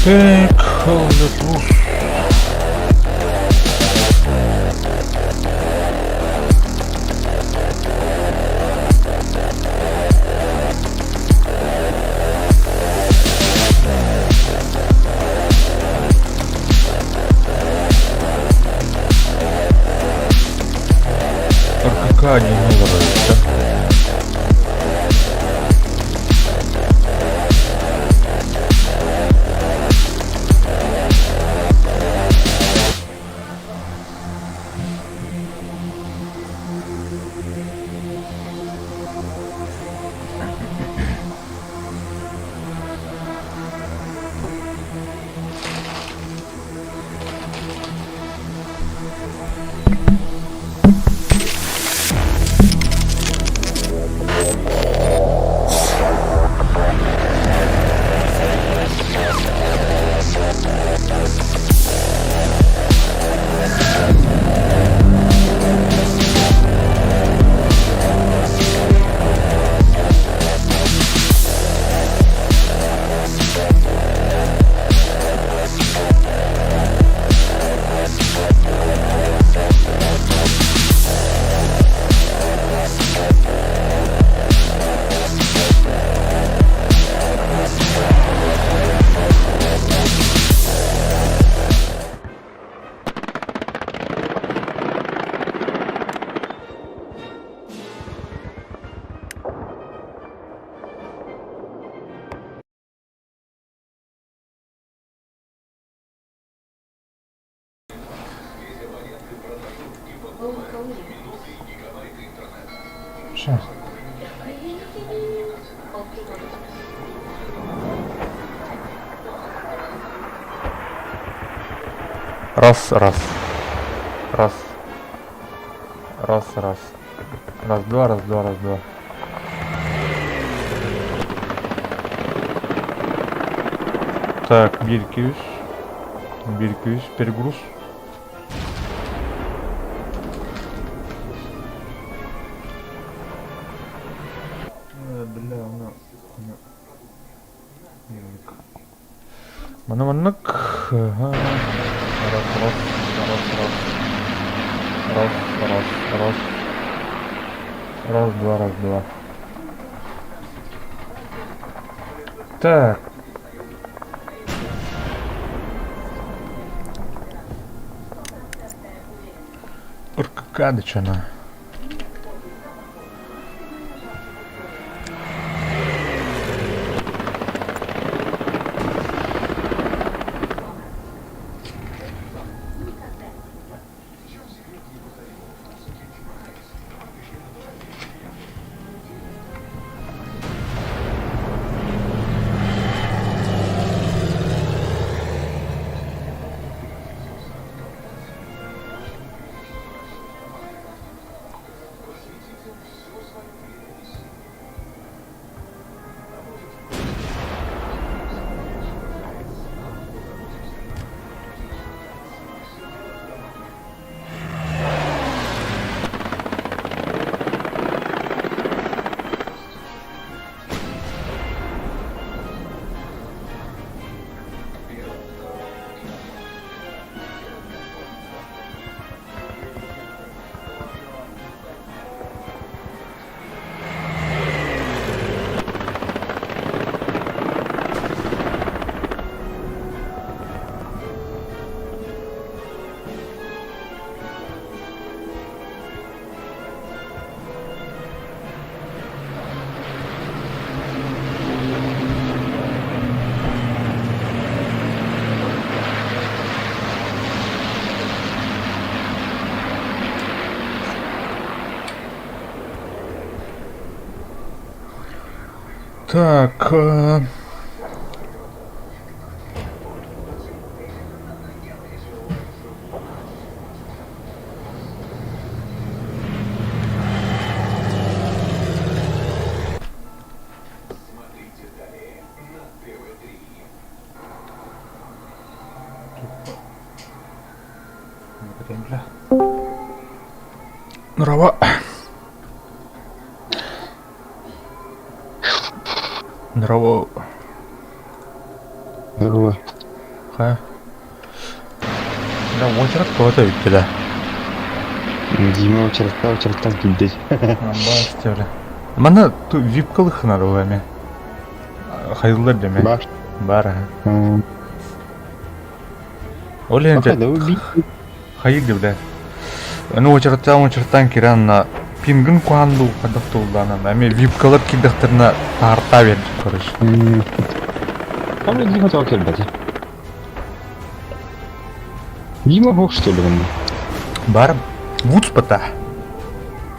Так, лету. РКК не нравится. Що? Раз. Раз, два. Так, bir перегруз. Бля, Манок. Ага. Раз, два. Так. Уркакадычана. Так. Нрава. Здорово. Здорово. Ха. Да, очередь кого-то үттілі. Дима очерттан килдей. Бас тевле. Мана ту випкалы хынар олами. Хайылдар деме. Бар. Бар. Оле Бака да энте уби. хайыл девле. Очереттан кирен на пингин куанду кадактуулдана. Ами випкалар кидактарына тарта берди, короче. Ама Дима тоо келбеди. Дима бок что ли он? Бар. Вудс пата.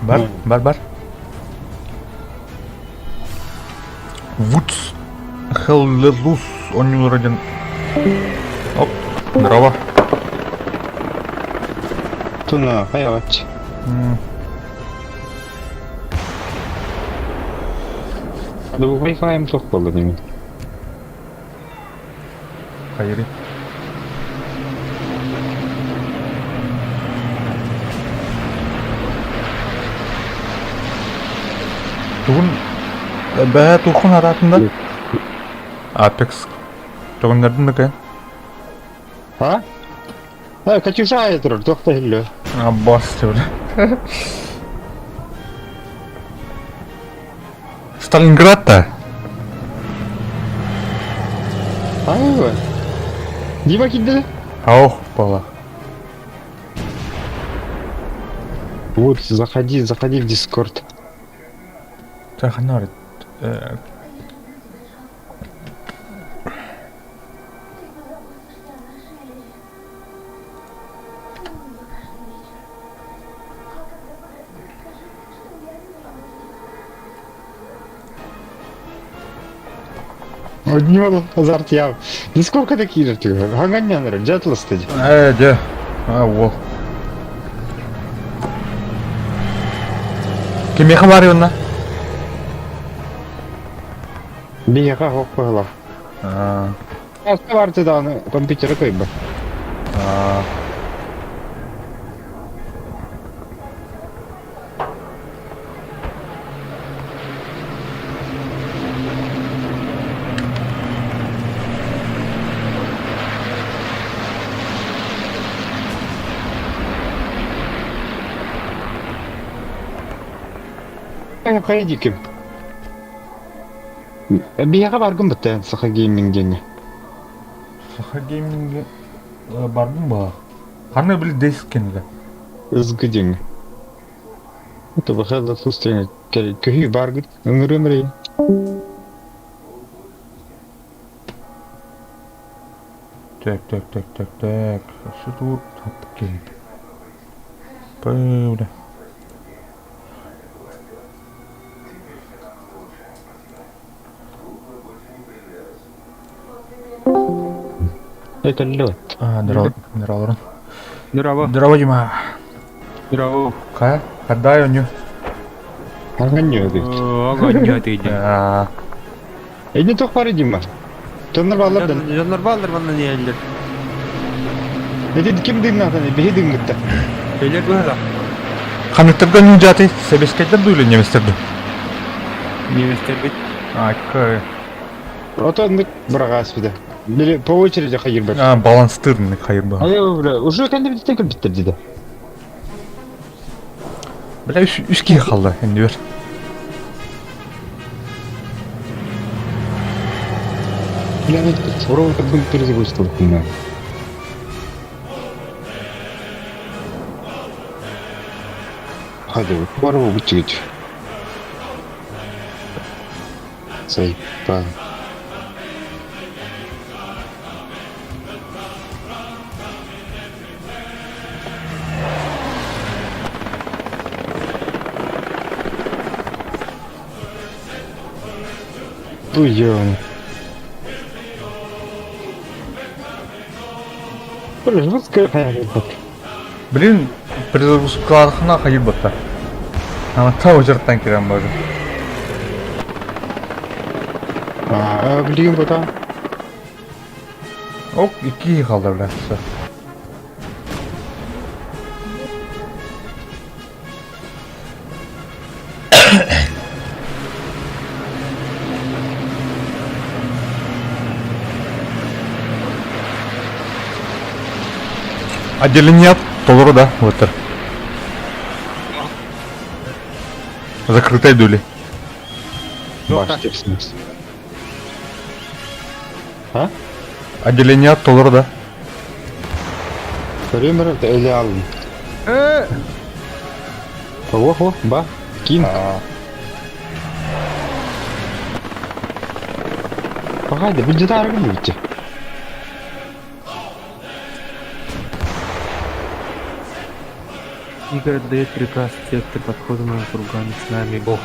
Бар, бар. Вудс. Хеллелус. Он не роден. Оп. Здорово. Туна хаявач. Да Wi-Fi toch болду Дима. Хайри. Тугун бә тухун аратында Apex тугуннардын да кайын. А? Катюша айтыр, тохта эле. Бас тевле. Сталинградта. Айва. Дима килди. Ох, бала. Вот, заходи в Discord. Таханарит. Однёл азарт я. Не сколько такие же ты. Гаганянер, джетластыд. Де. Ол. Кеме хабар юнна? Бияга хокпала. Автоварты да компьютер койба. Хайди ким? Бияга баргын бітті, Саха геймингден. Саха гейминге бардым ба? Қаны біл дейсіз кенді? Үзгіден. Это выходит отсутствие көй баргын, өмір. Так. Что тут таптык Пэвля. Это лед. Здорово. Здорово. Здорово, Дима. Здорово. Қадай өню? Огонь өдік. Огонь өтейді. Эйді тоқ бары Дима. Тоныр балардан. Жанар балдар бана не әлдер. Эйді кім дың натаны, бейі дың мұтта. Өйлер бұғыда. Қамықтырға нүн жаты себескейдер дұйлы неместерді? Неместер бет. Кай. Отандық бұраға аспыды. Бері по очереди қайыр бар. Баланстырный қайыр ба. Бля, уже кәнді біттен кіл біттір деді. Бля, үшке қалды, енді бер. Я не знаю, сурово как бы перезагрузка хуйня. Hadi bu araba bu geç. Saypa. Буян. Блин, вот какая Блин, перезагрузкаларына қайыр бата. Ама тау жырттан керем бары. блин, бота. Оп, екі қалды бля. Отделение толору да, вот это. Закрытой дули. Баш тексiniz. Ha? Отделение толору да. Көрөмөр эле алдым. Ого, ба. Ким? Погоди, бул жада аргы бутчу. Игорь отдает приказ сектор подхода на курган с нами бог.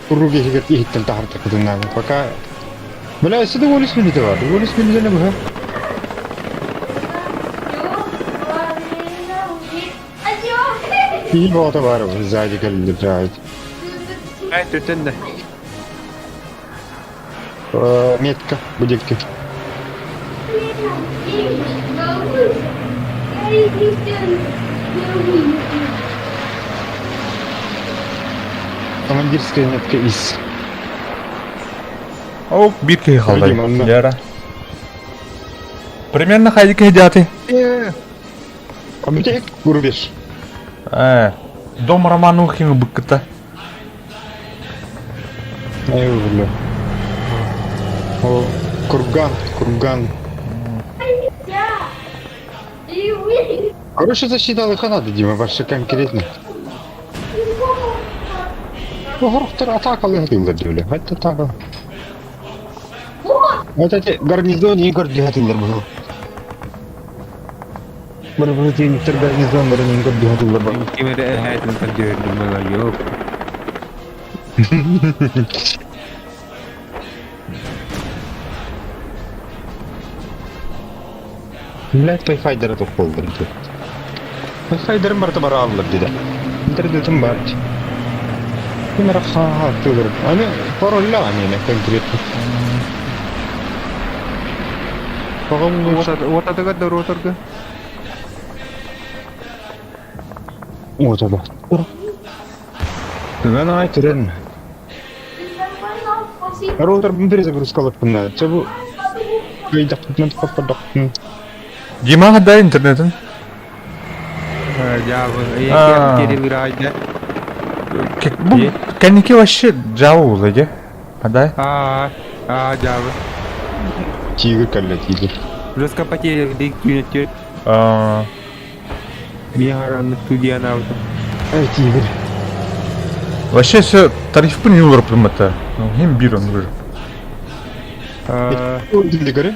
Уруге хигет иттен тахарта кудуннагы. Пока бля, сюда волис минуты бар. Волис минуты бу. İyi bir oda var sadi geldi ait. Ай, ты тенда. Метка, будетки. Командирская метка из. О, битка и халдай. Пойдем, Анна. Яра. Примерно хайдики хидяты. А бутек гурбеш. Дом Роману хин быккыта. Ай бля. О, курган. Хорошая защита Алханады, Дима, ваша конкретно. Горохтар атакалы хатылдар дөле. Хатта атака. Вот эти гарнизоны и гордихатылдар был. Бір теңіктер гарнизон бірінен гордихатылдар был. Кемере әйтін кандерді мала yok. Блять, пайфайдары тоқ болдыр. Пайфайдарын барда бара алылыр деді. Интернетім бар. Мен раха тылыр. Аны паролла амена конкретно. Пағам Ортадығы да роторғы. Отада. Мен айтырын. Ролтар бір загрузкалып бұнда. Чабу гайдақтын қаппадақтын. Дима хаддай интернетин. Жабы. Керевір айда. Бұл кәнеке вообще жауы олайды. Хаддай. Жабы. Тигр кәлі тигр. Жестко потеря дейк түйнеттер. Мен аранны студияны алдым. Тигр. Вообще все тариф не улар примата. Хем бир он выжил. Öldürdü garı.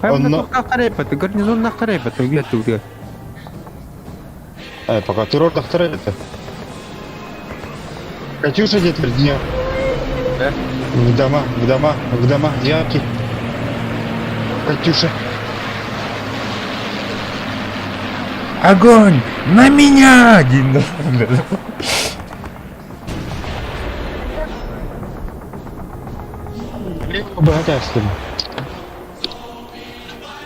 Onunla... Qarayapatı, garnizonuna qarayapatı, uyatı. Пока террор доктора это. Катюша где твердня. В дома, дьявки. Катюша. Огонь! На меня! Один. Богатайство.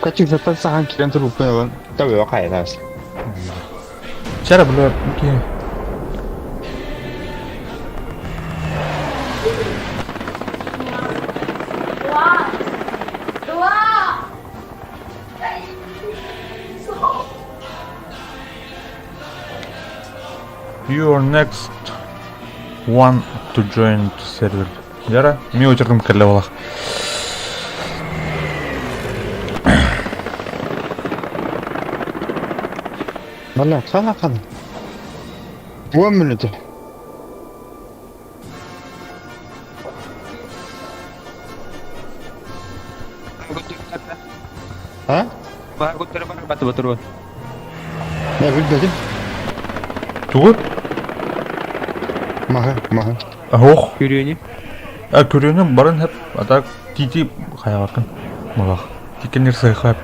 Катюша тасахан кирен туруп коелган. Табы кайрас. Чара булар ки. You are next one to join the server. Яра, мен өтердім кәлі болақ. Валя, қана. 10 минуты. А? Бағыттары бар, батыр бар. Я білбедім. Туғыт? Маға. Ох. Көрені? Көрені барын хәп, ата тити қайағақын. Мағақ. Тикенер сайқап.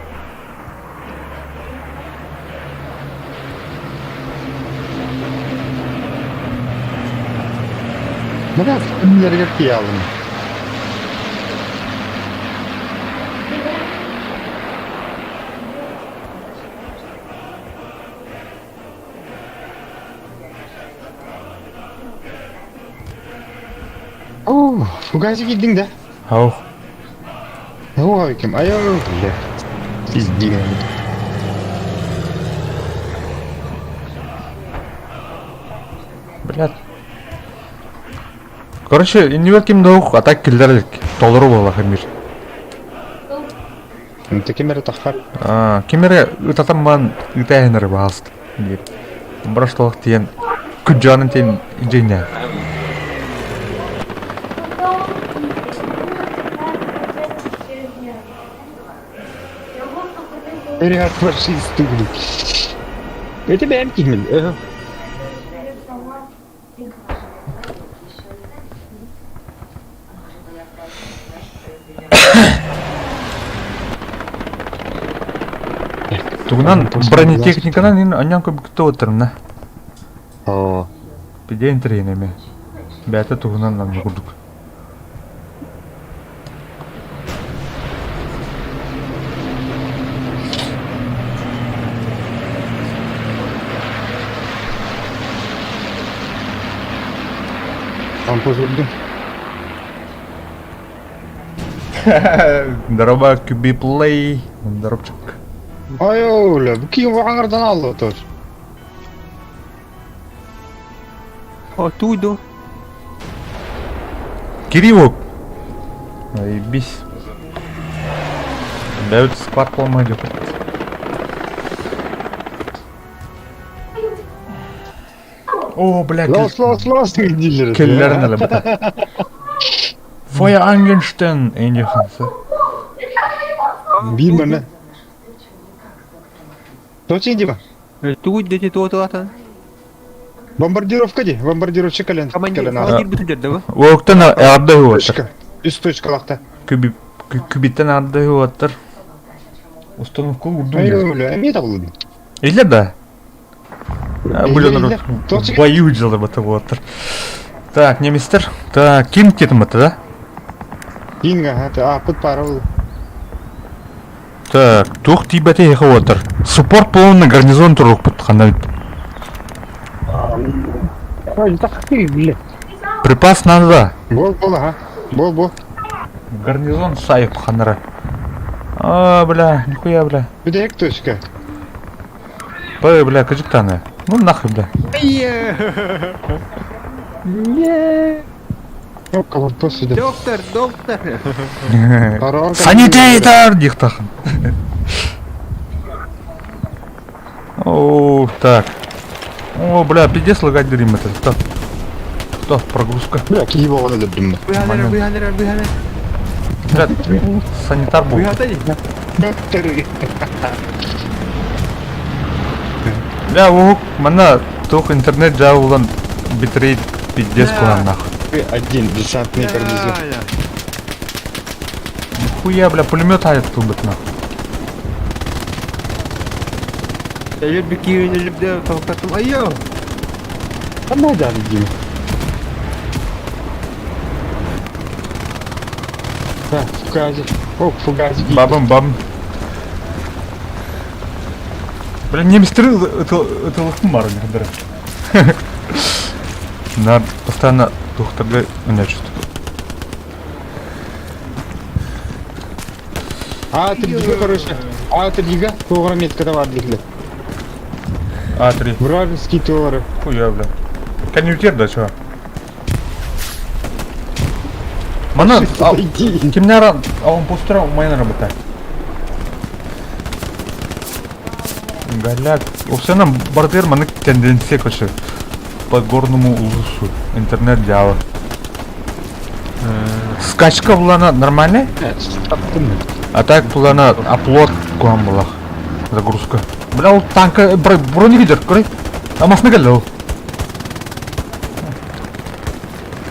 Мына кімлерге кей алдым. Фугази келдің да? Ау. Ой, кім? Аяу, бля. Пиздец. Блядь. Короче, инвер ким даух атак килдерлик. Толыру бола хамир. Ты кемері таққар? Кемере ытатаман ытайыныр баст. Браш толық тиен күджанын тиен инжейне. Ряд фашистов. Это бәм кемел. Тугунан бронетехниканан ин аньян көбүктө отурмна. О, Биден тренеме. Бәті тугунан нам курдук. там позырдым. Здорово, QB Play. Здоровчик. Аяу, бля, бұл кейін вағаңырдан алды тоже. О, туйду. Киривок. Заебись. Дают склад поломать. О, бля, Лас, дилер. келлерін әлі бұта. Фоя Ангенштен, әйнде қансы. Бил мені. Точно Дима? Туйду те туатан. Бомбардировка де, бомбардировщик кален. Командир бүтін жерді ба? Оқтан арды өттір. Точка. Үст точкалақта. Күбиттен арды өттір. Установку урдун. Аяу, бля, әме табылды. Или да? Блин, Точка. бою жылы бұты өттір. Так, неместер. Так, кем кетім бұты, да? Кинга, апыт пара болды. Так, тух тибәте еқы өттір. Суппорт болуына гарнизон тұруқ бұт, қанда бүт. Ой, таққи, бля. Припас надо. Бол, ага. Бол. Гарнизон сайып қандыра. Бля, нихуя, бля. Бүдек точка. Бля, кажықтаны. Ну нахуй, бля. Ну, кого посуди. Доктор. Санитейтер дихтахан. О, так. О, бля, пиздец лагать дырим это. Что, прогрузка? Бля, киев оғаны дөбдім. Бүйханер. Бля, санитар был. Бүйхатай. Бәттірі. Бля, оғық, мана тух интернет жауылан битрейт пиздец кулан нахуй. Один десантный гарнизон. Нихуя, бля, пулемет айып тулбыт нахуй. Әлер бір кейін әліпді талқаттым. Айо! Қандай да Дима. Фугази. О, фугази. Бабам. Бля, немістері ұтылықтың бар өндірі. Надо постоянно тухтарға үнәчіт. А3-ге, короче. А3-ге тоғыра меткада бар дегілі. А3. Вражеский товары. Хуя, бля. Конъюнктир, да, чего? Мана, кимнер аванпостера майна работает. Галяк. Овсенам бардер маны тенденция коши. По горному улусу. Интернет дява. Скачка булана нормальная? А так булана аплод куам булах. Загрузка. Бля, ол танка броневидер, көрей. Амасына келді ол.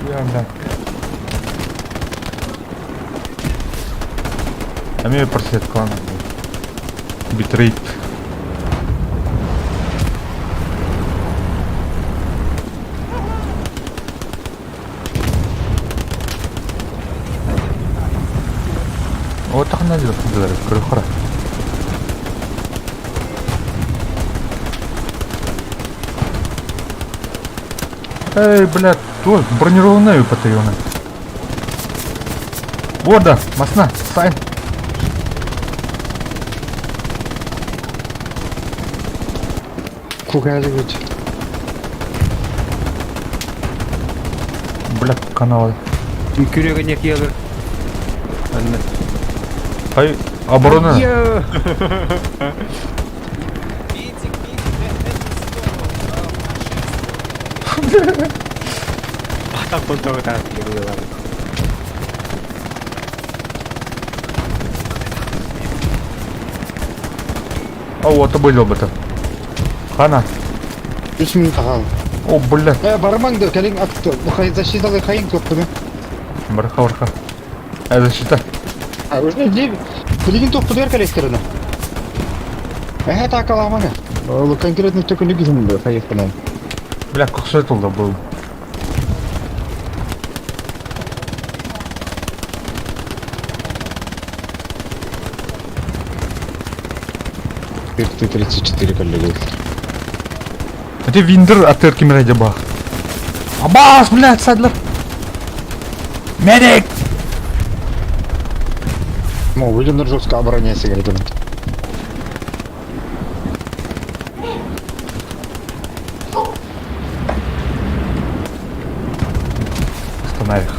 Бля. Ами просвет клана. Битрейт. Вот так надо делать, крыхора. Эй, блядь, тут бронированные батальоны. Орда, масна, сайын. Кугазы көт. Блядь, канал. Күрегіне келір. Әнне. Хай, оборона. Ата қолтауы тағып келіп. О, это было бы-то. Хана. 3 минут қалды. О, блядь. Бармаңды, кәлең атты. Бұқай защиталы қайын көппіні. Барха. Защита. Өзіне де, білеген тоқпы дер кәлектеріні. Так аламаны. Ол конкретно төкілі кезімді қайықтынан. Бля, как светло был. Ты 34 коллеги. Где виндер от терки ради бах? Абас, блядь, садлер. Медик! Ну, выйдем жестко обороняйся, говорит он. Останови их.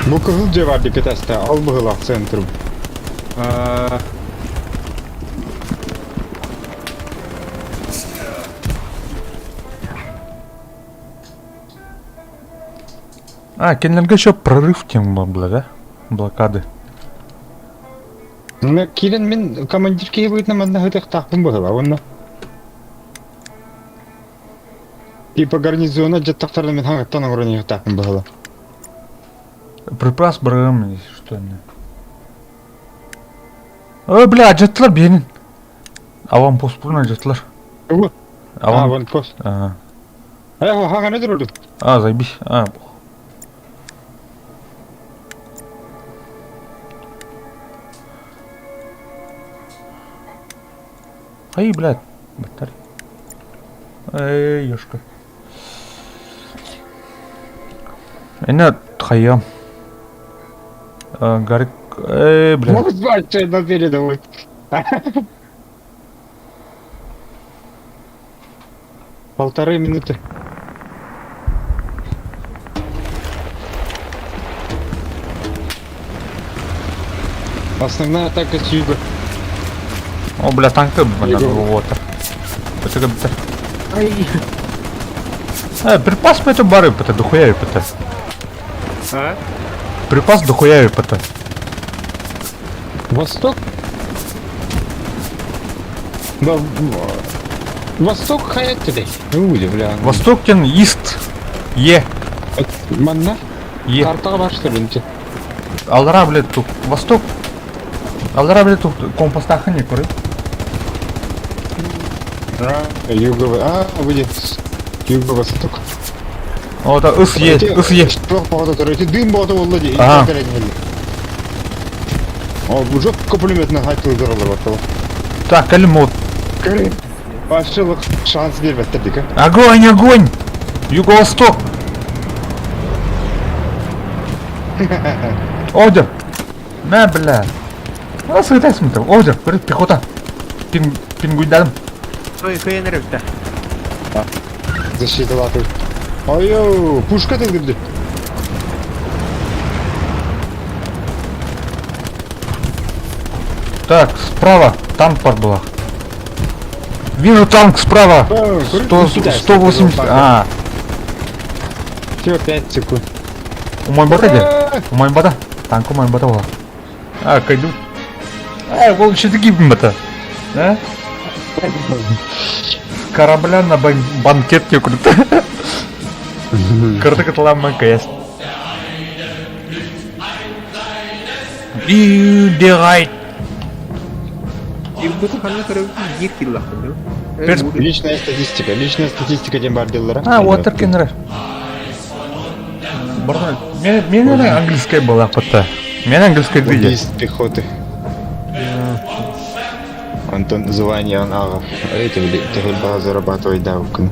Bu kızıl vardı piteste, al bu hıla centrum. Кенлерге еще прорыв тем было, да? Блокады. Ну, келін мен командирке выйдем на гэтых тақпын bu hıla, онна. Типа гарнизона жаттақтарда мен хаңаттан орын тақпын bu hıla. Припас брым, что не. Ой, бля, джетлер бенин. Аван пост пурна джетлер. Вот. Аван. Вон пост. Ага. Хага не дұрды. Заебись. Ай, блядь, батарея. Эй, ёшка. Эне тхаям. Гарик. Эй, блядь. Могут звать, что на передовой. Полторы минуты. Основная атака с юга. О, бля, танка, бля, вот. Это припас мы это бары, это дохуя, это. А? Припас дохуя, это. Восток? Да, Восток хаят today. Удивляю. Восток кен ист. Манна? Е. Картаға бар что ли? Алдара, блядь, тут. Восток. Алдара, блядь, тут компостаха не куры. Юговый. Выйдет. Юго-восток. О, да, ыс е. Жоқ бағда тұр. Дым бағда олады. О, жоқ комплиментно айтылы дұралар бақталы. Так, кәлім от. Көрейін. Басшылық шанс бербәттірдік, Огонь! Юго-восток! Ордер! На, бля! Сыйтайсың-то, ордер, көріп, пехота! Пингуйдадым. Көйенеректі. Защиталатыр. Ой-ой, пушка тыңдырды. Так, справа, танк бар была. Вижу танк справа! 180... Всё, 5 секунд. У Майбата где? У Майбата? Танк у Майбата была. Кайду. Вот что такие бимбата. Да? С корабля на банкетке круто. Круто катала МКС. Дирайт. И бұл қаны көріп ек кел лақтым, Личная статистика тем бар делдер. Вот такие. Мен английская была пота. Мен английская где? Убийств пехоты. Антон звание он ага. Это ты хоть зарабатывать давку.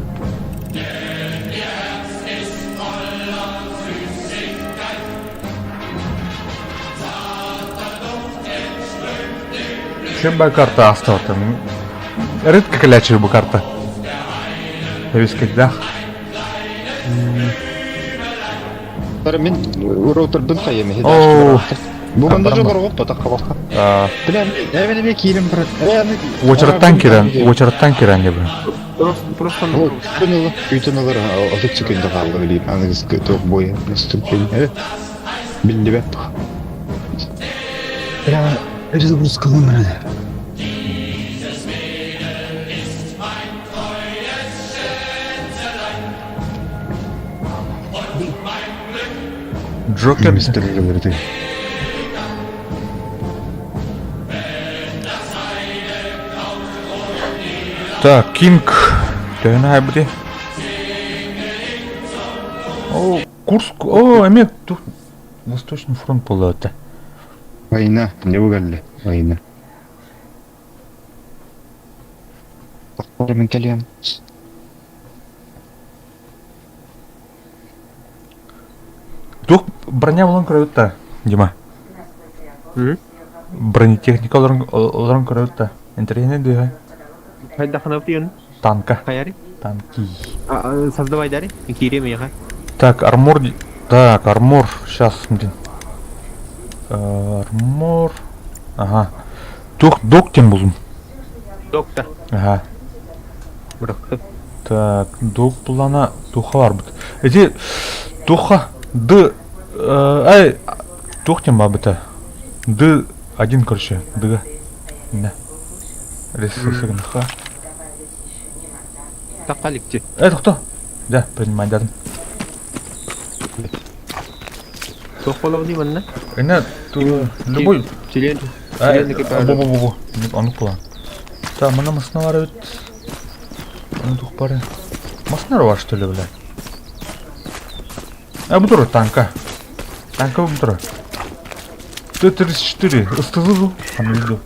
Шимба карта осталась. Редко колячая бы карта. Весь когда. Мен роутердың қайымы О. Бұл мында Барма. жоғары оқпа таққа баққа. Бля, мен кейлем бір. Очередтан кирен gibi. Просто Үйтін олар азық секенді қалды білейм. Аныңыз тоқ бойы. Наступление. Білді бәп. Бля, перезагрузка өмірі. Джокер. Мистерлерді. Так, Кинг. Тәйнай буде. О, Курск. О, әмет. Тут Восточный фронт болды өтті. Война, не бұғалды. Война. Бақпары мен кәлем. Дух броня болан көрі өтті, Дима. Бронетехника оларын көрі өтті. Интернет дейі. Хайда ханап тиен. Танка. Хаяри. Танки. Создавай дари. Кире меха. Так, армор. Так, армор. Сейчас, смотри. Армор. Ага. Док тем болым. Докта. Ага. Бұрықты. Так, док бұлана. Духа бар бұд. Эти духа. Д. Ай. Дух тем ба бұта. Д. Один, короче. Дга. Да. Ресурсы гнуха. Тақаликче. Это кто? Да, понимаю, да. Соқолау не манна? Нет, любой. Член. Бу-бу-бу-бу. Анық бұлан. Так, мына мысыналар өт. Оны дух бары. Мысынар бар, что ли, бля? Бұл тұры, танка. Танка бұл тұры. Т-34. Ыстызы бұл. Қаны үйді.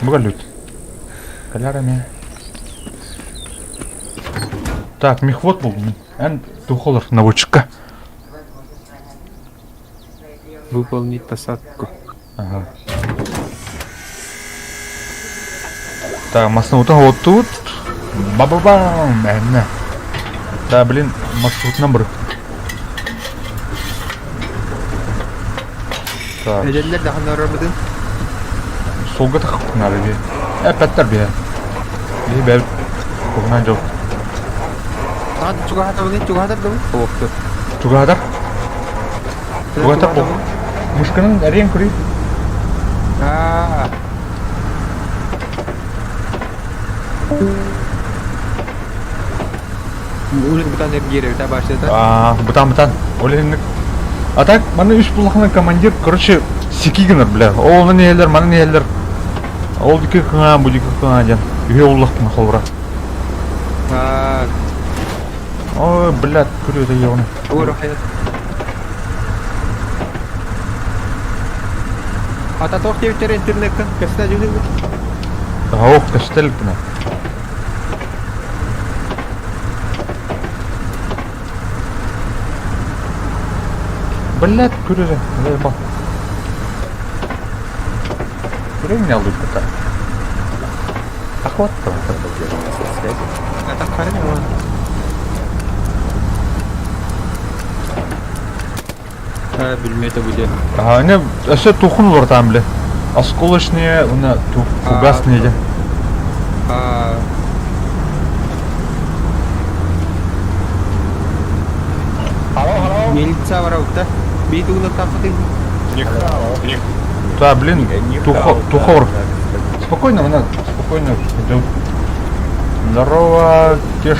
Бұға лют. Каляра мен. Так, мехвод бұл. Ән духолар наводчикка. Выполнить посадку. Ага. Так, маршрутын вот тут. Ба-ба-бам! Әнна. Да, блин, маршрутына бір. Так, Әжәлләр да ханарар бідін? солға тақып күнәрі бе. Пәттер бе. Бе бәл. Көңнен жоқ. Ағады чуғада бұғын, чуғадар да бұғын? Оқты. Чуғадар? Чуғадар бұл. Мышқының әрен көрей. Ааа. Улын бұтан әргері өте баштады. Бұтан. Олегінік. А так, мана үш бұлықының командир, короче, секигінер, бля. Ол не елдер, мана не елдер. Ол декі қыңа, бұл декі қыңа ден. Үйе ұлықтың қолыра. Ой, блядь, көреді еуіні. Ой, рахайат. Ата тоқ тевіттер интернеттің, кәсіна жүзі бұр. Оқ, кәшітелік бұна. Блядь, көреді. Дай бал. Көреді не алды бұта. Ақуат бұра. Ата қарын оған. Білмейді бұде. Не, әсе тухын бар там, бля. Осколочные, она фугасные. Милиция бар ауыпта. Бейді ұлы тапты. Да, блин, тухор. Спокойно, она, спокойно идет. Здорово, Кеш.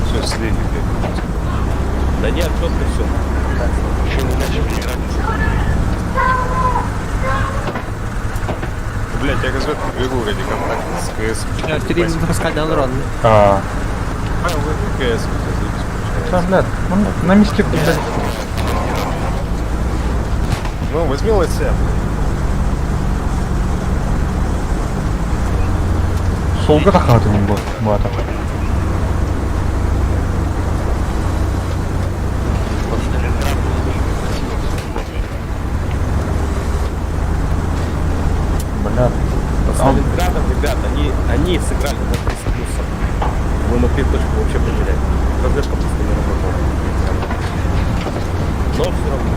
Все, слили, блядь. Да нет, четко все. Еще не начали играть. Блядь, я разведку бегу ради контакта с КС. Терин раскадан рон. А, Вы КС, да, блядь, он на месте, блядь. Ну, возьми лося. Солға тақады мен бұл ата. они сыграли на 30 плюсов. Мы могли точку вообще потерять. Разведка просто не работала. Но все равно.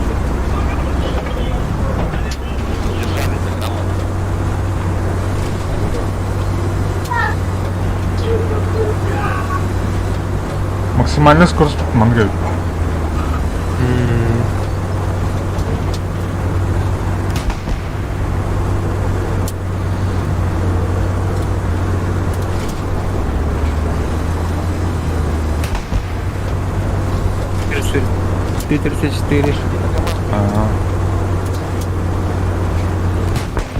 Максимальная скорость манга. Т-34. Ага.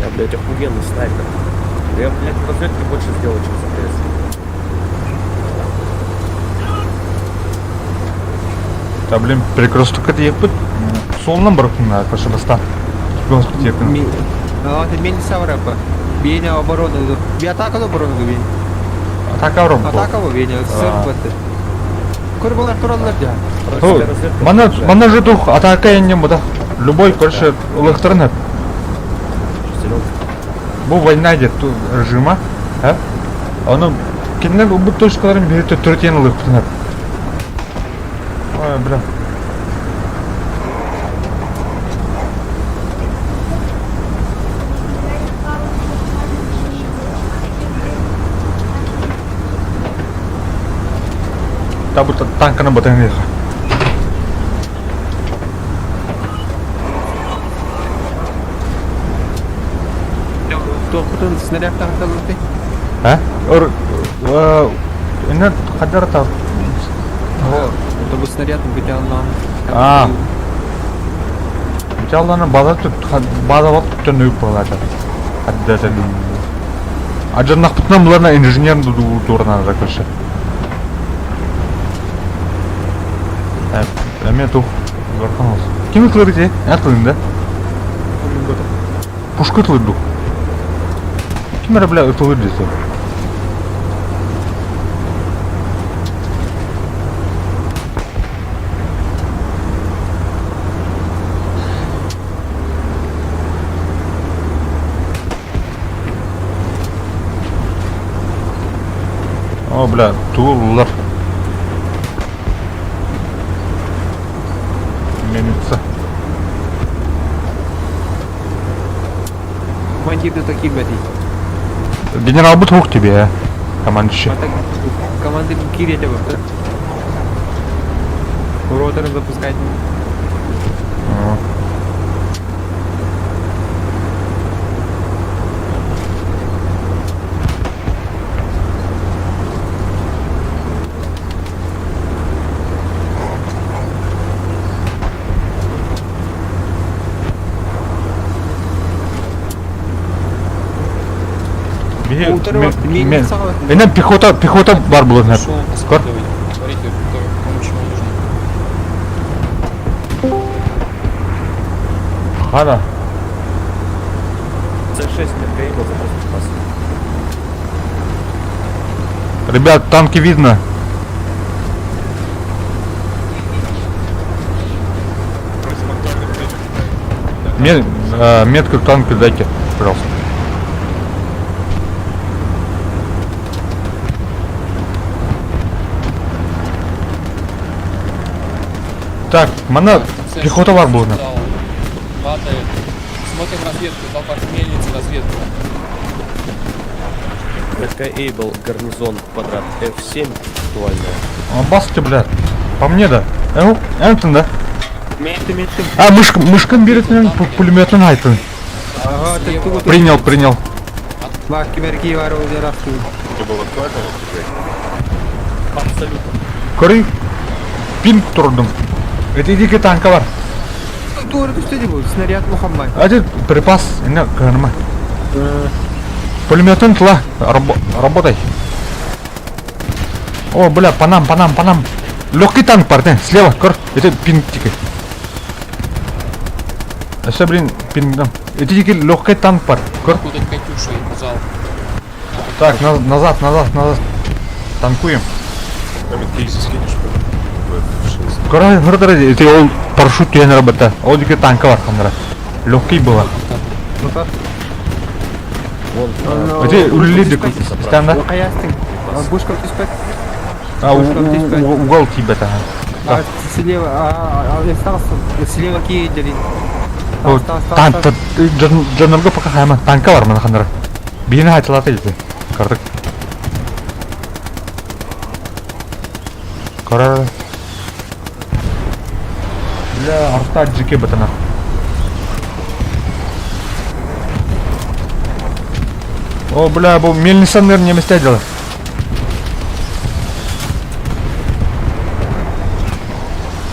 Я, блядь, охуенный снайпер. Я, блядь, в разведке больше сделал, чем за ПС. Да, блин, перекресток это ехать. Солнам барахтың надо, прошу баста. Господи, ехать. Мен саврапа. Бейне оборону. Би атака да оборону бейне. Атака вром. Атака бу бейне. Сырбаты. Көрбалар тураллар да. Мана же дух атака енем буда. Любой, короче, улыктырын hep. Bu война идет режима, а? Onun kendine bu точкаларын берет төртен улыктырын hep. Ой, бля. Та будто танкана батарея. Тоқтын снаряд тағытылды ты. А? Ini kadar tau. Это был снаряд бите аллам. А. Жалланы база тут база вот тут нөп болады. Хаддата. Ажырнақ бутынан бұларына инженер дурна закрыша. Әме тух горхан olsun. Kim ıtılır ki? Atılında. Puşku ıtılır duh. Kim ara bile ıtılır dese. О, бля, туğullar. Менится. Командирды такие бәди. Генерал бы тух тебе, командующий. А так командир кирете бар да. Роторы запускать. Менен пехота бар булат hep. Kor. Хана. C6 МК был запас. Ребят, танки видно. Метку танка дайте, пожалуйста. Так, мана пехота бар булат. Падает. Смотрим разведку, дал как мельница разведку. МК Эйбл, гарнизон, квадрат, F7 актуальная. Басты, блядь. По мне да. Энтон, да? Менты. А, мышкан берет пулеметный айтын. Ага, так тут. Принял. Бак киберки бар уже расту. Это было актуально? Абсолютно. Көрей. Пинг тұрдым. Это иди танка бар. Doğru düştü bu. Снаряд Мухаммад. Это припас. Не, канма. Пулеметный тла. Работай. О, бля, по нам. Легкий танк, парень. Слева, кор. Это пинг тики. Это, блин, пинг там. Это тики легкий танк, пар. Кор. Куда Катюша ему зал. Так, назад. Танкуем. Кора, это ол парашют түйен работа. Ол дике танка бар, хандра. Легкий было. Ну-ка. Вон. Эти улили станда. Каястың. Бушка түспек. Угол тибет, ага. А слева, слева кейдерин. Жанымга пока хайма танка бар мына хандар. Бийини айтылаты эти. Кардык. Кара. Бля, арта жеке батана. О, бля, бұл мельница, наверное, неместе дела.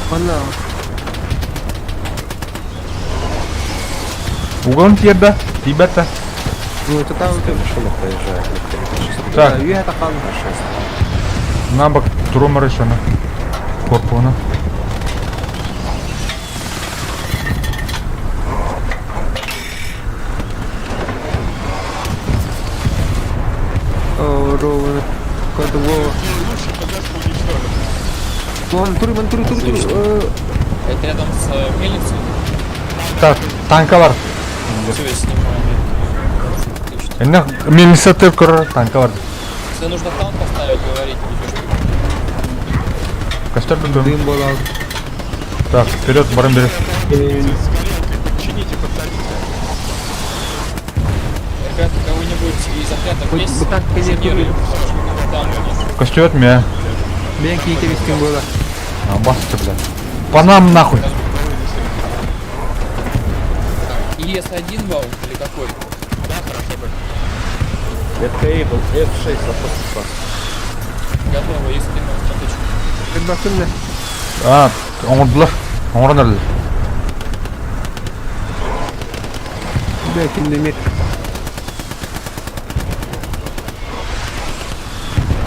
Вон. Угон тиерда, тибетта. Ну, это там. Машина проезжает. Так, Үй атақан. на бок турумар еще на корпуна. Ровно. Кодово. Вон, тур. Это рядом с мельницей. Так, танка бар. Все, я снимаю. Отлично. Эне мельница теп кора, танка бар. Если нужно танк поставить, говорить, Костер бинду. Дым болал. Так, вперед, барым бери. Чините, подтащите. ребята, кого-нибудь из отрядов Хоть есть бы так, конечно, инженеры, были. там нет. Костюет меня. Бен кейте вестим было. А, баста, блядь. По нам нахуй. ЕС-1 вал или какой? Метка Эйбл, F6, запуск. Готово, если ты можешь отвечать. Рыбакынна. А, оңырдылар. Оңырдылар. Бен мет.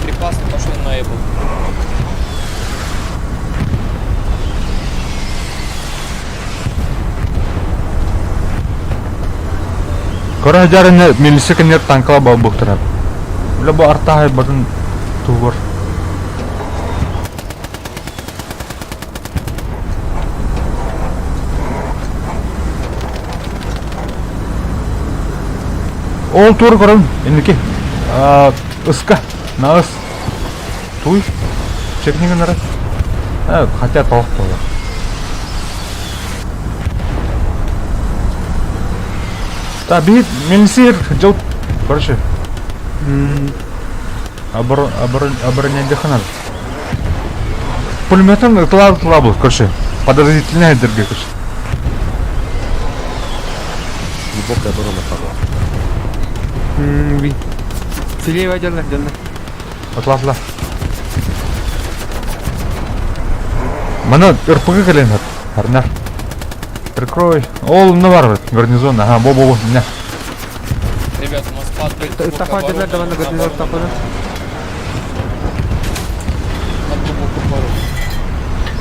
Припасы пошли на Apple. Кора жарыны милиция кенер танкала бал буктарап. Бля бу артагы батын тугор. Ол тур корон индики. Ыска, нагыс. Туй. Чекниген нара. Хотя толық болар. Да, бит, милиция жыл. Короче. Оборонять ханар. Пулеметом тылабыл, короче. Подозрительная дерга, короче. Глубокая оборона пошла. Би. Слева дерна. Отла. Мана РПГ каленат. Арнар. Прикрой. Ол на бар гарнизон. Ага, бо-бо-бо. Меня. Ребята, у нас падает Тапа дерна давай на гарнизон тапана. Под глубокую оборону.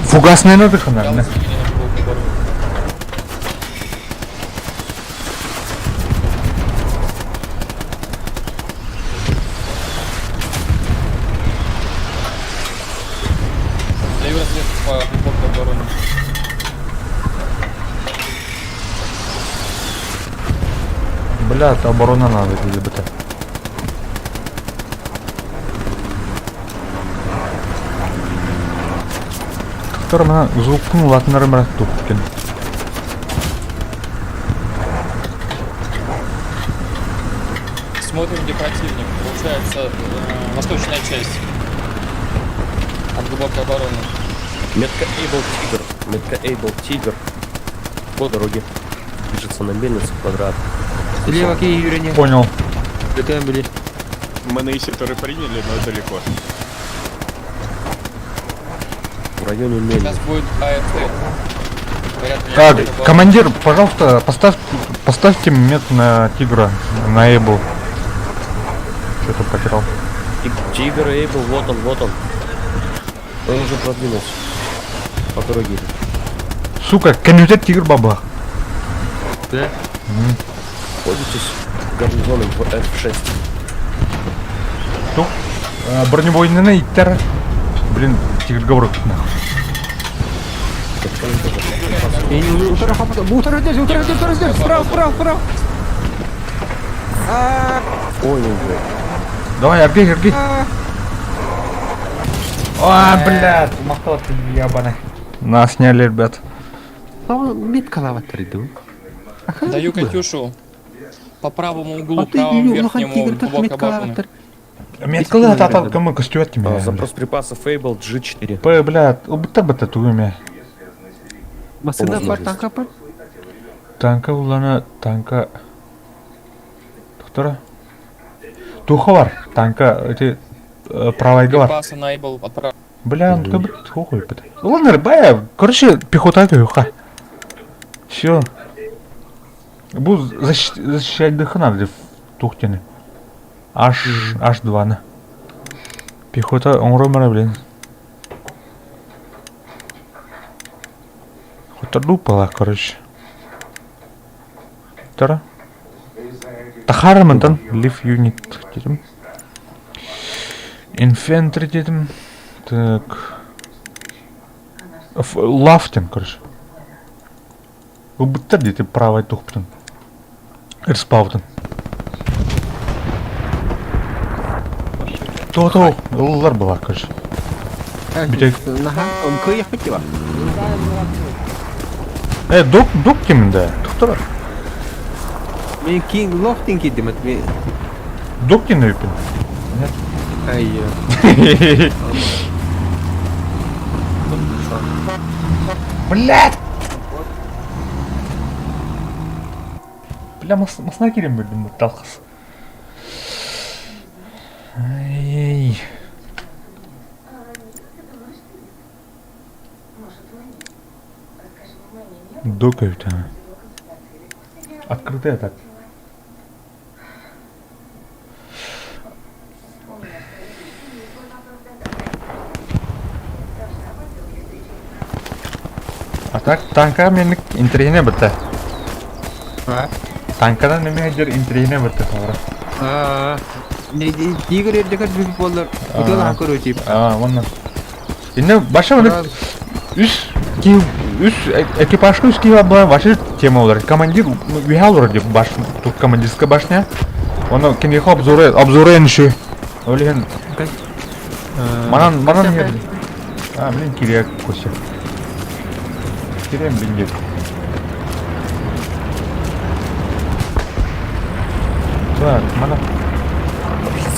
Фугасная надо ханар. Прямо Не. завели на глубокую оборону. Левый разведка по глубокой обороне. Бля, это оборона надо, ебать. Который мана звуктың латынары мара тупткен. Смотрим, где противник. Получается, восточная часть. От глубокой обороны. Метка Эйбл Тигр. Метка Эйбл Тигр. По дороге. Движется на мельницу квадрат. Слева кей юрене. Понял. Летаем, блин. Мы на секторы приняли, но далеко. В районе Сейчас мельницы. будет АФТ. Говорят, Так, глубокая оборона. командир, пожалуйста, поставьте мет на тигра, на Эйбл. Что-то потерял. Тигр Эйбл, вот он. Он уже продвинулся. По дороге. Сука, комитет тигр баба. Да? Пользуйтесь гарнизоном в F6. Что? Бронебойные иттер. Блин, тигр говорит. Я не утро хапа. Утро здесь. Справа. Ой-ой-ой. Давай, Аргей. А, блядь, махал ты ебаный. Нас сняли, ребят. Меткалаватор иду. Даю Катюшу по правому углу, А ты правому Юхан верхнему Тигр как глубоко меткалаватор. Меткалы атал кому костюет тебе. Запрос припасов Fable G4. П, блядь, убыта бы татуями. Масына бар Возможность. танка бар. Танка улана, танка... Доктора? Туха бар, танка, эти... правайга бар. Припасы Найбл отправил. Бля, он как бы хуй бит. Ладно, рыбая, короче, пехота гюха. Все. Буду защищать дыха надо в Тухтине. Аж 2 на. Пехота, он ромара, блин. Хоть дупала, короче. Тара. Тахарамантан, лив юнит дедим. Инфентри дедим. Так. Лафтин, короче. Убытта дети правой тухптан. Ирспавтан. То, улар была, короче. Битек. Наха, он кое хотела. Док кемінде, тұқтыра. Мен кейін лофтин кедім, мен... Док кені өпін. Айя. Блядь! Бля, масына керем бөлдім бұл талқыз. Ай. Док өпті. Открытая так. А так, танка менік интерейне бітті. Танкадан неме жер интерейне бітті савра. Тигр ердекер бүгіп болар. Үтел хақыр өтеп. Оннан. Енді баша мұны үш экипажка үш киіп абылай башы тема олар. Командир вихал олар деп баш, тут командирска башня. Оны кенеқі обзорайын үші. Өлеген. Манан ерді. Блин, керек көсе. Керем, блин, дед. Так, мана.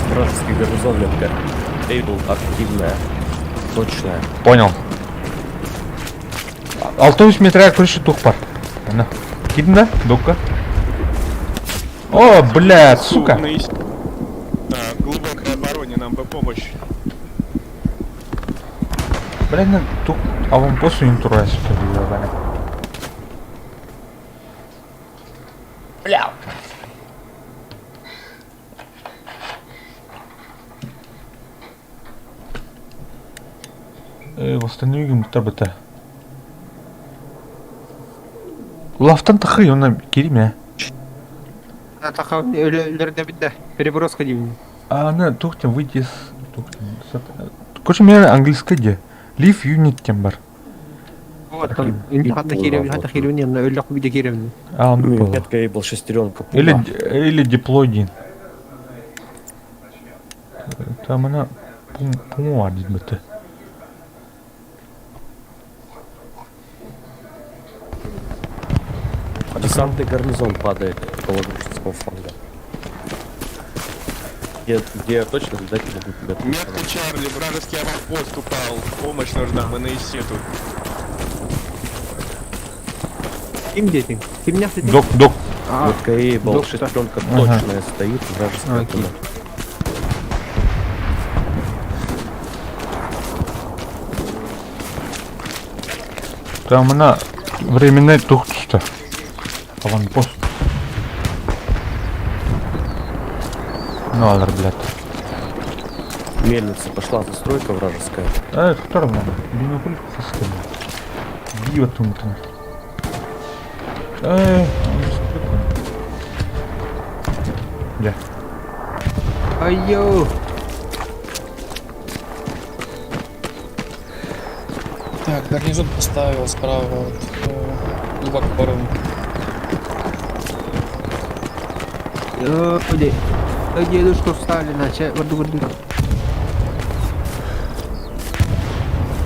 Вражеский гарнизон метка. Fable активная. Точная. Понял. 600 метрге короче тух бар. Ана. Кидің да? Докка. О, блядь, сука. На глубокой обороне нам бы помощь. Блядь, на тух аванпосту не турайся, что ли, ебаный. Бля. Восстановим ТБТ. Лафтан тахы, он кереме. Таха өлерде бітті. Переброска деймін. Ана, тухтен, выйди из... Короче, мен английский де. Leave unit тем бар. Вот, там, хатта херевін, енді өлі қойды керевін. Он было. Метка Fable шестеренка. Или deploy дин. Там она... По-моему, var деймін бітті. Десантный гарнизон падает около Грушинского фланга. Где точно дать могу тебя Метку Чарли, вражеский аванпост упал. Помощь нужна, мы на Исету. Ким детің? Ким не істедің? Док. Метка Fable Док, шестеренка Ага. точная стоит, вражеская Окей. туда. Там она временная тухтуста. Аванпост. Ну, алар, блядь. Мельница пошла застройка вражеская. Это втором надо. Бинокль система. Бива тумтун. Бля. Айо! Так, гарнизон поставил справа от глубоко обороны. Оде. Дедушку встали, наче. Вырду.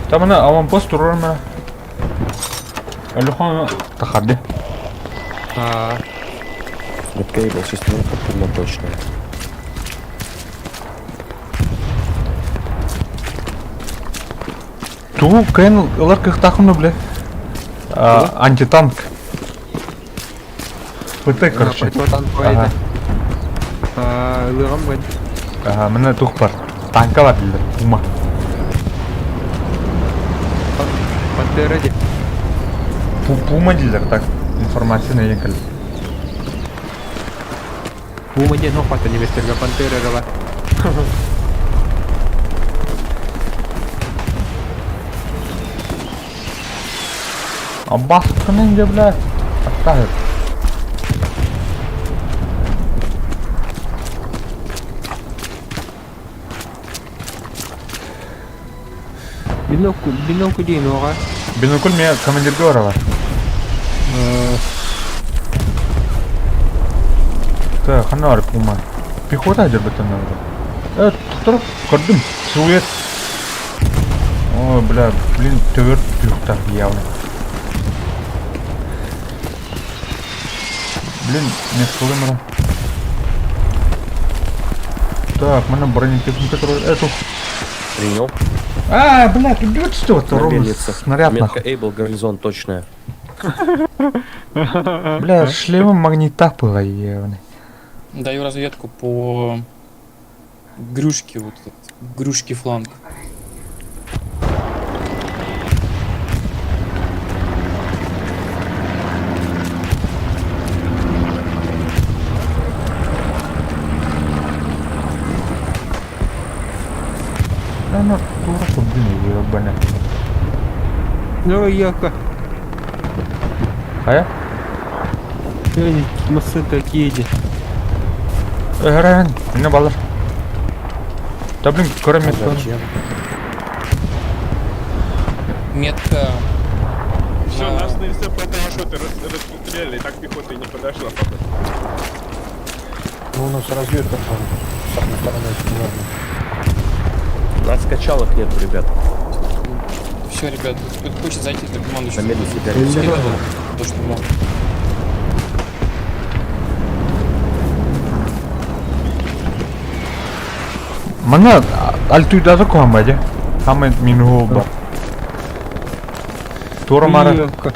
Там ана аванпост турар мана. Алюхан тахадди. Кейбл, шестеренка, прямо точно. Ту кайын олар кых тахымны бля. Антитанк. ПТ, короче. Противотанковый. Лыгам бен. Мына тух бар. Танка бар дилер. Пума. Пантера де. Пума дилер, так. Информация ең кіл. Пума де, ну хвата неместерге пантера гала. Басқының де, бля. Аттағыр. Биноку дейін оға. Бинокул мен командирге баралар. Так, қана бар пума. Пехота жүр бітін өді. Тұқтырып, көрдім. Силуэт. Ой, бля, блин, төвір пехота явно. Блин, не сколым ұрам. Так, мына бронетехника тұрыр. Эту. Принял. Бля, ты бьет что-то, ровно снаряд Метка нахуй. Эйбл, гарнизон точная. Бля, шлемом магнита было явно. Даю разведку по Грюшке, вот этот, Грюшке фланг. Она дура, блин, ебаная. Ну, яка. Хая? Мысы такие де. Грен, не балар. Да блин, кроме этого. Зачем? Метка. Все, на- нас на СП парашюты расстреляли, так пехота и не подошла пока. Ну, у нас разведка там, с одной стороны, ладно. Нас скачалок нет, ребят. Все, ребят, кто хочет зайти на команду еще. На медне себя. То, что могут. Mana altitude kohan baje. Hame minhu ba. Тора мара. Яка.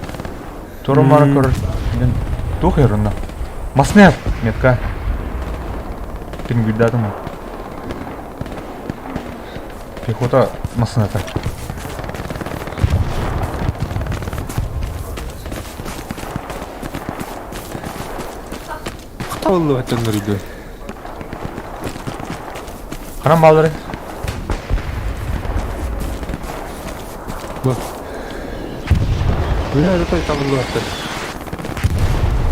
Тора мара кор. Тух ерунда. Маснер метка. Тин видатым. Пехота маснета. Алло, это нұрды. Қанам балдыры. Бля, это там лотты.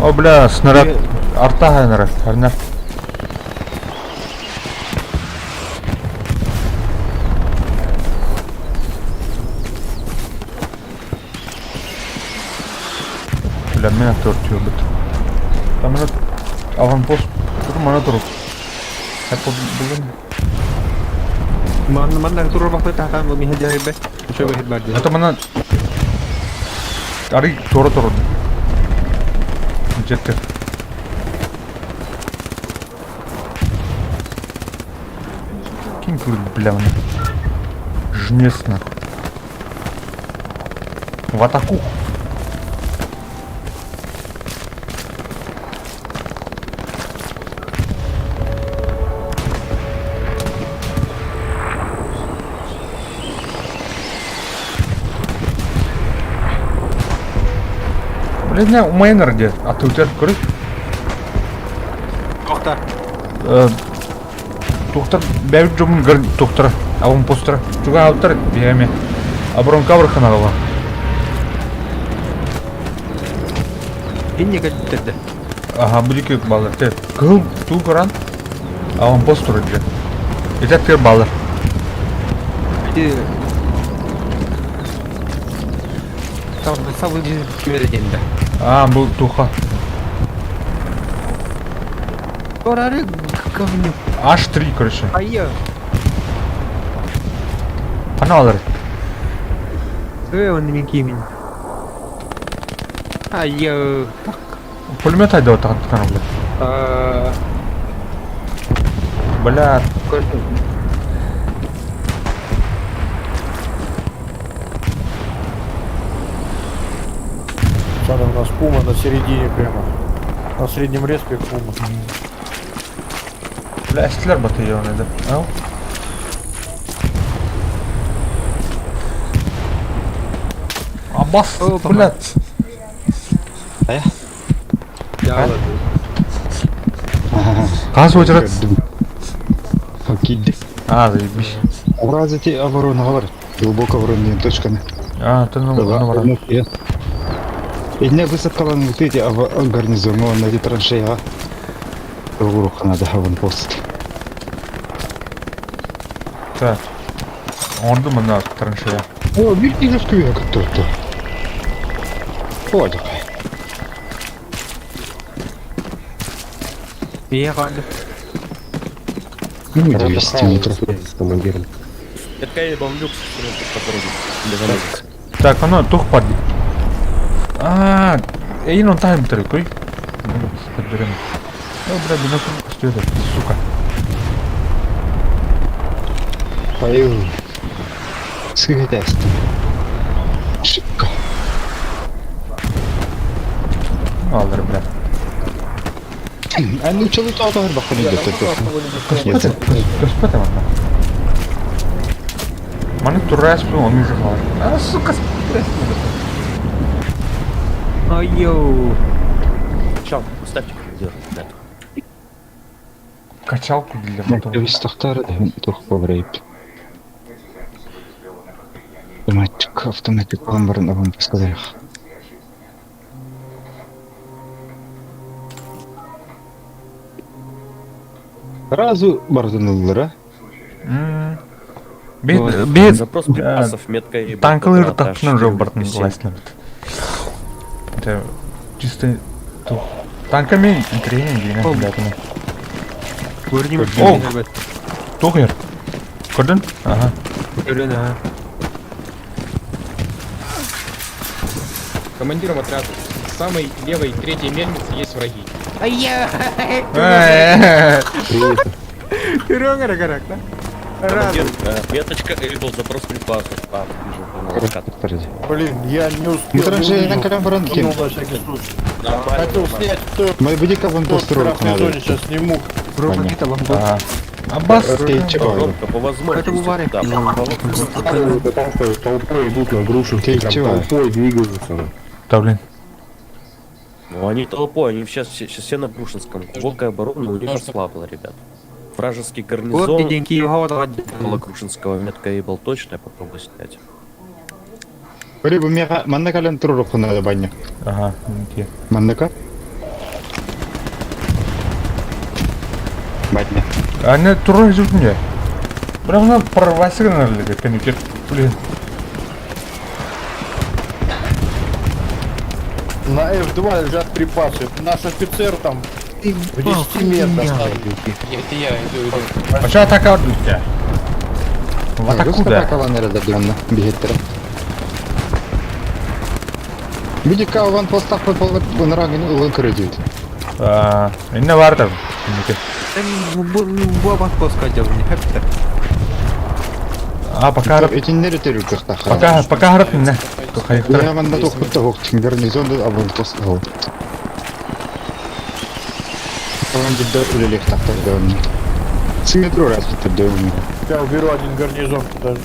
О, бля, снаряд. Арта хайнара. Харнар. Бля, мен актер бит. Там этот аванпост. Тут мана тұрып. Хәппі бұлын. Mana turun bakal tahan bumi hajar ibe. Coba hit badi. Это мана... Ари тора тұрып. Жетті. Кин көрді, бля, мана. Жнесно. В атаку. Блин, у Майнер где? А ты у тебя крыш? Toxta. Тоқтар, бәйбіт жұмын ғыр тоқтар. Ауын постар. Чуға алыптар, бейеме. Аброн кавр қанағыла. Ini kan Ага, бүлікі балар. Тәп, қыл ту құран. Ауын пост тұры де. Етәп тер балар. Jadi Sama di kiri jenda. Бұл туға. Порары говнюк. Аж 3, короче. Айо. Паналар. Он не кимин. Айо. Пулемет айда вот так, блядь. Бля. Пацаны, у нас пума на середине прямо. На среднем респе пума. Бля, эстилер батарея да. Ау. Аббас, блядь. Яла. Газ өжрат. Окей. Заебись. Уразы те обороны бар. Глубоко оборонные точками. Ты ну И не высоколан вот эти гарнизонные траншеи. Руха надо аванпост. Так. Он думает на траншея. О, видите, что я кто-то. Ходит. Я ходил. 200 метров. С командиром. Это я вам люкс по дороге. Для залезть. Так, оно тух падает. Ей он тайм трекой. Подберем. Бля, бинокль стоит, сука. Пою. Светяст. Шибко. Аллар, бля. А ну что ты туда баху не идет? Господи, мана. Мана турас, он уже мал. Сука, Айо. Чал, ставьте командира, ребят. качалку для мотора. Вистахтар, тух поврейп. Автоматик ламбар на вам сказал. Разу бардынуллара. Бед. Запрос припасов, метка и... Танкылыр тапшын уже бартын властны. Это чисто тух. Танками тренинг дейін ребятами. Көрінем. О! Тух ер. Көрдің? Ага. Көрін, Командиром отряда. С самой левой третьей мельницы есть враги. Айо. Түрен қарақ, да? Командир, меточка или был запрос припасов. Вижу, понял. Блин, я не успел. Траншеи на калямбранке. На всякий случай. Хотел снять, кто Мой будика вон в построил красной надо. зоне, сейчас сниму. Пробуйте вам. Ага. Аббас. Ты чего? Громко, по возможности. Это буває. Да, Толпой идут на грушу, Ты прям чего? толпой двигаются. Да, блин. Ну, они толпой, они сейчас все на Грушинском. Глубокая оборона у них ослабла, ребят. Вражеский Вот гарнизон деньги его около Грушинского метка и был точно, я попробую снять. Рыбу мега манна калям туруху надо баня. Ага, окей. Маннака? Баня. Не турой жив мне. Прям на провосированный ли, комитет, блин. На F2 лежат припасы. Наш офицер там в 10 метрах стоит. Это я иду. А что атака от тебя? Вот откуда? Каланера добьённо. Бигеттера. Будика ван постах попал на равен ланкредит. Инна варда. Комитет. Бабан поскадил, не хэптер. Пока Эти не ритерю кахтах. пока гарат не. Тухай. Я ван на тух того гарнизон аванпост. Он где-то или лех так тогда. Симметру раз тогда. Я уберу один гарнизон. Даже.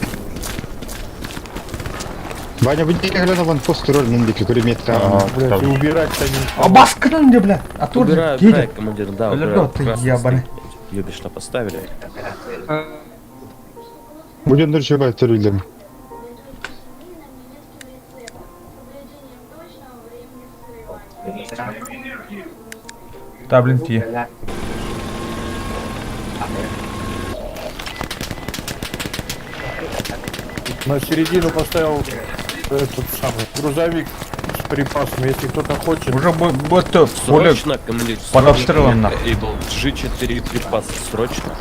Ваня, будете когда аванпост роль мендики куриметка. Блять, и убирать-то не... Аббас, когда мне, бля? А тут Убираю, едет. убираю, командир, да, Бля, убираю. ты Красный ебаный. стоит. Юбишно поставили. Будем ночевать рулем. Да, блин, ти. На середину поставил этот самый грузовик припасами, если кто-то хочет. Уже будет поле Срочно, командир. под обстрелом на. Эйбл, G4 припасы, срочно.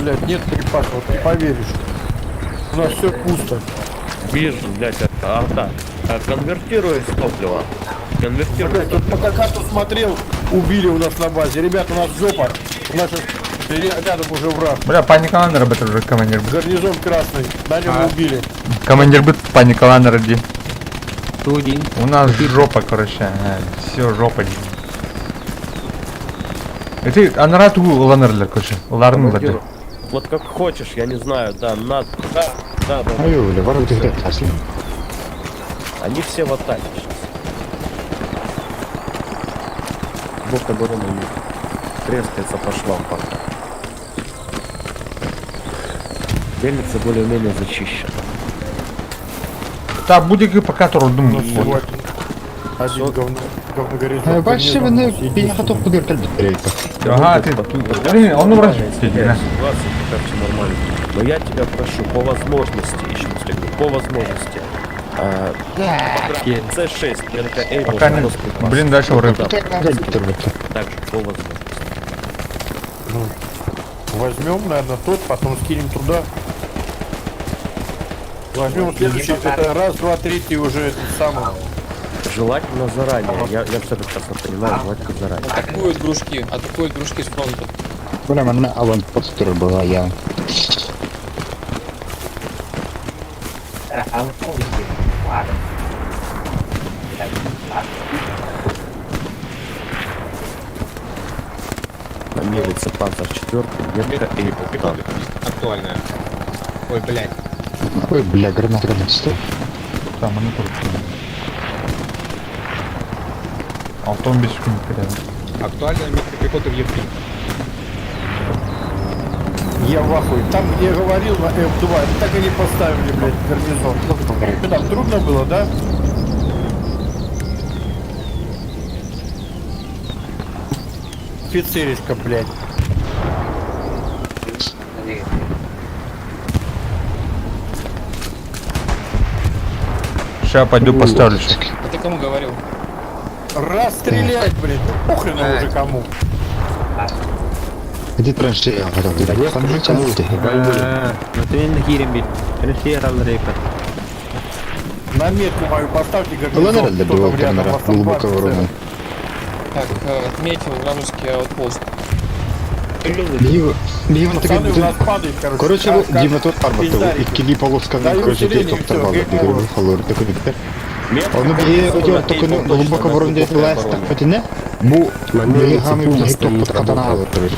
Блядь, нет припасов, вот не поверишь. У нас все пусто. Вижу, блядь, это Орда. Конвертируй топливо. Конвертируй Блядь, тут по какату смотрел, убили у нас на базе. Ребята, у нас жопа. У нас сейчас рядом уже враг. Бля, паникалан робити вже командир. Гарнизон красный. На нем убили. Командир бит паникалан ради. Тут У нас жопа, короче. Все, жопа. Это анрату ланерлер, короче. Ларн Командир, лады. вот как хочешь, я не знаю, да, надо. Да. Аюля, ворот их тасли. Они все в атаке сейчас. Бог обороны у них трескается по швам пока. Мельница более-менее зачищена. Та будь-який покатор думаю. Один говно горит. Бачите, вони біля хаток подиркали дерев'я. Ага, ты тут. Блин, он убрал. Ситуация пока все нормально. Но я тебя прошу, по возможности, еще раз говорю, по возможности. C6, только Эйбл, Пока не... Блин, дальше урыв. также по возможности. Возьмем, наверное, тот, потом скинем туда. Возьмем следующий. Это раз, два, третий уже этот самый. Желательно заранее. Я все прекрасно понимаю, желательно заранее. Атакуют дружки с фронта. Бля, мене аванпостер була, я. Мелится Панцер 4, ветка Эйбл танк. Актуальная. Ой, блядь. Ой, бля, гранат, стой. Там монитор. Алтон без шкуры рядом. Актуальная микропехота в Евпи. Я в ахуе. Там, где я говорил на F2, так и не поставили, блядь, гарнизон. Что там, трудно было, да? Офицеришка, блядь. Сейчас пойду поставлю. А ты кому говорил? Расстрелять, блядь. Похрен уже кому. Где траншея? Там же тянуть. На метку мою поставьте Ладно, гарнизон. для Кто было там рядом? камера вас там глубоко 20 ворона. Так, отметил вражеский аутпост. Діма, Пацаны, у нас падает, короче. короче, Как- Діма тут арматив, і кілі полоска на, Даю короче, усиление, тік всё, торвали, гейм ти овер. халор, такой віктор. Метка Он б'є, тільки глибоко вороні леста, хоті не? Бу, берегами взагалі під катанали, короче.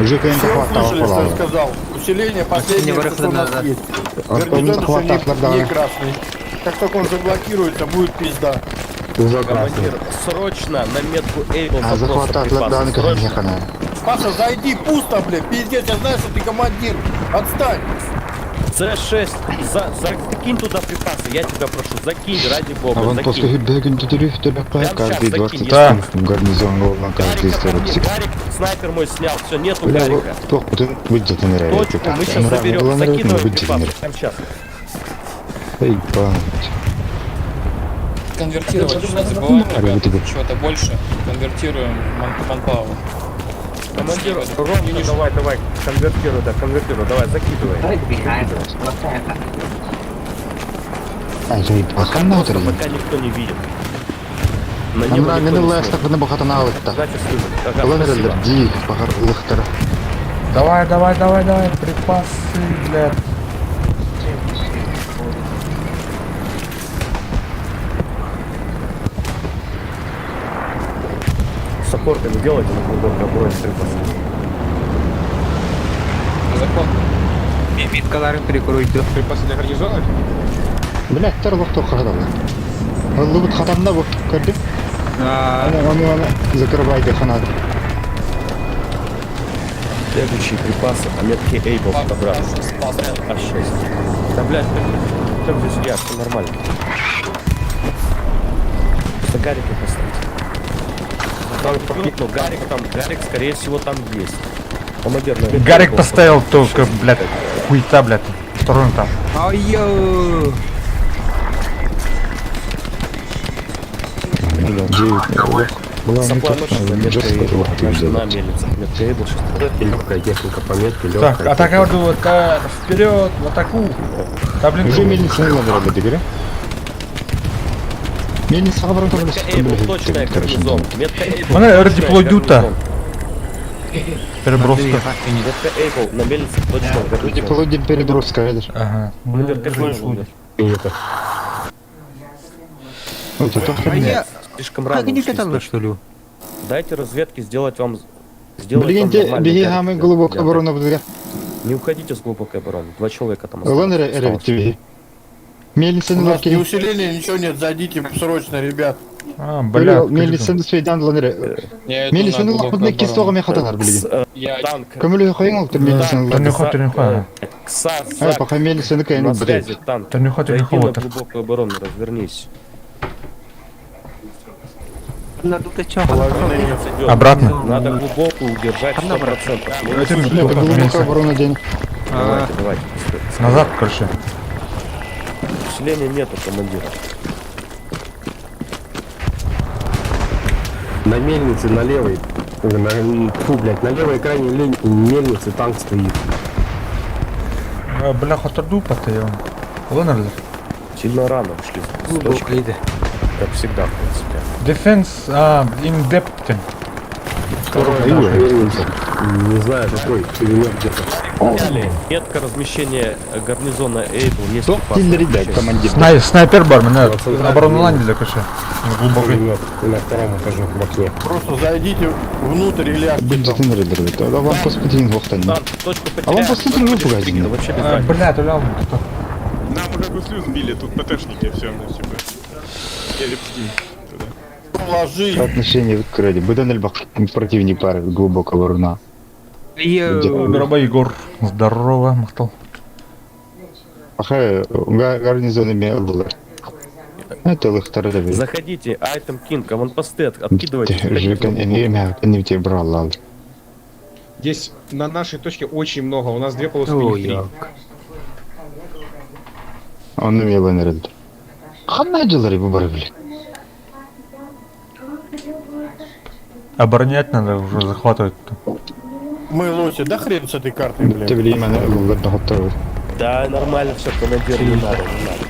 Уже клиента Все хватало услышали, что полало. я сказал. Усиление последнее, что у нас есть. Антон Гарнизон еще хватает не лордана. красный. Как только он заблокируется, будет пизда. Уже красный. Командир, срочно на метку Эйбл А запрос захватать припасов. лордана, как Срочно. нехана. Паша, зайди, пусто, блядь. Пиздец, я знаю, что ты командир. Отстань. C6, закинь туда припасы, я тебя прошу, закинь, ради А бога, вон после закинь. Бегин Тудериф каждый Прямо 20 щас Да. секунд гарнизон на каждый Гарик, ко мне, 40 секунд. Гарик, снайпер мой снял, все, нету Бля, Гарика. кто будь ты нравится. Точку мы сейчас заберем, закидываем припасы, прямо сейчас. Эй, память. Конвертировать, не забываем, Говорю тебе. ребята, чего-то больше. Конвертируем в манпауэр. Командир, ровно, давай, конвертируй, давай, закидывай. Ай, жай, Просто аханатор. пока никто не видит. На Нам него на никто мене не леста смотрит. не багато налита. Значит, слышит. Ага, Ленер спасибо. ді, багар лихтера. Давай, припасы, блядь. С апортами делайте на глубокой обороне припасы. Закон. Міткаларин перекроють. Припасы для гарнизона? Блядь, тер вахто хадали. Лубит хатамна вахто карды. Аны, закрывайте ханат. Следующие припасы, а метки Эйбл обратно. А6. Да, блядь, как здесь я, все нормально. Просто Гарика поставьте. Там проникнул Гарик, Гарик, скорее всего, там есть. Он, наверное, Гарик поставил только, блядь, хуйта, блядь. Второй этап. Ай-йо! Сопланочная метка Эйбл. На мельнице. Метка Эйбл 6. Легкая техника пометки, Так, легкая. атака вот вперед, в атаку. Да блин, Уже мельница не надо работать, игра. Мельница обратно. Метка Эйбл точная гарнизон. Метка Эйбл. Она точная радиоплодюта. гарнизон. Переброска. Метка Эйбл на мельнице точная Люди гарнизон. полудень переброска, видишь? Ага. Выбор гарнизон. И это. Вот это А хрень. я... Слишком Как рано они ушли с катаны, точки. что ли? Дайте разведке сделать вам... Сделать Блин, вам те нормальный беги гарнизон. гамы глубоко Я- оборона будет. Не уходите с глубокой обороны. 2 человека там осталось. Ладно, ребят, тебе. Мельница У на нас лодке. ни усиления, ничего нет, зайдите срочно, ребят. А, бля. Мельница на свой дан ланере. Я иду Мельница на на глубокую лодке кистого оборону. мехатанар, блин. Я Танк. Камилю хаингал, ты мельница на лодке. Тренюха. А, Зак. пока мельница на кайну, На блядь. связи, танк. Тренюха, Зайди тренюха, на вот. глубокую оборону, развернись. Надо ты чё? Идёт. Обратно. Надо глубокую удержать 100%. Это Бля, глубоко глубокая мельница. оборона день. Давайте, давайте. Назад, короче. Усиления нету, командир. На мельнице, на левой. Фу, блядь, на левой крайней мельнице танк стоит. Бля, хотарду потею. Ладно, Сильно рано ушли с точки, как всегда, в принципе. Defense, in depth. Мельница. Не знаю, какой. Перемет где-то. Далее. Метка размещения гарнизона Эйбл есть у вас. Ребят, командир. Снайпер бармен, оборону ландили, короче. Глубокой. Пулемет на втором этаже в окне. Просто зайдите внутрь и ляжьте Будет там. на ребят. А вам посмотрим в охтане. Танк, точку А вам потеряли. посмотрим в Будешь пугать. прикинуть, вообще без разницы. Бля, то лял. Нам уже гуслю сбили, тут ПТшники, все, ну, типа. Еле пустим туда. Ложись. Отношения в краде. Будан эльбах противник пары глубокая оборона. Йоу! Мирова Егор. Здорово, Махтал. Аха, гарнизон имеет было. Это их второй. Заходите, Айтем Кинг, аванпосты, откидывайте. Они тебе брал, ладно. Здесь на нашей точке очень много. У нас 2 полосы, у них 3. Он умел энергию. Хамаджелари выбрали. Оборонять надо, уже захватывать. Мы лоси, да хрен с этой картой, блин. Ты блин, в одного второго. Да, нормально все, командир, не надо, не надо.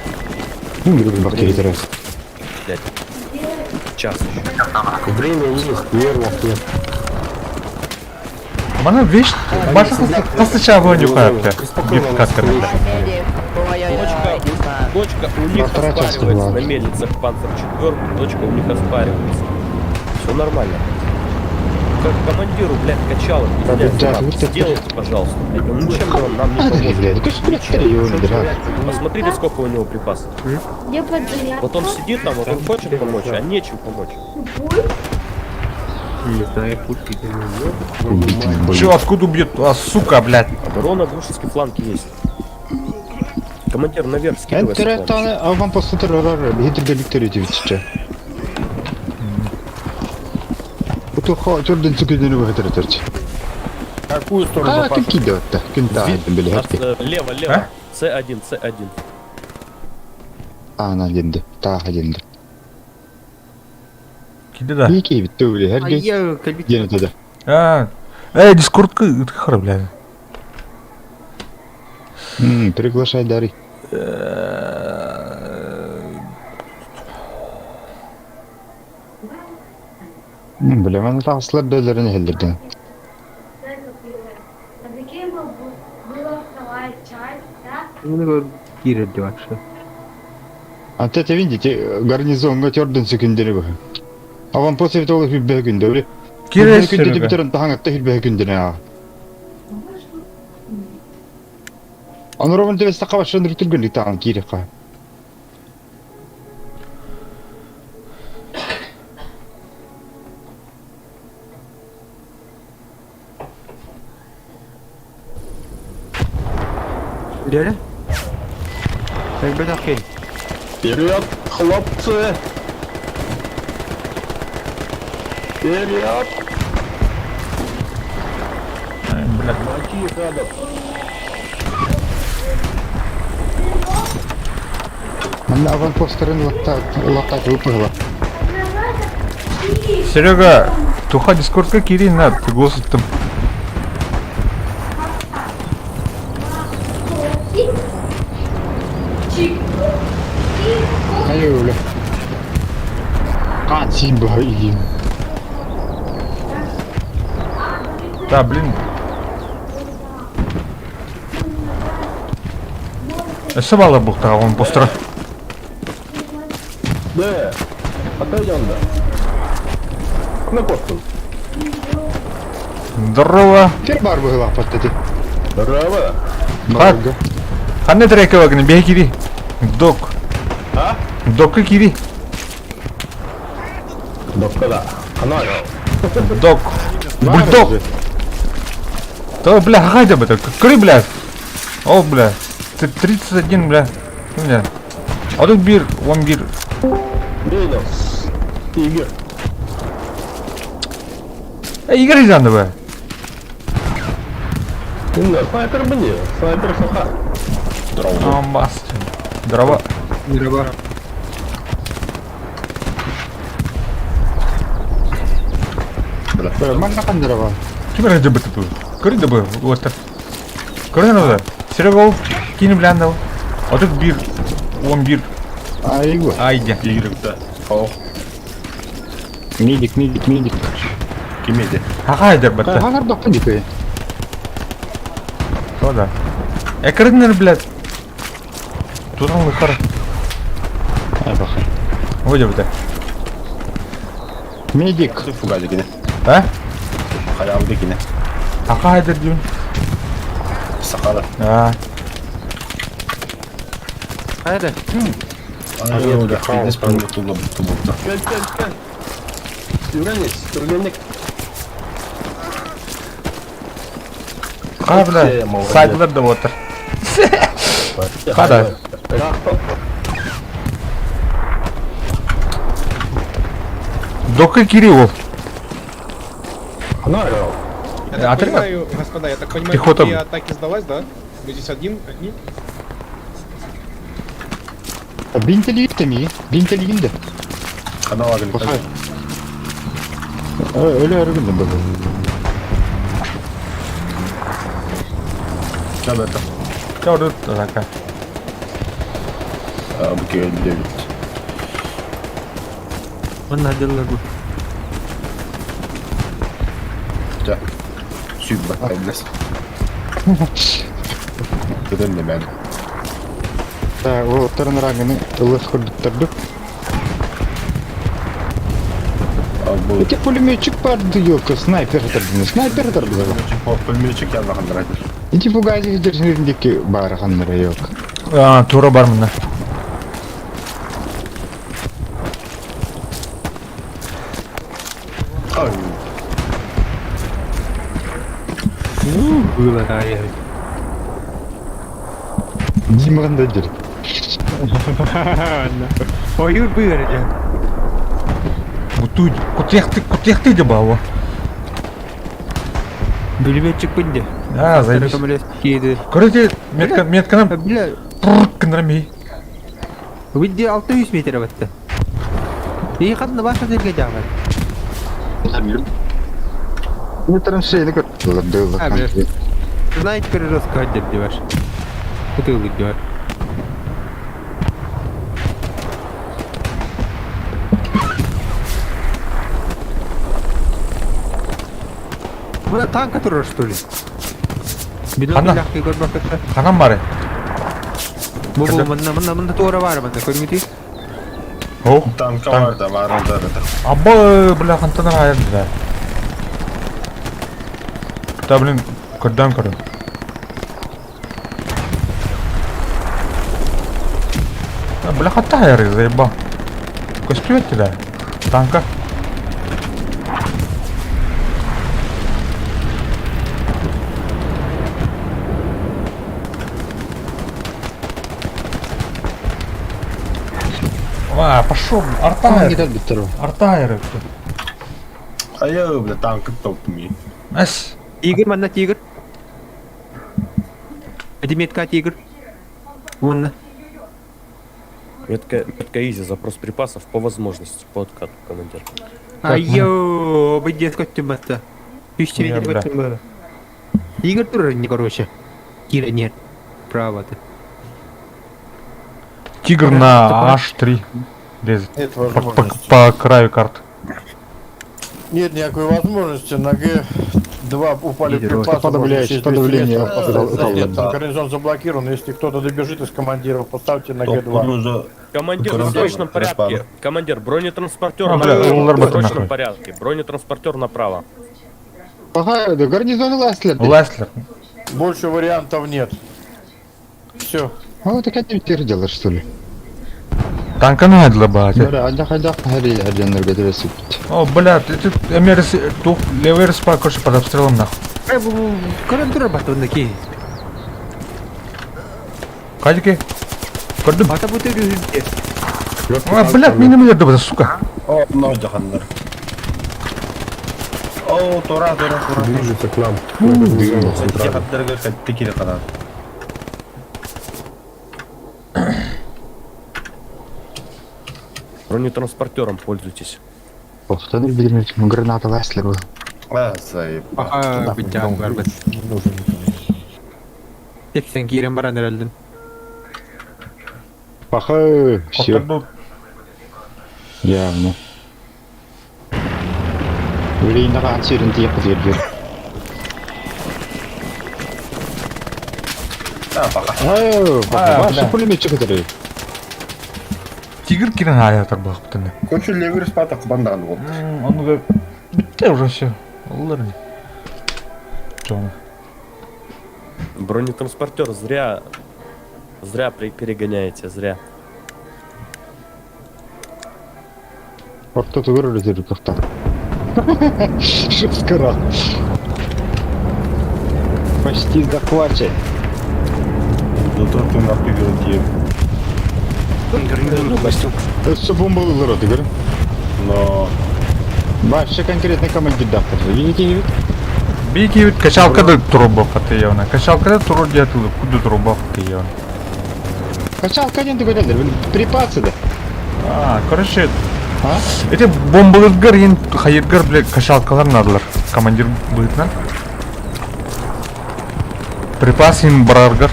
Ну, говорю, бактерии раз. Блядь. Час еще. Время есть, нервов нет. Мене віч, бачиш, постачав вогнюха, бля. Біп касками, бля. Точка у них Полтора часа оспаривается была. на мельницах Панцер 4, точка у них оспаривается. Все нормально. Как командиру, блядь, качалок, Да, пиздец, да, надо. вот это- Сделайте, пожалуйста. блядь, он ничем нам не А, поможет. блядь, его набирают. Посмотрите, сколько у него припасов. Я подзаряд. Вот он сидит там, вот он хочет помочь, а нечем помочь. Чё, откуда убьет? А, сука, блядь. Оборона, дружеские фланги есть. Командир, наверх скидывай. Энтеретане, а вам посмотрю, гидрогаликторите ведь. Вот хо, чёрден цукиден в гидрогаликторите. Какую сторону А, пошел? какие да, кента, блядь. Лево, лево. А? С1, С1. А, на один, та один. Киди да. Какие ведь ты, блядь, А я кабит. где туда? А, дискорд, хара, бля. Приглашай Дарий. Бля, мене там слабелер не гелдерден. Ну, Кира дёрче. А те видите, гарнизон готёрден секундери. А вам после того их бегин, да? Кирес, Күнде битерен тахаңа тахил бегин дина. Анурован тебе стака шандыр түргөн тагын кирека. Реально? Как бы так хрень. Вперед, хлопцы! Вперед! бля. Мына аванпостарын латать выпала. Серега, туха дискордка кири, на, ты голос там. Ай, бля. Спасибо, Ильин. Да, блин. Собала бухта, он постра. Да, отойдем, да. На косту. Здорово. Тербар была под эти. Здорово. Хат. Ханне трека вагне, бей кири. Док. А? Док кири. Доктора. Канал. Док. Бульдог. Да, бля, хайда бы так. Кры, бля. О, бля. 31, бля. Бля. А тут бир, вон бир. Видел. Игорь. Игорь Заново. Снайпер мне. Снайпер ФХ. Амбас. Дрова. Дрова. Мана Хандрова. Кем ради бы ты тут? Кры да бы, вот так. Кры надо. Серега, кинь, бля, надо. А тут бир. Вон бир. А его. Айди. Игорь, да. О. Медик. Кимеди. Хайда бы ты. Ханар допадикай. Что да? Кры, блядь. Тут он выхор. Ай, бахай. Выйди бы ты. Медик. Фугадикine. А? Hayaldikine. Хайда, дюн. Сахара. А. Хайда. Ayolda. Fitness programı tutuldu. Gel. Юранец, тургенник. Хай, бля. Сайдлер да вот. Хада. Дока Кириллов. Канал. Я так Отряд? понимаю, господа, я так понимаю, Пехота. две атаки сдалась, да? Вы здесь одни? Бинтелинде. Канал агын. Бахай. Öyle örgün de Чабета. Чё тут такая? Bu köy devlet. Он наделал. Ja. Süper hayırlısı. Gidelim de ben. o tırnırağını ılık kurdurdu. Al bu. Эти пулеметчик поддается, снайпер тырдыңыз, снайпер тырдыңыз. Pulmiyecek yan bakın bırakır. Эти фугази держирдики бар ханнары yok. А, тура бар мына. Ay. Было, да, я. Димаганда жүр. Ойыр бүйір жан. Бутуй. Кутехты де баво. Бүліметчік бінде. А, заебись. Кейді. Көрете, метканам Бля, кындырамей. бінде 600 метр бітті. И қадына башы жерге жағай. Не траншейді көрді. А, бля. Снайпер жестко отдел деваш. Бутылы деваш. Мына танка тұрыр, что ли? Бидон Ана. лягкий көрбақ кетті. Ханам бары. Бұл мында тура бар мында, көрмейті? О, Tanka var da var orada da. абба, бля, хантанар айырды да. Да, блин, кырдан көрім. Бля, хатта айыры, заеба. Көспеветті да. Танка. А, пошел, арта айыры. Арта айыры. Hayır bile tankı topmuyor. Әс. Тигр, мында тигр. Әдеметка тигр. Онна. Метка Изи, запрос припасов по возможности, по откату, командир. Айо, бедет көттім батта. 3 Я, метр бля. көттім бары. Игорь тур не короче. Кира нет. Право ты. Тигр на H3 лезет. Нет По, возможности. по краю карты. Нет никакой возможности. На Г2 упали Лидер, припасы. подавляющее подавление. Гарнизон заблокирован. Если кто-то добежит из командиров, поставьте на Г2. Командир в срочном порядке. Командир, бронетранспортер А, бля, в Ларбат срочном нахуй. порядке. Бронетранспортер направо. Ага, да гарнизон Ласлер. Леслер. Больше вариантов нет. Все. О, так это теперь делаешь, что ли? Танка надо лобать. Да, ада хари один эргодресип. О, блядь, это МРС, тух, левый респа, короче, под обстрелом нахуй. Көрім тур бата онда кей. Кадики? Көрдім? Бата бұты үрізінде. А, блядь, мені мені да, сука. О, нож жахандар. О, тура. Движется к нам. Жахандарга кайтты кире калат. Бронетранспортером пользуйтесь. Охтан билмейт, граната Ласлер был. Заеб. Аха, бітчан бар бат. Сен кирен баран herhalde. Ага, все, Отогнул. явно. Өлейін аға серін тиек бұзердер. Башы пулеметчі кітірі. Тигр кирен аятар бақ бітіне. Кончу левый спата кубандаган вот. Он говорит, бітте уже все. Олар не. Чё он? Бронетранспортер зря перегоняете, зря. Ортаты вырылезер кафтан. Шипскара. Почти захвачен. Зато ты напрягал тем. Все бомбалылар от Игорь. Но... Башы конкретный командир дафтар. Видите? Бейки вид качалкада турбо фатыевна. Качалкада туру диятылы, куды турбо фатыевна. Качалка не договорили, припасы да. А, короче, А? эти бомбалыргар ен хайыргар, блядь, качалкалар надылар. Командир бытна. Припас ен бараргар.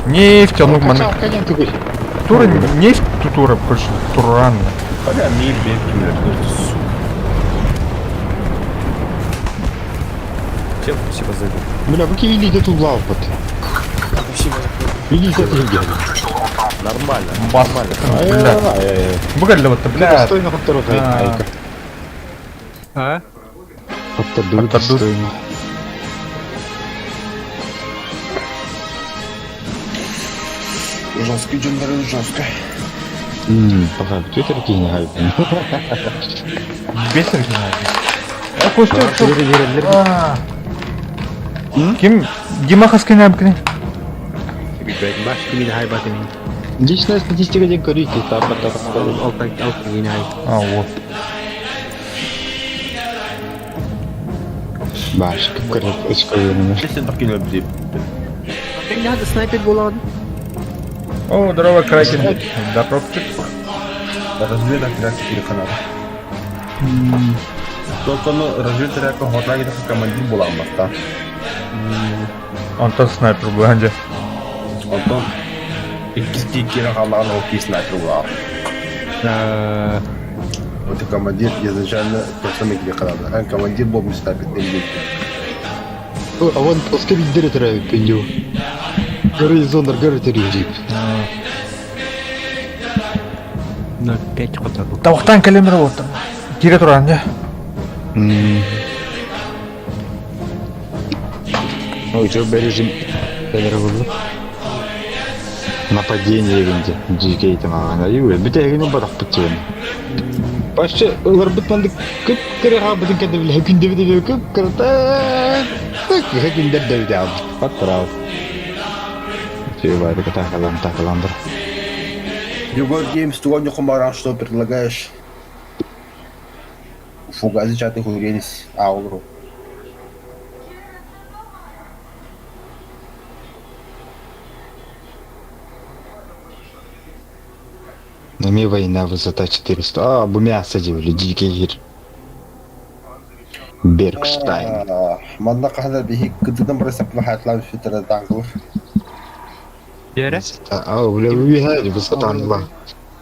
Нефть, он маны. Качалка не договорили. Тура, нефть, тура, короче, туранна. Бля, мир бегает. Всем спасибо за игру. Бля, вы видите тут лав вот. Видите это люди. Нормально. Бас, блядь. Выгодно вот, блядь. Достойно под второй айка. А? Подтадут Подтадут. достойно. Жесткий джендер, жестко. Пока твиттер кине хайп. Бесер А, Костя, Ким? Дима Хаскин абкин. Баш кимин хай батын. Личная статистика ден көрейте, тапа. Алтай кимин хай. А, вот. Баш, көріп очко веріне. Сен такие бзип. Sen de hadi sniper bolan. О, здорово, Кракен. Да, пропчик. Разведок реакция телеканала. Только разведка реакция хотлаги так командир буламмакта. Он тот снайпер был, анде. Ondan ikisi kere kalan o ki sniper var. Вот командир изначально персонаж где когда. А командир был мистапит не будет. А вон пускай видео травит пеню. Горизонтер горитери. No, 5 хода bu. Тавықтан кәлемір болды. Кире тұрған, не? Ой, что режим было? Нападение венде. Джикей там ана. Юэ, битэгин бадах путен. Башы олар битманды көп кырага битен кадевле күндебе көп кырта. Так, күндер дәвде ал. Патрау. Февайда такаландар. Югор Геймс, сегодня Хумаран, что предлагаешь? Фугази чаты Хулгенис, Ауру. Нами война высота 400. А, бу мясо дивли, дикий гир. Бергштайн. منطقة هذا به كنت نمر سبحات لا في ترى تانكو Jere? А, бля, вихади высота анла.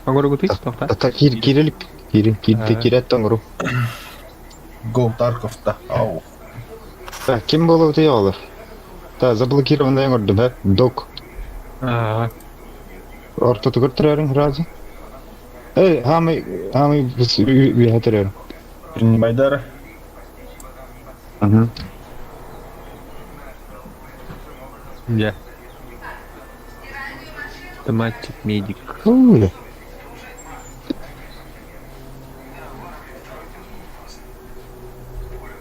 Аңгору күтүк, тохта. Ата кирилик. Кирет тоңру. Гол Тарковта. Ау. Так, ким было вот ялов? Да, заблокированный гордым, да? Док. Орто тугар треринг разы. Эй, хамы вихатерер. Принимай дары. Ага. Я. Автоматик, медик. Уля.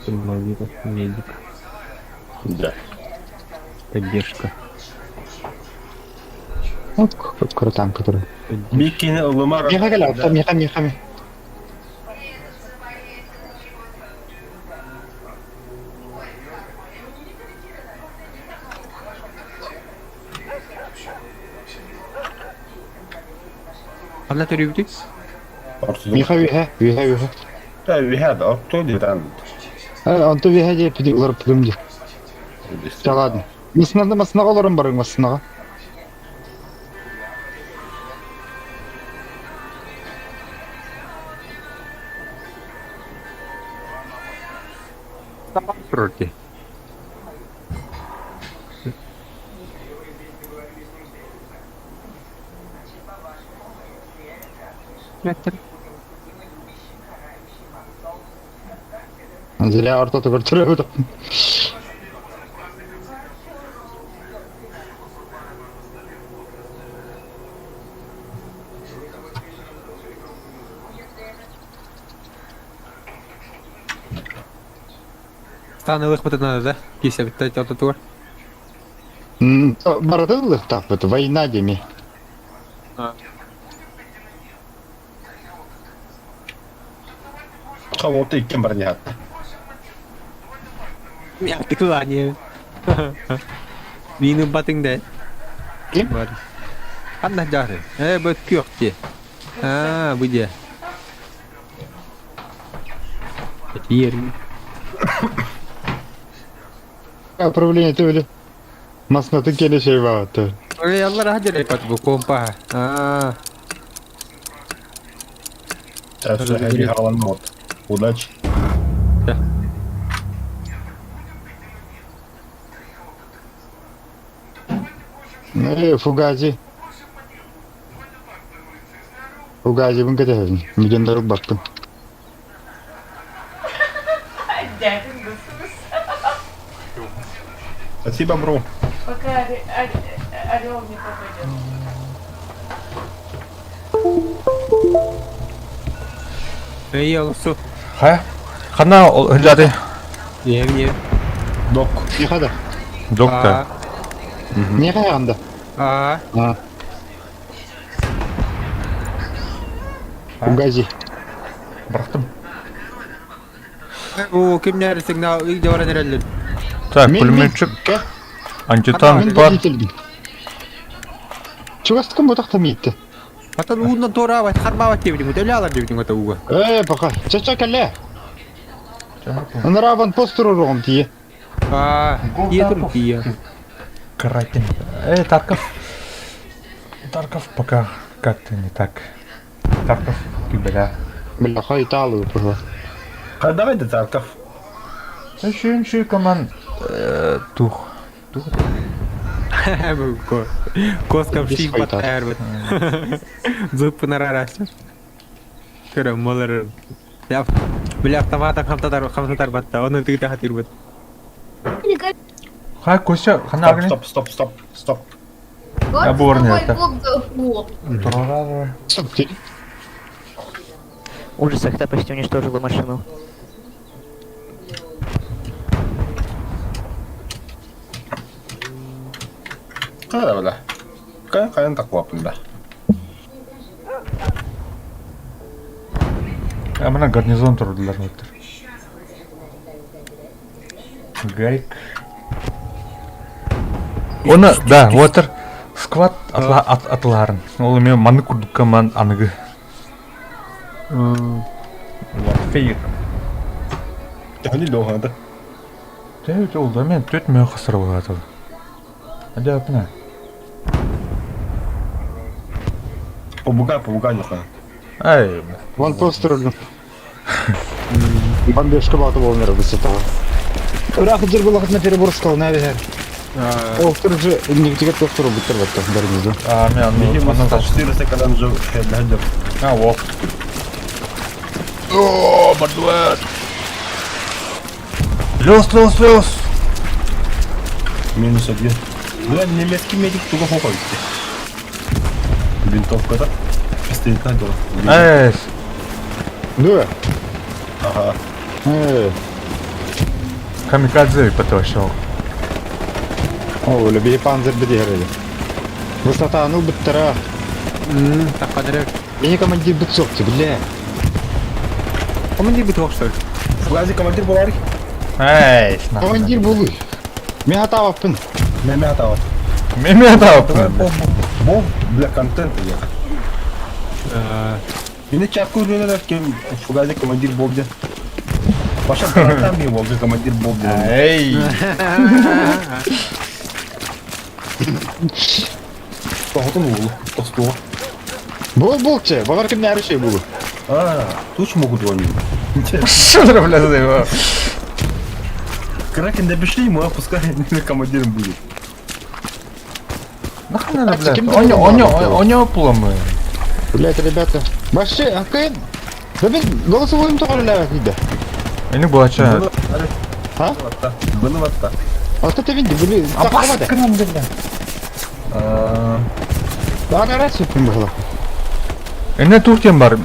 Самовирус, медик. Да. Поддержка. Ок, крутан, который. Бикини улымар. Миха. Ана төрү бүтүк? Миха. Да, вихад, а кто где там? Анту вихади пиди улар пидумди. Да ладно. Масынага оларым барың масынага. Проти. Зря орто тугар требует. Станы лыхпыты надо, да? Кися биттать орто тугар. Барадылых так вот, война деми. Кого ты кем барнят? Yaptık lan ya. Minum batыңда. Kim? Бар. Қандай жары? Бөт күйөк де. Bu де. Ерін. Управление ты или? Масна ты келе şey var. Аллар хажар айпат bu компа. Сейчас я хаван мод. Удачи. Фугази. Фугази бун кетебин. Миллион доллар бактым. Спасибо, бро. Пока орел не попадет. Алысу. Хай. Хана ыжады. Ем. Док. Михада. Доктор. Не анда. Фугази. Бырақтым. О, кемнер сигнал үйде бара нерелер. Так, пулеметчик. Антитанк бар. Чугастыкым ботакта мийтти. Atan uundan tooraavat harmaavat devding, öyle devding ota uga. Пока. Чача кале. Нараван построром тие. Етім тие. Каратин. Тарков пока как-то не так. Тарков, кибеля. Бля, хай талу, пожалуйста. Давай до Тарков. Шүн команд тух. Коскам шип патарбыт. Зуппынар арасы. Көрөм молар. Бля автоматан хамтатар батта, оны тыгыта хатырбыт. Хай Костя, хана агни. Стоп. Я борни это. Ужас, Ахта почти уничтожила машину. Бля. Кайын так лапында. Мына гарнизон тұрдылар өттір. Гайк. Оны, да, отыр. Сквад атыларын. Ол мен маны күрдік команд анығы. Фейк. Тәһлил доганда. Тәйт ул да мен 4 мең хасыр булады. Хәдә апна. Побугай нахуй. Ай. Вон построил. Бомбежка была того мира высота. Рах дер был на переборскал на вер. О, второй же не тебе то второй бутер вот так барнизу. А, мен аны 4 кадан же хәдәдер. А, вот. О, бардуат. Лёс. Минус 1. Бля, немецкий медик туго хокойт. Винтовка да? Пистолет надо. Эй. Да. Ага. Камикадзе потрошил. О, любые панзер бедерили. Высота, ну быттара. Так подряд. Я не командир бытцовки, бля. Командир битвок, что ли? Фугази командир булар. Эй, Командир булы. Мен атаваппын. Мен атавап. Мен атап. Бо, бля, контент я. Мені чапку үйренер кем Фугази командир болды. Баша там не болды командир болды. Эй. Тоғытын болу, тостуға. Бол, че, бағар кім нәрі шей болу. Туч могут звонить. Что ты, бля, за его? Кракен напиши ему, а пускай командиром будет. Нахрена, блядь? У него пломы. Блять, ребята. Вообще, акын. Да мен голосовойым тоғырылар дейді. Ini baca. Ha? Bunu batta. Altta tevindi, bunu Apa takamadı. kenapa dia? Daha раз yapayım bakalım. Ini tuh yang bar,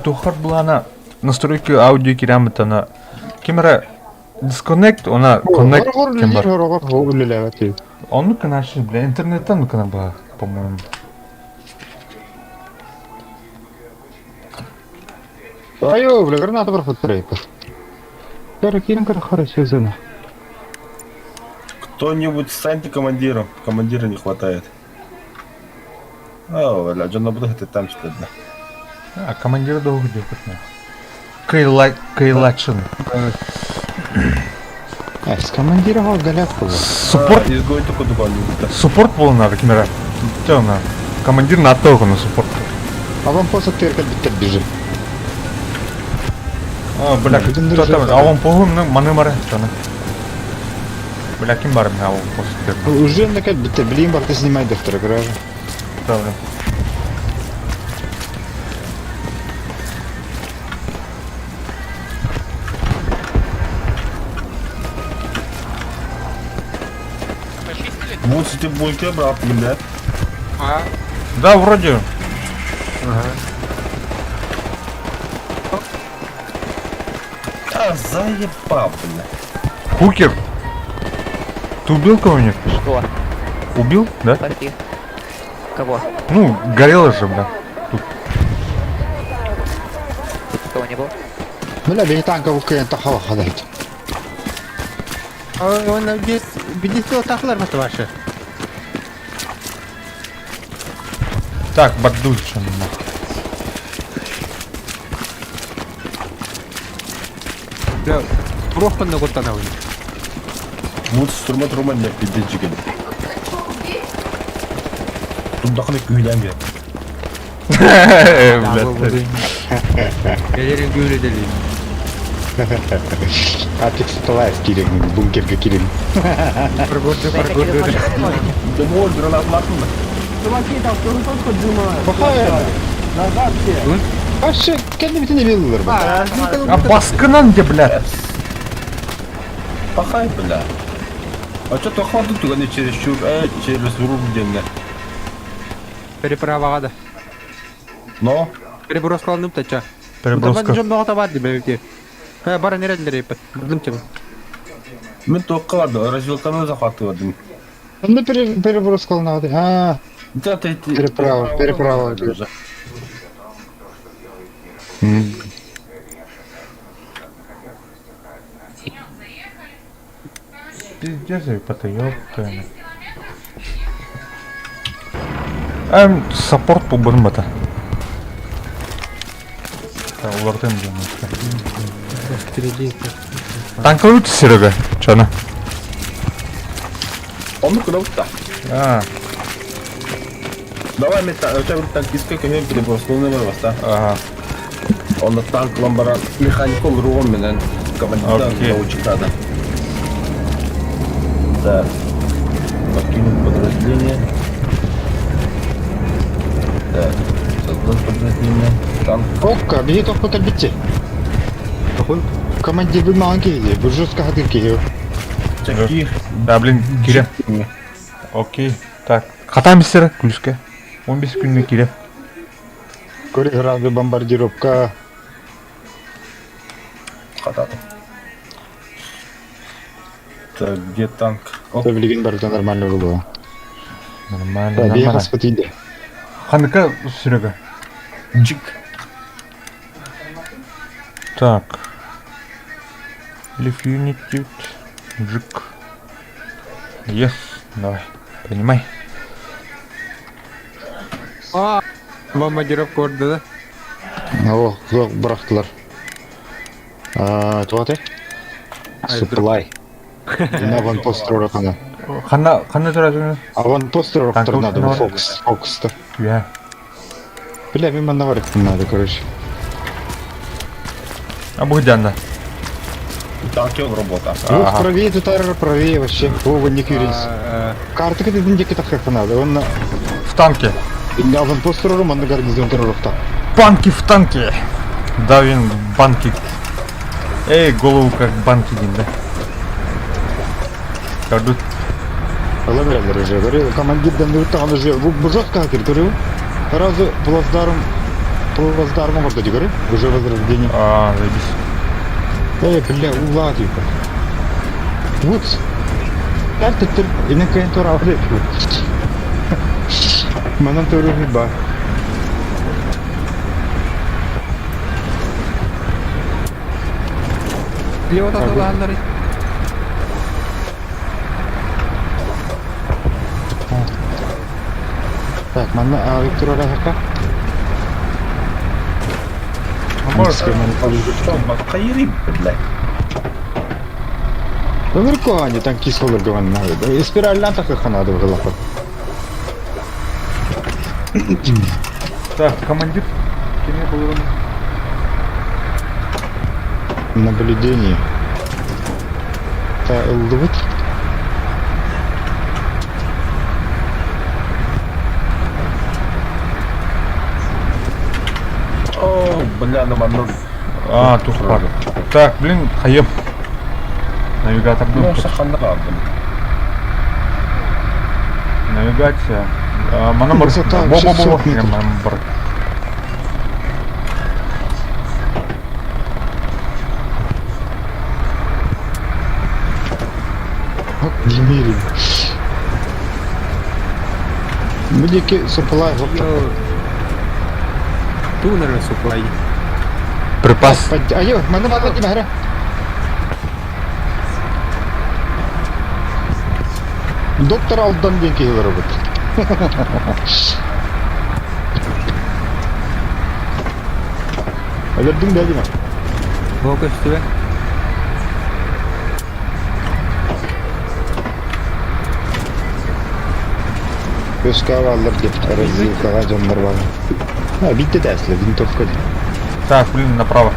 tuh hard bulana настройки аудио кирамет она камера disconnect она connect камера. Он ну конечно, бля, интернеттан ну канаба, по-моему. Айо, бля, граната профутрейка. Каракинка хорошо зона. Кто-нибудь станьте командиром. Командира не хватает. О, бля, Джон Абдах это там что-то. А командир долго делает. Кейлачен. С командира далеко. Суппорт. Изгой только добавлю. Суппорт был надо камера. Что на? Командир на толку на суппорт. А вам после тырка бежит. А, бля, кто там? А он по-моему маны мара страна. Бля, кем бар меня он после. Уже на как бите, блин, бар ты снимай доктора гаража. Правда. Вот эти бульки обратно, блядь. Да, вроде. А, заебал, блядь. Хукер. Ты убил кого-нибудь? Что? Убил, да? Прости. Кого? Ну, горело же, бля. Тут никого не было? Бля, бей танка в КН тахала хадает. Он без тахлар маты ваши. Так, бадульчин, нахуй. Бля, прохпан на гуртана у них. Вот стурмат Романия пиздечиген. Тут дохнет güйләнгә. Gellerin güyle deli. Атик саталайс килин, бункерге килин. Прогорды. Демол гранат латма. Бахая. Вообще, kendi bitini bilirler bak. А баскынан где, бля? Пахай, бля. А что-то хватит туда не чересчур, через рук деньги. Переправаға да. Но, Переброс қалынып та ча. Переброска. Жон бағыта бар деп белки. Бара нерелдер епет. Білдім чым. мен тоққалады, развилканы захватывадым. Onda переброс kalnadı. Ha, Да, ты... переправа. Пиздец, ёпта. Саппорт по бұрын бата. Так, улартым дем. Впереди. Танк лучше, Серега. Чё она? Он куда-то. Давай мы танкистка көйен перебрословный вырваста. Ага. Он на танк ламбара механикол руом менен командира Окей. научитада. Да. Покинуть подразделение. Так. Создать подразделение. Танк. Окка, беги только к битте. Какой? Командир bir mağın keydi. Bu juz kahadir keydi. Чаки. Да, блин, Кире. Окей. Так. Катамистер, күлүшкө. 15 күнүнө Кире. Кори гранды бомбардировка. Хатады. Так, где танк? Ты билген бар, это нормально было. Нормально, Да, беги нормально. хаспатиде. Ханка, Серега. Джик. Так. Лифюнитит. Джик. Yes. Давай. Принимай. Бомбардировка орды да? О, зор бырактылар. Туаты? Supply. Аванпост роракана. Хана турасыңыз? Аванпост рорактар Танк надо, ушуна бар. фокус-то. Я. Бля, мимо наварить не надо, короче. Абугдянда. Танки он работа. Вот правее, тут аэро правее вообще. Вова, не кюрись. Карты как это так как надо. Он на В танке. аванпост рором, он на гарнизон ророкта. Банки в танке. Давин банки. Эй, голову как банки дин, да? Кардут. Ламералар уже, говорю, командирдан дұрттаған уже, бұл жостқа әкел, көрі? Разы плацдармы орда, говорю, уже возрождение. Заебись. Бля, ула, типа. Вот. Тәр-тәр, инен кайын тұра алып. Манан тұры ба. Лево татылағандар. Так, манна алып тұра алып. Хайри, блядь. Наверху они танкист олар говорят, надо. Спиральна так надо в голову. Так, командир. Кеме был. Наблюдение. Лут. О, бля, на манус. Тух бар. Так, блин, хайып. Навигатор Ну, был. саханда алdım. Навигация. Мана бар. Высота Во-во-во. 600 метров. Мана бар. Демири. Медики supply. Тунер суплай. Припас. Айо, мана не махра. Доктор алдан ден кейлер бит. Алердин да дима. Фокус тебе. Пескава алар деп разилкага жондар бар. Битте да аслы, винтовка. Так, блин, направо.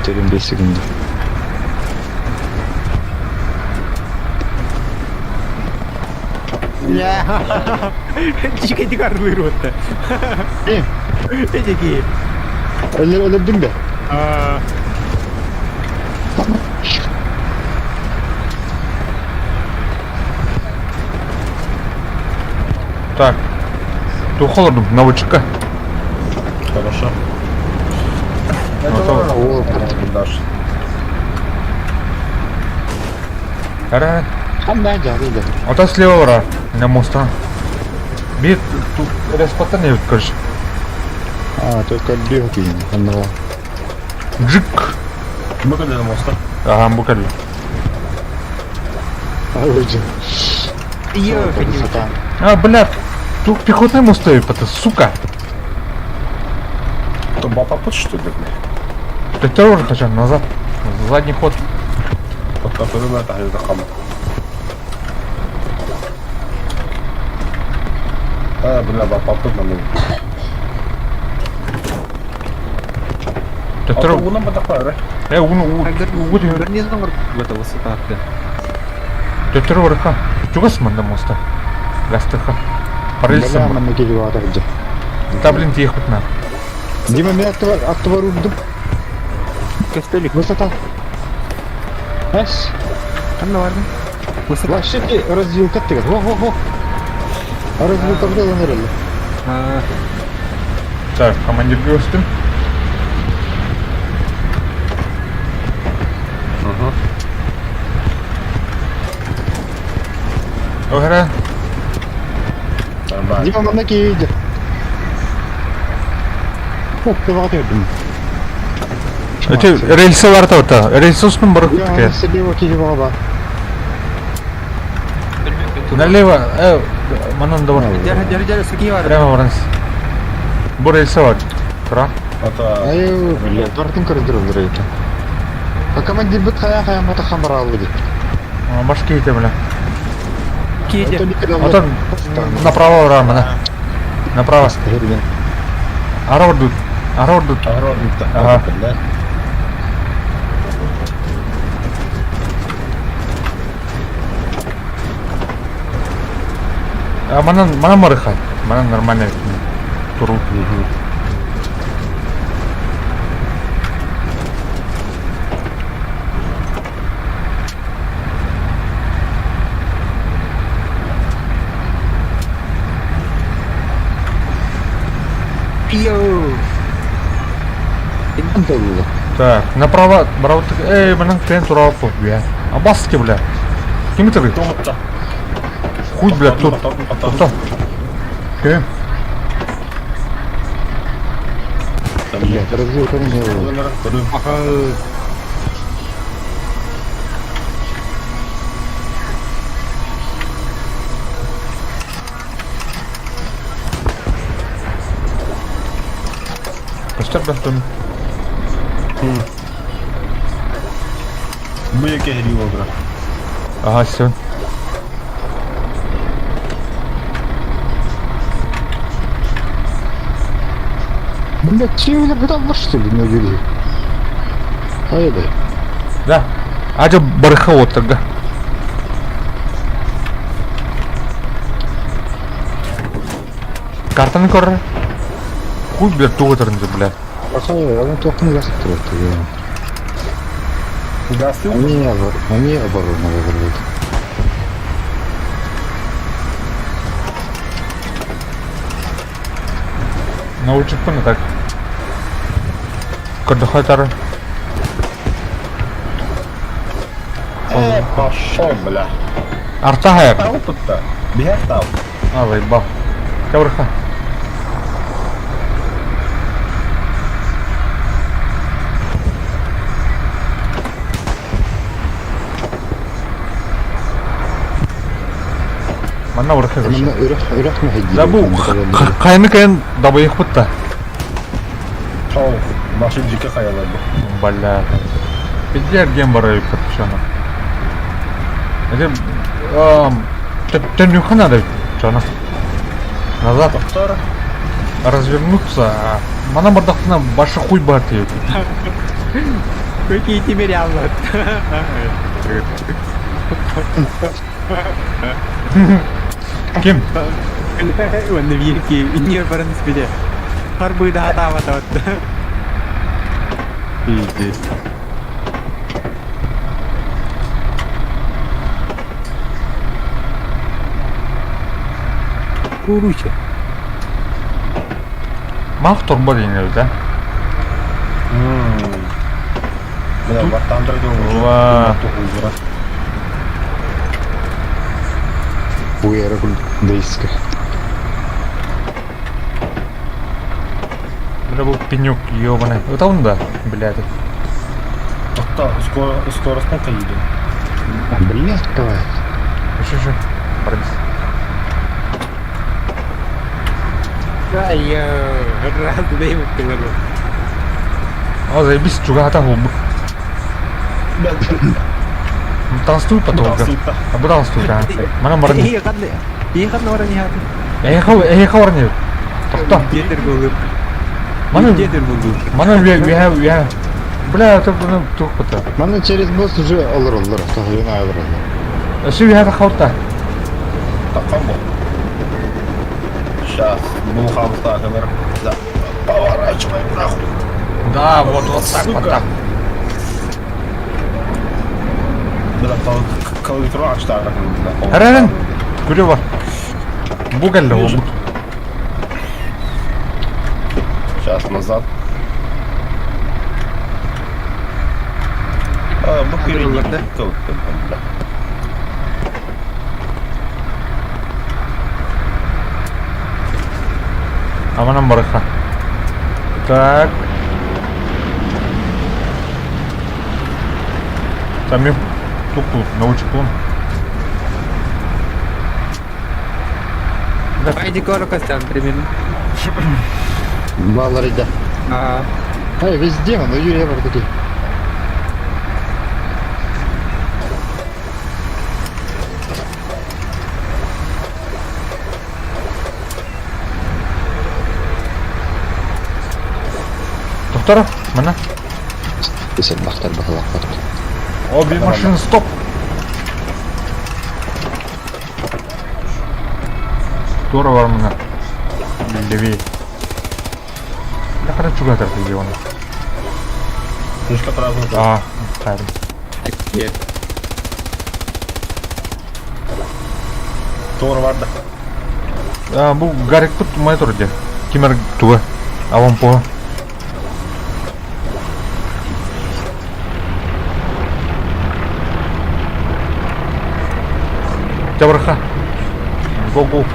Терем 5 секунд. Чикай дикарлы ротта. Эдики. Алердин да. Так. Тухолордум, наводчика. Хорошо. О, Даш. Ара. анда жады да. Ота слева бара. На моста. Бит тут респоттар не короче. Только бег кинь, анда. Джик. Мы когда на моста? Ага, букали. Алыджи. Ёпки. Бля. Тут пехотный мост стоит, это сука. Что, попут что ли, блядь? Трактор уже качан, назад. Задний ход. Вот который на это хама. Бля, попут нам. Трактор... Уна батапара. Гарнизон в высота. Трактор вырха. Чугас манда моста. Гастыха. Парыльсым. Бля, мана келіп атыр де. Да, блин, тихо на. Дима, мен аттыбар ұрдым. Костелик. Высота. Ась. Қандай бардың? Высота. Вообще те развилка тыгыр. Во. Развилка где замерили? Так, командир Гюстин. Охра. Дима, мана кейді. Ты вағат ердің. Эти рельсы бар та, рельсы үстін бұрық Я бітке. слева кейді баға. Налево, манан да бар. Жары сәкей бар. Прямо барыңыз. Бұл рельсы бар. Тұра. Аю, бля, бартын көрдірілдір екен. А командир бұд қая мата қамбар алды дейді. Баш кейте, бля. Кейде. Отан направо бара, мана. Направо. Ара ордут. Ага. Манан марыха. Манан нормально туру. Йоу. Так, направо, браво, манан клиент тура по, бля. А баски, бля. Кем это вы? Хуй, бля, тут. Блядь, развилка не было. Костер бахтун. Мы яке гріло, бра. Ага, все. Блядь, чего там что ли навели? Haydi. Да. Acı barıka oturdu. Картаны көрі. Хуй, блядь, туғы тұрынды, блядь. Hayır, adam topunu gasıp duruyordu ya. Гасы? Они оборону выигрывают. Научит пына так. Көрді тары. Пошел, бля. Арта хаяк. Тау тут-то. Бегай тау. А, заебал. Кәвірха. Манна вырха Именно үрәк мәхеди. Забыл. Қайны кайын дабайық бұтта. Тау. Машин жеке хаялады. Бля. Пиздец ген барай подпишана. Ты нюха надо, чана. Назад. Доктор. Развернуться. Мана бардахтына башы хуй бар тейіп. Какие тебе реально? Кем? Оны вирки, не барыныз беде. Қарбыйды атап атауытты. Пиздец. Куруча. Мах турбо дейін да? Бля, ваттандырды Ва. Уэра дейскі. Бля, бұл пенюк ебаный. Это он да, блядь. Доктор, скоростно поедем. Блядь, давай. Еще. Барбис. Айо, раз дай вот ты говорю. О, заебись, чуга хата хуб. Танцуй потом. А bu танцуй, да. Mana барни. Iya kan orang ini hati. Эйха орни. Тохта. Дедер был. Mana Дедер был. Mana we. Бля, это bunu тух пота. Мана через мост уже алыр. Тахына алыр. Şu we have хаута. Сейчас, Булхамста, камера. Да. Поворачивай нахуй. Да, вот так вот так. Да, калитру açtı. Herhalde. Görüyor var. Bu geldi o. Сейчас назад. Bu передний. Aman baraka. Так. Самим туку научку. Давай декора Костян примерно. Баларыда. Везде он, Юрий бар такой. Доктор, mana? Bisa baktar bakal. O bir машина стоп. Doğru var mı? Levi. Ne kadar çok atar diyor ona. Слишком праздно. Aa, hayır. Doğru vardı. Bu garip put motor dia. Kimer tua. Awam po. Jabaraha. Go.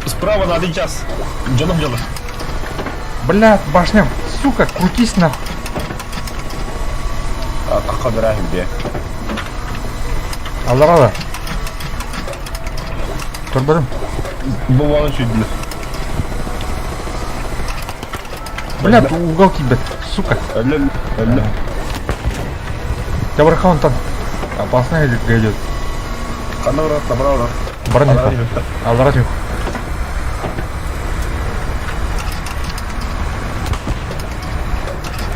Справа на 1 час. Джоном делаешь. Бля, башня. Сука, крутись нахуй. Такқа берахим бе. Аллара. Турбарым. Bu bana çözdü. Бля, угол тебя, сука. Öyle. Jabaraha он там. Опасная идет. Направо, направо. Барника. Аллара тихо.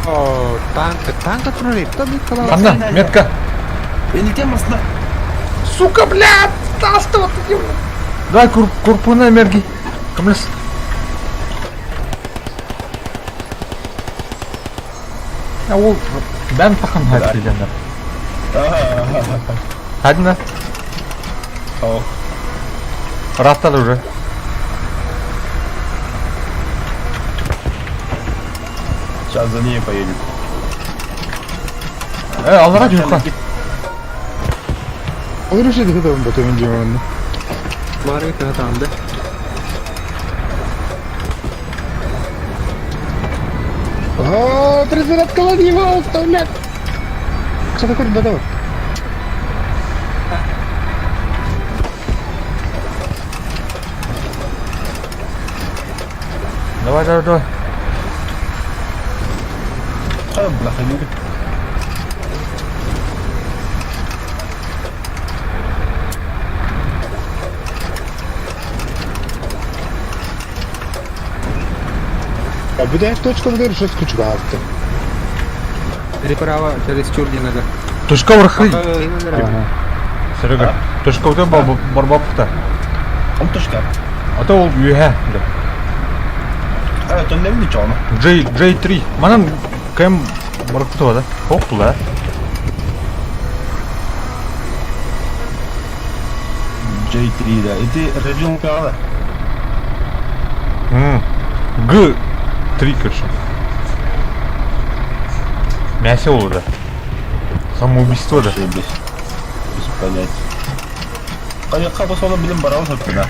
Oh, танк прорыв. Анна, метка. Beni temasla. Сука, блядь! Таста вот таким. Давай курпуна мерги. Камлес. Ya o ben takım her şeyden. Hadi lan. Tamam. Rahatlar уже. Сейчас за ней поедем. Аллара тихо. Olur şey dedi ben batımın civarında. Var bir tane tamamdı. Перезарядка его оставлять. Что такое, давай. Давай. Бляха, Юрий. А буде точка буде щось кучгавти. Переправа через Чурни надо. Точка врахи. Ага. Серега. Точка у тебя барбапта. Он точка. А то юhe. Evet, önlemli mi çoğunu? J3. Mana kem barkıtı var da. Hop la. J3'de. Это regional kanada. G3 короче. Мясо уже. Самоубийство да. Без понятия. Kayakka bu sonra bilim barawı satına.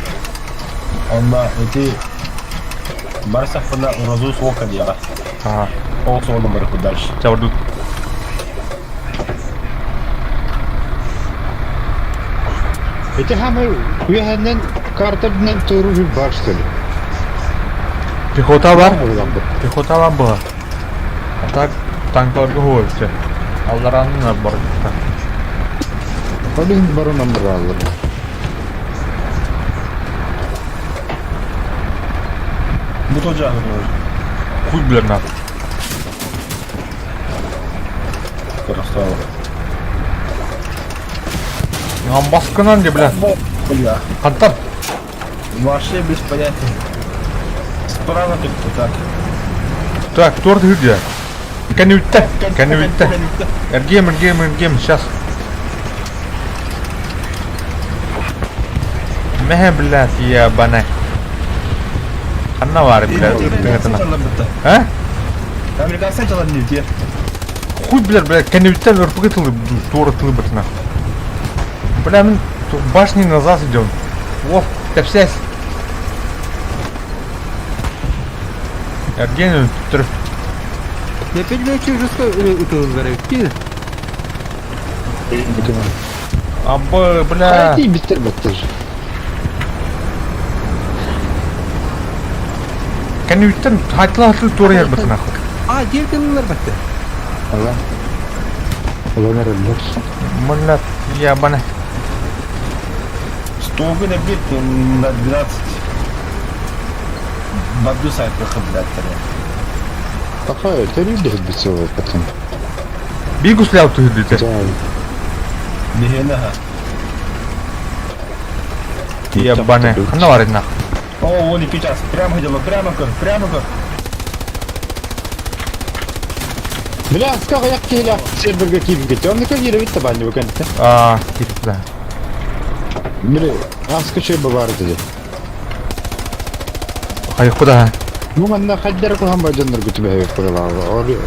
Onda эти Барсах на розу сока дела. Ага. Олсо номер дальше. Тебя ждут. Эти хамы уяханнан картабнан туру bir var что ли? Пехота бар? Пехота бар была. А так танкlarga ho'lchi. Aldaranlar bor. Bizim barınam bir alır. Bu ocağını böyle. Хуй bilir ne. Красава. Нам баскынан de bля. Бля. Qantar. Вообще без понятия. Справа только так. Так, торт где? Канюта. Эргем, сейчас. Мех, блядь, ебаный. Анна var, блядь. А? Американцы çalan не те. Хуй, блядь, канюта ұрпығы тура тылы бітіна. Бля, мен башни назад идем. Оф, тәпсәс. Эрген түріп. Я понимаю, что уже утылыз бар еді. Абы, бля. Haydi bitir bitir. Канюттан хатылы тура ер бітіна. А, деркінлер бітті. Allah. Allah nerede? Блядь, ебаный. Столбы набит на 12. Бабду сайт выходит. Какая? Это люди бицевые пацан. Бигу слял ты идите. Да. Нихена. Ебаный. Анна var нах. О, вон и сейчас. Прямо ходила, прямо кор. Бля, сколько я киля серверга кибинге. Темный кагире вид табани вы каните. Кип, да. Бля, скачай бавары тебе. Хай куда? Ну, манна хаддер ку хамба жаннар ку тебе хеве курала.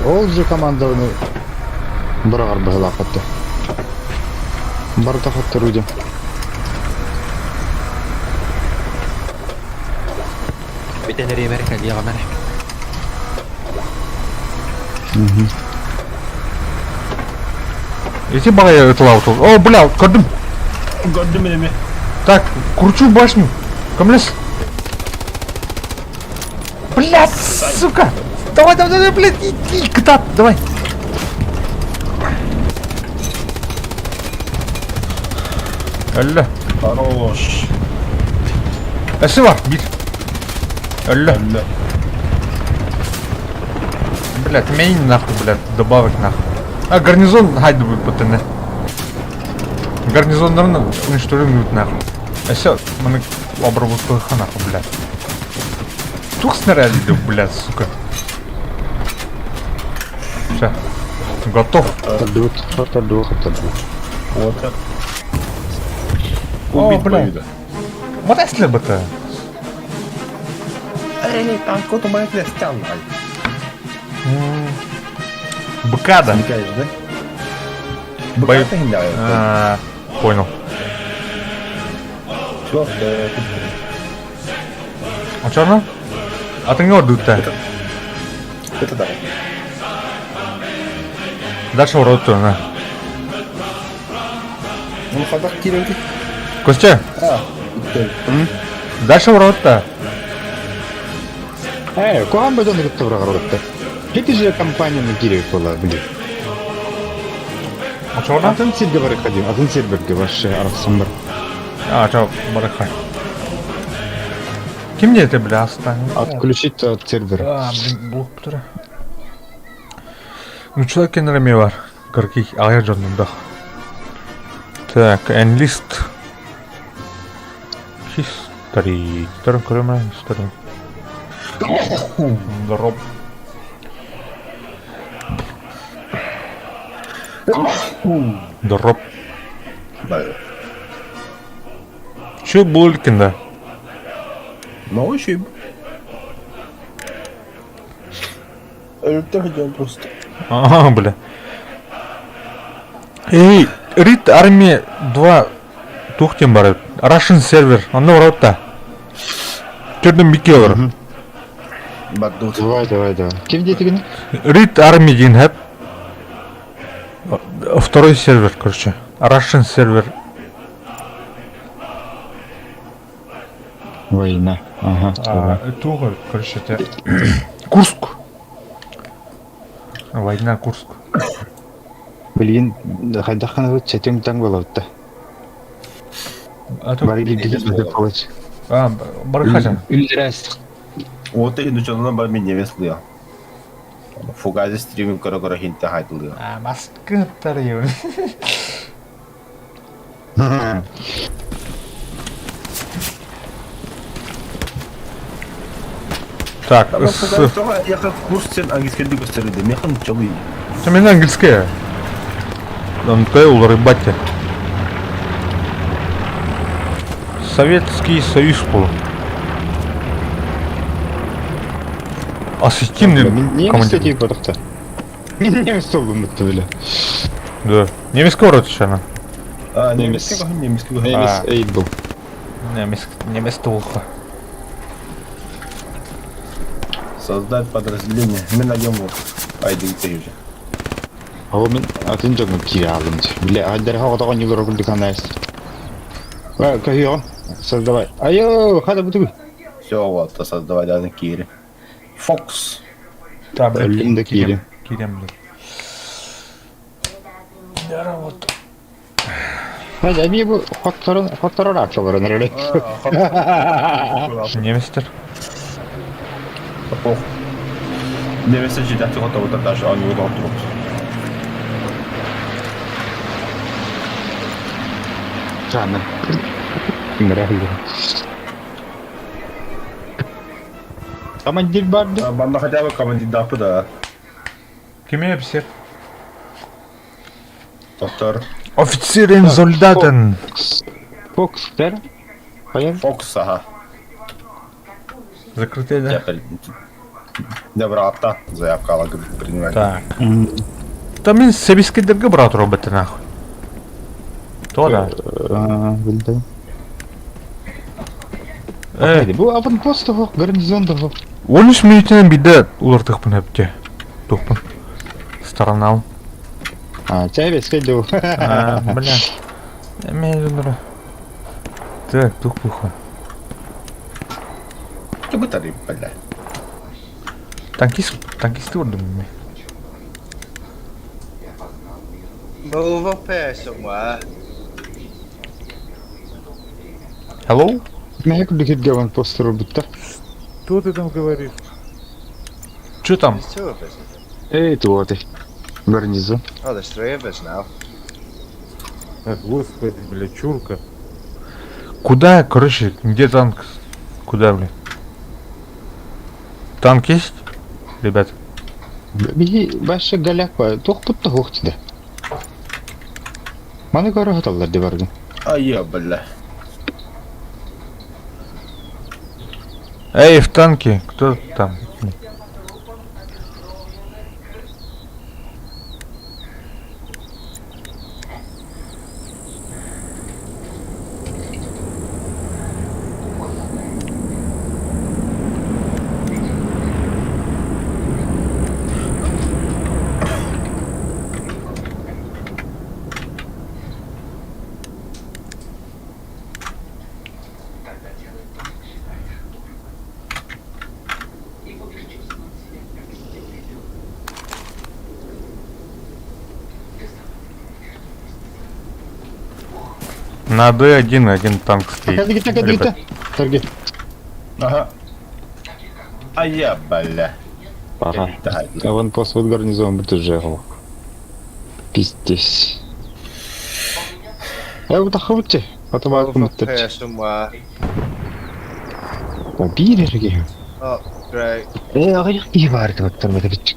Ол же команданы барагар бахла катты. Барта катты руди. Бетенери Америка дияға мәне. Эти багая это О, бля, көрдім. Гордым менеме. Так, кручу башню. Камлес. Блядь, сука. Давай, блядь, иди, катат, давай. Алло. Хорош. Эши var, bir. Алло. Блядь, мейн нахуй, блядь, добавок нахуй. А, гарнизон, хайду будет пацаны. Гарнизонlarını уничтожим нахуй. Эши, мы обработку нахуй, блядь. Тух снарядил, блядь, сука. Все. Готов. Отдут. Вот так. О, Убить бля. повида. Вот если бы ты. Эй, там кто-то моя стян. Быкада. Никаешь, да? Бой- Быката хиляю. Понял. Всё, А чё, А ты не ордут-то? это да. Дальше урод на. Ну, ходок киренки. Костя, дальше урод-то. Ку хамба жаннар ку барагар катты. Пети же компания на кире кола, бля. А чё, Атын сирге бары ходим. Атын серверге вообще араксан бар. чё, барахай. Ким не это, бля, останется? Отключить от сервера. Блин, блок птура. Ну, человек кенрами var. Каких аяр жанында. Так, enlist. History. Второй крема, history. Дроп. Дроп. Чё булькин-да? Ну, вообще. Это хотел просто. Ага, бля. Эй, Рит армия 2 тухтем бар. Russian сервер. Он урод-то. Чёрдым бикелер. Бадут. Давай. Ким дейтигин? Рит армия дин хэп. Второй сервер, короче. Russian сервер. Война. Ага. Тугу, короче, это... Курск. Война Курск. Блин, хайдахана чатем там было вот-то. А то... Барили где-то получше. Барыхатин. Ильдрас. Вот и начал бар мен немеслıyor. Fugazi streaming kara hinte haytılıyor. Маскы тарıyor. Так, Я как курс сен английский gösterildi. Mekhan çalıyor. это меня английская. Он Тейл рыбатя. Советский Союз был. Ассистентный Немец командир. типа так-то. Немец oldum öyle. Да. Немецкого рода она. Немец. Немецкий. Немец Эйд был. Немец толха. Создать подразделение. Мен найдем вот. Айди уже. А вот мен атын жогун кире алдым. Биле айдар хава таган юлар кылды канайс. Ва, кайон. Создавай. Айо, хада бутуг. Все, вот, создавай данный Кири. Фокс. Да, блин, Линда Кири. Кирем, блин. Я работаю. Hadi abi bu faktörü açıyorlar nerede? Немецтер. Попов. Немецкий жидать вот вот даже они вот труп. Canım. Merak ediyorum. Ama dil vardı. Banda хотя бы командидату да. Кем офицер? Доктор Офицерин солдатен. Fox der. Hayır. Фокс, ага. Закрытый, да? Теперь. Доброта. Заявка принимать. Так. Там мен себескендерге брат роботы нахуй. То да. Bildim. Эй, Hadi bu avantpost da garnizon da. 13 минуттан биде улар тыкпын әпте. Тукпын. Сторонал. Çay beskeydi o. Бля. Мен умра. Так, тукпуха. Ты бы тариф, бля. Танкист vurdum ben. Move up here somewhere. Hello? Ne yapıyordu ki avantpost robotta? Что ты там говоришь? Что там? There's two of us. Ey tuote. Гарнизон. Oh, there's three of us now. Господи, бля, чурка. Куда, короче, где танк? Куда, бля? Танк есть? Ребят. Bir başka galak var. Tokputta hoqtida. Mana göre hatalar de vardı. Ай, бля. Эй, в танке, кто там? На D1 один танк стоит. Hadi git hadi Ребят. git. Hadi git. Ага. Ай, бля. Ага. Аванпост вот гарнизон бітежего. Пиздец. Ya bu da havutçe. Atama Move up here atımıttır. somewhere. Ya bir yere gel. Oh, great. Ağayak iyi vardı baktırmada bir.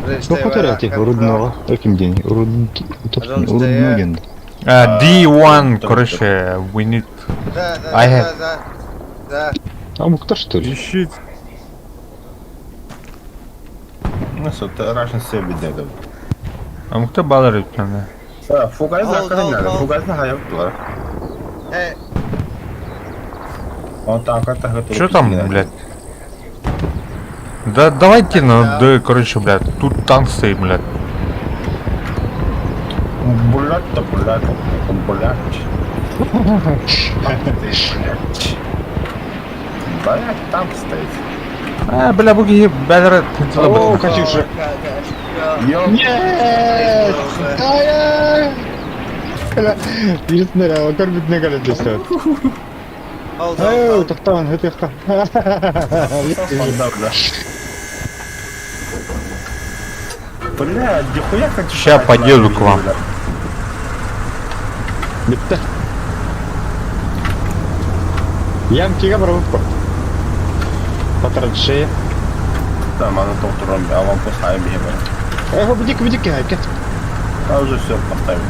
Let's Çok stay where fotoğraf I yapıyor. came from. Рудного. Таким день. Рудного генда. D1, короче, we need... There, I have- there. А Мухтар что ли? Ищите. Ну, это Russian себе бедный. А мы кто балларит, да? Фугайз надо. Фугайз на хайп туар. Hey, Он так это готов. Что там, блядь? Да давайте на D, короче, блядь. Тут танк стоит, блядь. Булат-то, булат. Да, там стоит. Бля, буги, бәлірі О, тінтілі Катюша. Ёп. Нет! Ай-яй! Бирсинер, ал көрбүтүнө келет десет. Hold Эй, on. токтогон, өтөкка. Фонда, бля. Бля, нихуя как Ща подъеду к вам. Битти. Ямкиге барып кой. Патрат шея. Там, она толтуром, а вам пускай бегает. Эх, бдик, хайкет. А уже все поставил.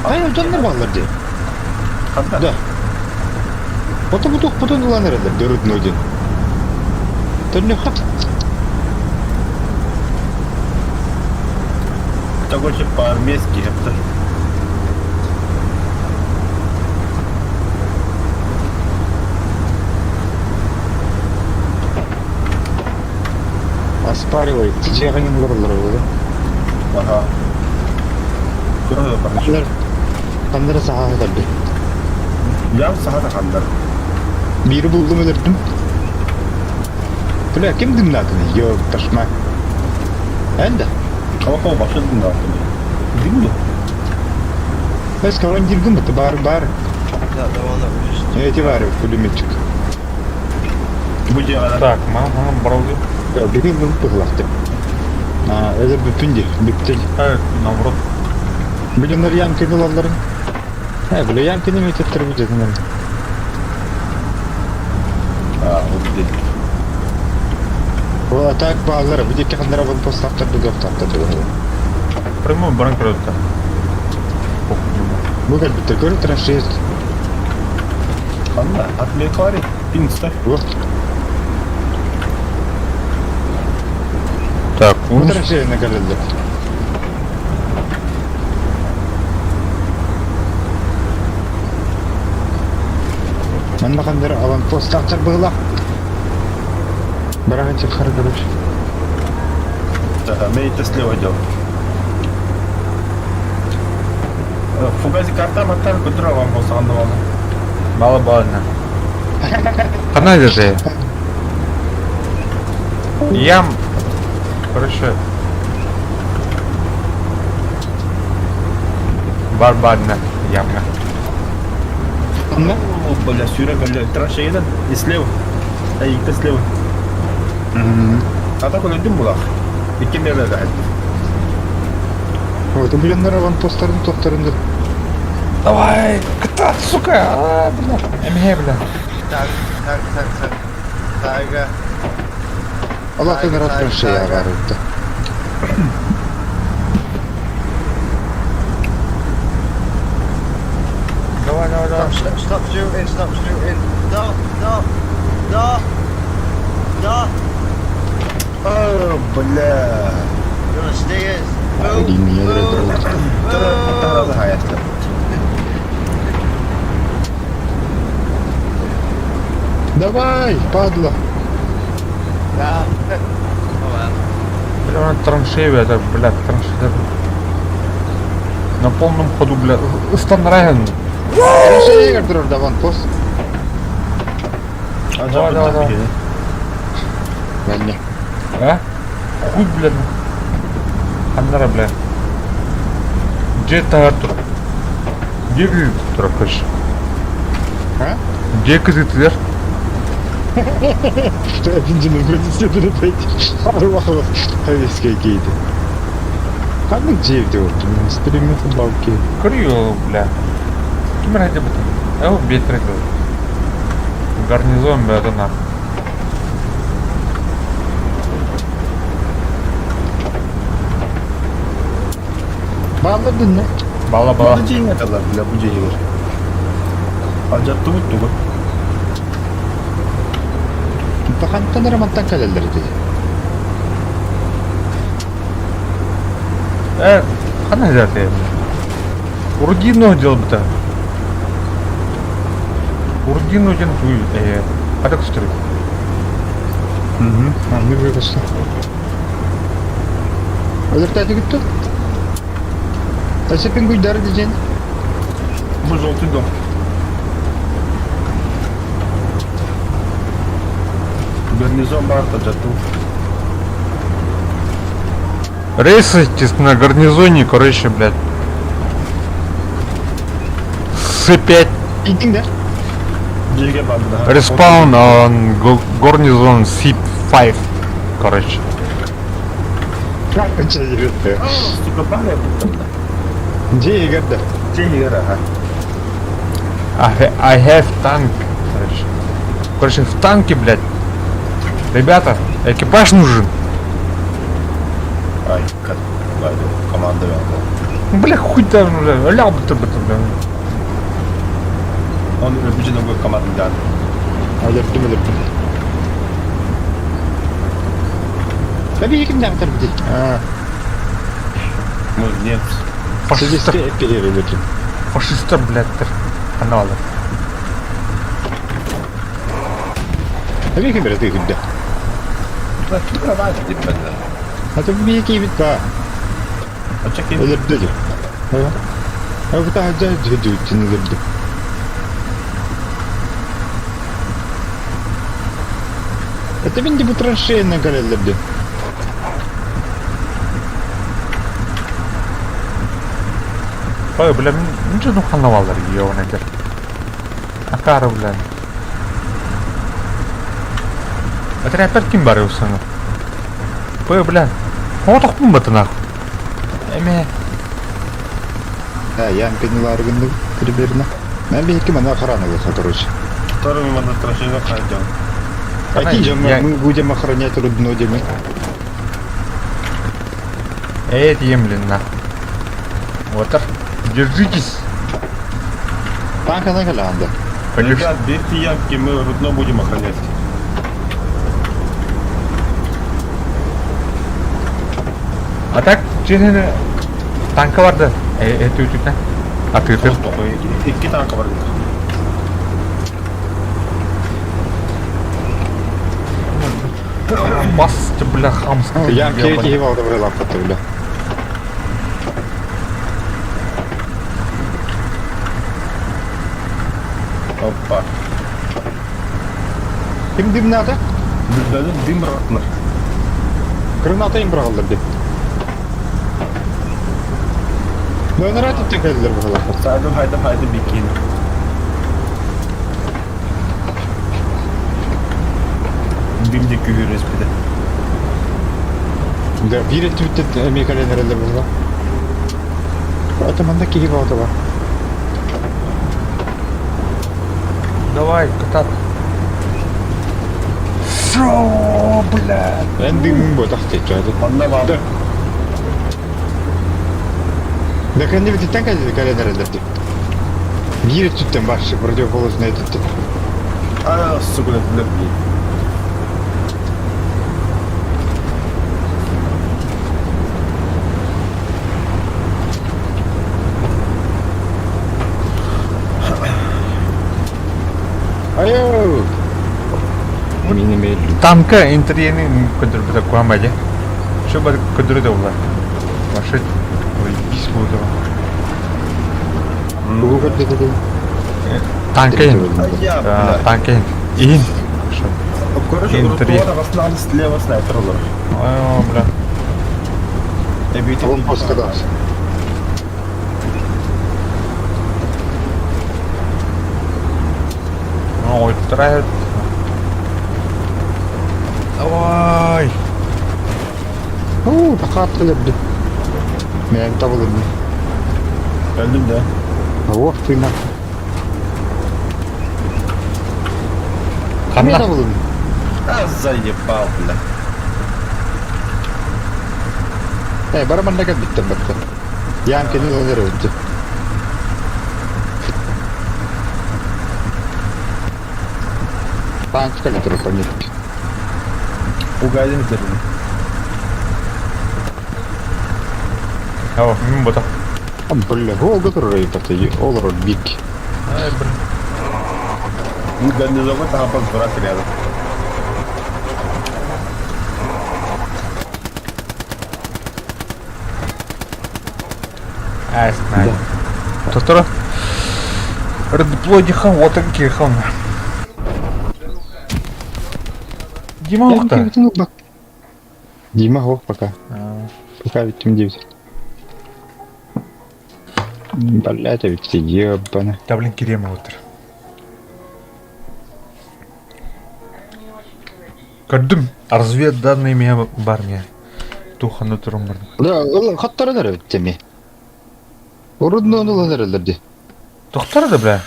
Ай, жандар балдар де. Когда? Да. Потом уланырlar, дөрүт нодин. Төнне хат. Такой же по-армейски, это. Оспаривай, жегенин курулар болду. Ага. Куда парниш? Кандыр сахадар де. Я сахата хандар. Бири булдум элердим. Бля, ким дымнатыны? Ёк, ташма. Энде? Кого başladın da attın? Değil mi? Эс командирдин быты бары. That the one that we just. Эти бары, пулеметчик. Bu cihada. Так, мама, бұрылды. Бирин бул пыглакты. Эзер бүтүндү, бүттү. Наоборот. Билемдер ямкини балдарын. Бля, ямкини мететтер бүтөтүнөр. Вот здесь. О, так балдары, бу жеке кандара бол постаптар доктаптар. Прямой бұрын көрді. Бу келбиттер көрүп траншест. Anda, atmaya var ya. Bin ставь. Вот. Так, Бу траншеяна келелди. Мында кандыр алан постаптар быгла. Барагачы кар көрүш. Ага, мне это слева делал. Фугази карта маттар көтүрө алган болсо анда бала. бала. Қандай жерде? Ям. Короче. Барбарна. Ямна. Анда? О, бля, сюрек, бля, траншеядан и слева. Айыкта слева. А так он один булак. Икки мерде да. Вот, билемдер алан посттардын топтарында. Давай, катать, сука! Бля. Эмге, бля. Tak. Tiger. Allah тенер от траншея барытты. Давай. Stop shooting. No. О, бля. You wanna stay in? Один меня дрожит. Тараза хаятта. Давай, падла. Oh well. Бля, траншея, это, бля, траншея. На полном ходу, бля. Станрайен. Траншея кырдырыр даван пост. Давай. Бәлне. А? Хуй, бля. Қандара, бля. Где тартур? Где кізі тұра көш? А? Где кізі тұр? Что один же находится на пойти. Арвахова. Хавиская кейді. Қанның жевде отыр? Стриметі балки. Кырıyor, бля. Кім ради бұтын? Әу, бетреді. Гарнизон, бля, это нахуй. Bağladın ne? Бала. Bu cihine kadar bile bu cihine. Acayip tuğut. Bakantан ремонттан келелер дейді. Қандай жерде? Урдино дел бұта. Урдино ден туй. Қада күстірі? Анны бөкісі. Өлірті әті күтті? Тәсепен көйдәрі дейін. Bu желтый дом. Гарнизон Марта Джату. Рейсайтесь на гарнизоне, короче, блядь. С5. Eating да? Джиге банда. Respawn on garnizon C5. Короче. Как это идет? Сука, пахнет. Где Игорь да? Джиге ага. I have tank. Короче, в танке, блядь. Ребята, экипаж нужен. Ай, как команда вялка. Ну, бля, хуй там уже. Ля, бля. Он обычно такой командан. Алертым. Tabii kim yaptı bir Мы нет. Фашистов, перерывы. фашистов, блядь, каналы. Tabii ki biraz değil de. Hatta bir iki bit daha. Açık in. Öyle dedi. Evet. Ama bu daha acayip diyor içinde dedi. Это бинди bu траншеи на галелерде. Ой, бля, ничего ну каналалар ебаный. Акара, бля. Это опять кем боролся? Ой, бля. Вот так бомба-то нахуй. Эме. Да, я поняла аргумент примерно. Нам би кем она охрана была, короче. Вторым мы на страшно ходим. Мы будем охранять руднодими. Блин, нахуй. Вот так. Держитесь. Танка на галанда. Ребят, берите ямки, мы рудно будем охранять. А так, честно, танка vardı. Ütüne. Atıyor. İki tanka var. Bastı bля хамский. Я кейки его добрала потом. Опа. Kim dimnada? Bizden dim rahatlar. Granata им брал dedi. Ne narahat ettiler bu kadar. Sadece haydi bikin. Dimdik güvürüz bir de. Да, бир ettiğinde Amerika'ya nerede bu kadar? Атаманда кейки var da var. Давай, катат. Шо, бля. Ben dimim bu tahtı çadı. Anla var. Да kan bir tanka nerede nerede? Бир ettiğinde başı противоположный этот. Aa, sukulet lepi. Ayo. Minimum. Танка интерьерный көндіріп бітіп қойған ба, Шо бір көндіреді олар. Машет. Ой, бис болды. Bu kadar dedi. Танкейн. Танкейн. Иін. Короче, Интерьер. рудно арасынан слева снайпер olur. Ой, бля. Он пострадался. Ой, вторая. Давай. Takatlı dedi. Ben tavladım. Öldüm de. Oh, fena. Ben Kanla. tavladım. А, заебал, бля. Bara bana kadar bitti baktım. Yan kendini öner öldü. Tank çıkartır panik. Угадин заряд. О, мимо бота. Бля, гол который это Олар Биг. Ай, бля. Гарнизон там разбирать рядом. Ай, знаю. Тотора. Редплодиха, вот такие хон. Дима уақта. Дима хох пока. Пока ведь 9. Блять, а ведь ты ебаный. Да блин, Керема отыр. Көрдім, разведданный мен бар мен. Туханы тұрым бар. Да, хаттары да ведь теме. Урудно онулар элерди. Тоқтар да, бля.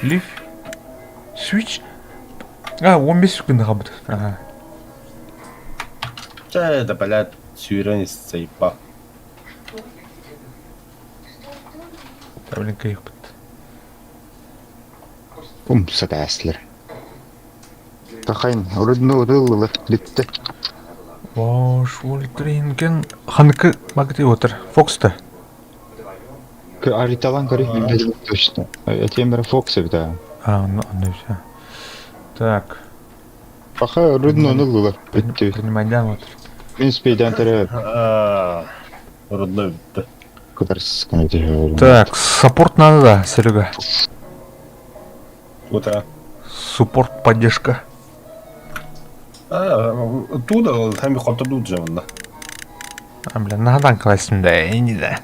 Лиф. Switch. 15 секунд қабыт. Ага. Это, блядь, сүйрен сейпа. Да блин, кайық бітті. Умсат әслер. Тахайн, урудно онулар битті. Вош, өлтіренген. Ханыкі магды отыр. Фокста. Ариталан кори, точно. Я тембер Фокса, да. Ну все. Так. Пока урудно онулар битті. Принимайдан отыр. В принципе, идентері Родной бітті. кадарсыз кәнеде. Так, саппорт надо, да, Серега. Утра. Суппорт, поддержка. Туда там қотырдуд жауында. Бля, надан қалайсың да, не да.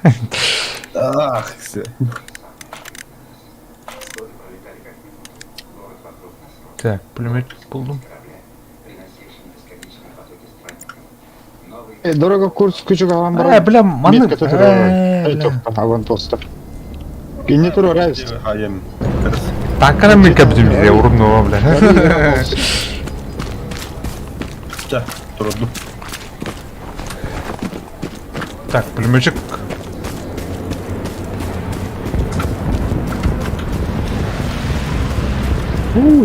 Ах, Так, пулемет buldum. Дорого курс küçük alan var. Бля, маны. Метка тұр. Аванпостта. Кине тұр орайыз. Хайым. Танкана мен кәбдім де, урынного, бля. Жа, тұрды. Так, пулеметчик.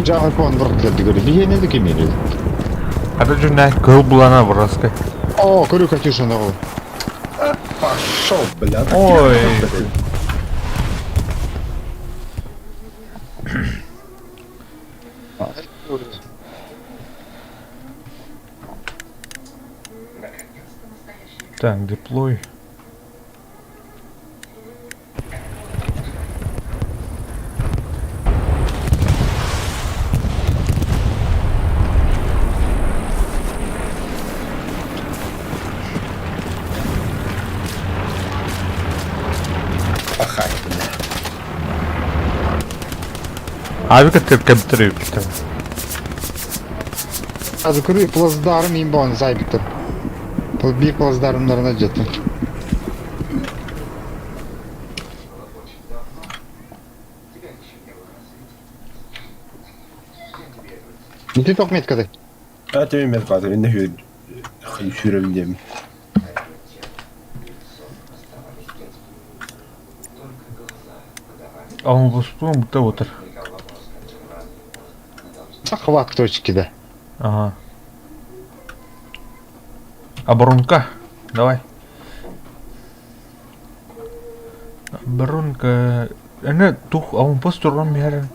Жаңа кон бұрқылды көрі. Бігені де кемелі. Ада жүріне көл бұлана бұраскай. О, көрі Катюшаны ол. Пошел, блядь. Ой. Так, деплой. Abi kaptırıyor işte. Az көрі плаздарым имбауын зайбітір. Би плаздарымдарына жетті. Не ты только меткады? Это мен меткады, мен не сүйребілдемін. А он выступил, будто отыр. Захват точки, да. Ага. Оборонка. Давай. Оборонка. Ini tuh awam pos turun biar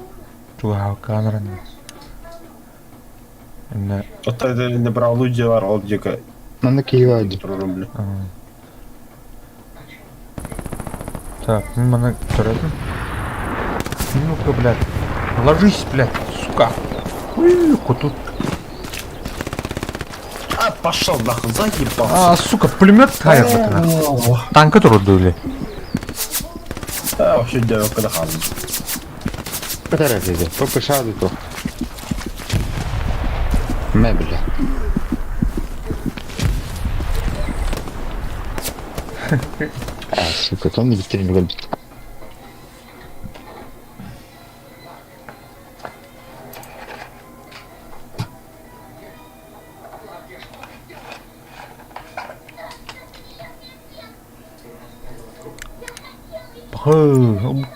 juga kameran. Ini. Ота не брал люди var ол дека. Надо киевать. Тұрырым, бля. Так, mana turun? Ну-ка, блядь. Ложись, блядь, сука. Тут. А, пошел нахуй, заебал. Сука, пулемет тайр бітіна. Танки тұрды. Вообще девок на хану. Подарок иди, попышаду то. Мебля. Сука, то не витрин гонит.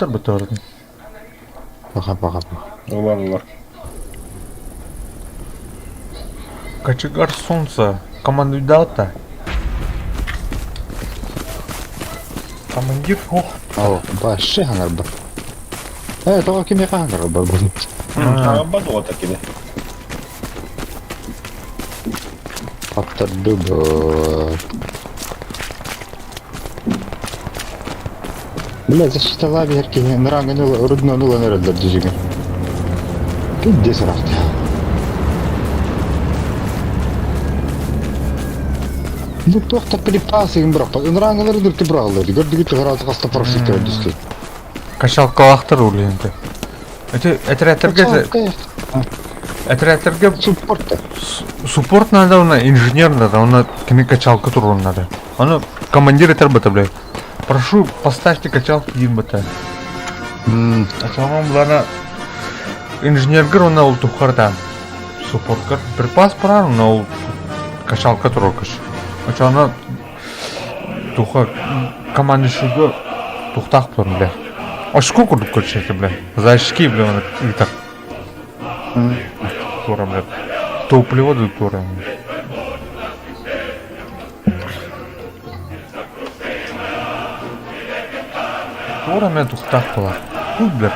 Betul. Пока. Олар. Кочегар солнца. Команду дал-то. Командир, ох. О, баши хангар бар. Това кеме хангар бар будет. Бадуа такими. Аттарды бар. Бля, защита лаберки, наранга рудно нула нерелдер дежиген. Кидде сарафты. Ну тохта припасы бирок. Ынраңылар дирти бралар. Көрдүгү градус каста парашютка өдүстү. Качалкалактыр ул энди. Этереттерге Суппорт. суппорт надо, она инженер надо, она качалка турун надо. Она командир этер бата, блядь. Прошу, поставьте качалки един бата. Ачалган буларна инженергер она ул тухардан. Суппорткар припас парар, она ул качалка турокаш. Ачална туха командишига тухтак турун, блядь. Ашку курдук көрчети, блядь. Зайшки, блядь, она и так. Тура, блядь. Топливо да тура. Тура мен тухтак была. Тут, блядь.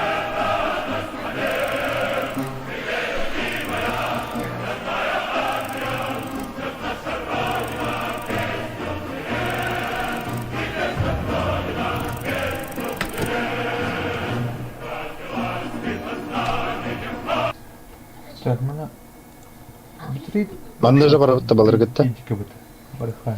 Так, мына битрейт. Манда же барабытта балар кетти. Ичке бит. Барыха.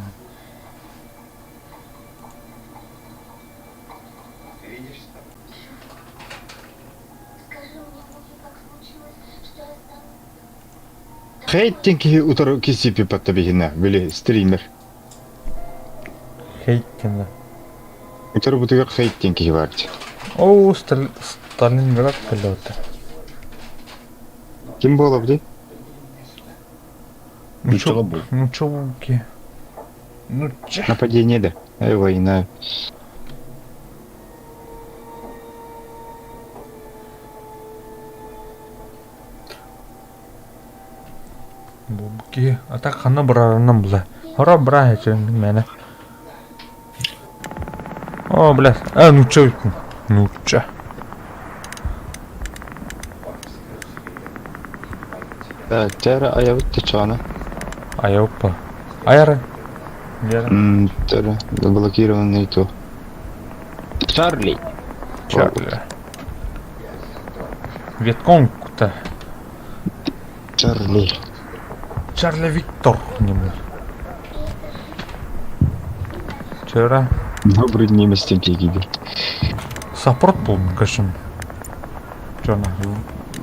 Хейттинки утар кисипи паттабигина, били стример. Хейттенда. Утар бутыга хейттинки барчы. О, Сталинград келоты. Ким болуп ди? Ну чё буки? Ну чё? Нападение да. Ай война. Буки. А так хана брарынан була. Хора бра эчен мене. О, блядь. Ну чё? Ну чё? Да, тера аявытты чана. Айопа. Айры. Тера заблокированный то. Чарли. Чарли. Вьетконг-то. Чарли. Чарли Виктор. Вчера Добрый немец тенки гиди. саппорт был, конечно. Чё на?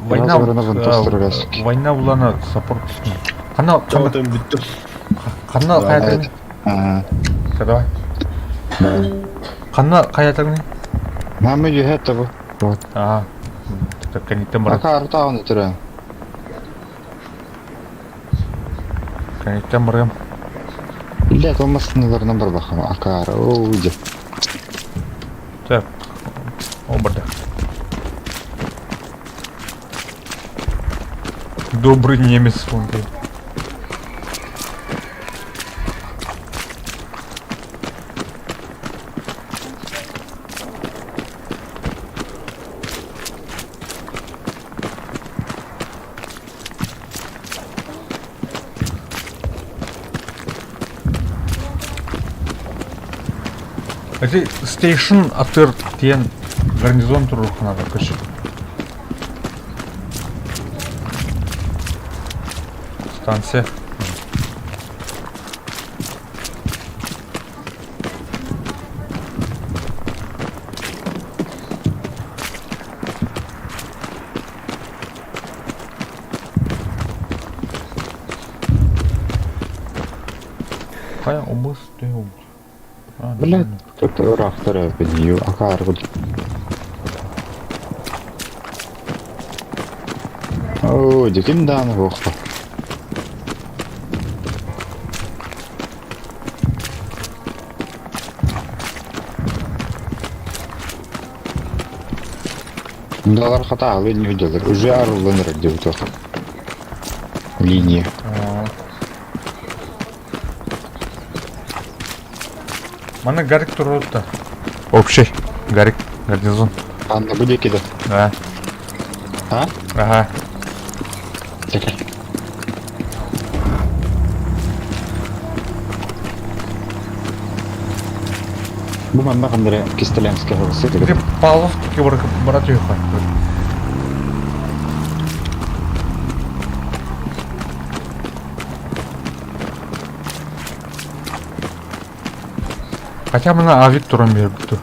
Война была на саппорт. Канал каятагни. Давай. Канал каятагни. Мама юхетабы. Вот. Так они там брат. Акартауны тера. Они там брат. Блять, он массыныларына бар бахама. Акара. Оу, иди. Так. Обрда. Добрый немец он был. Эти стейшн атыр тен гарнизон турухана да кыш. Станция. Кая область ты область? Блять, кто-то рахтара поднию. Акар вот. О, диким дан вохпа. Далар хата алып не виделер. Уже арыланыр деп то. Линия. Мана гарик туротта. Общий. Гарик. Гарнизон. Анна будет кидать. Да. А? Ага. Чекай. Bu manda qandire Кистелянская голосы. Где Павлов таки брат юха. Хотя мына авик туран беріп тұр.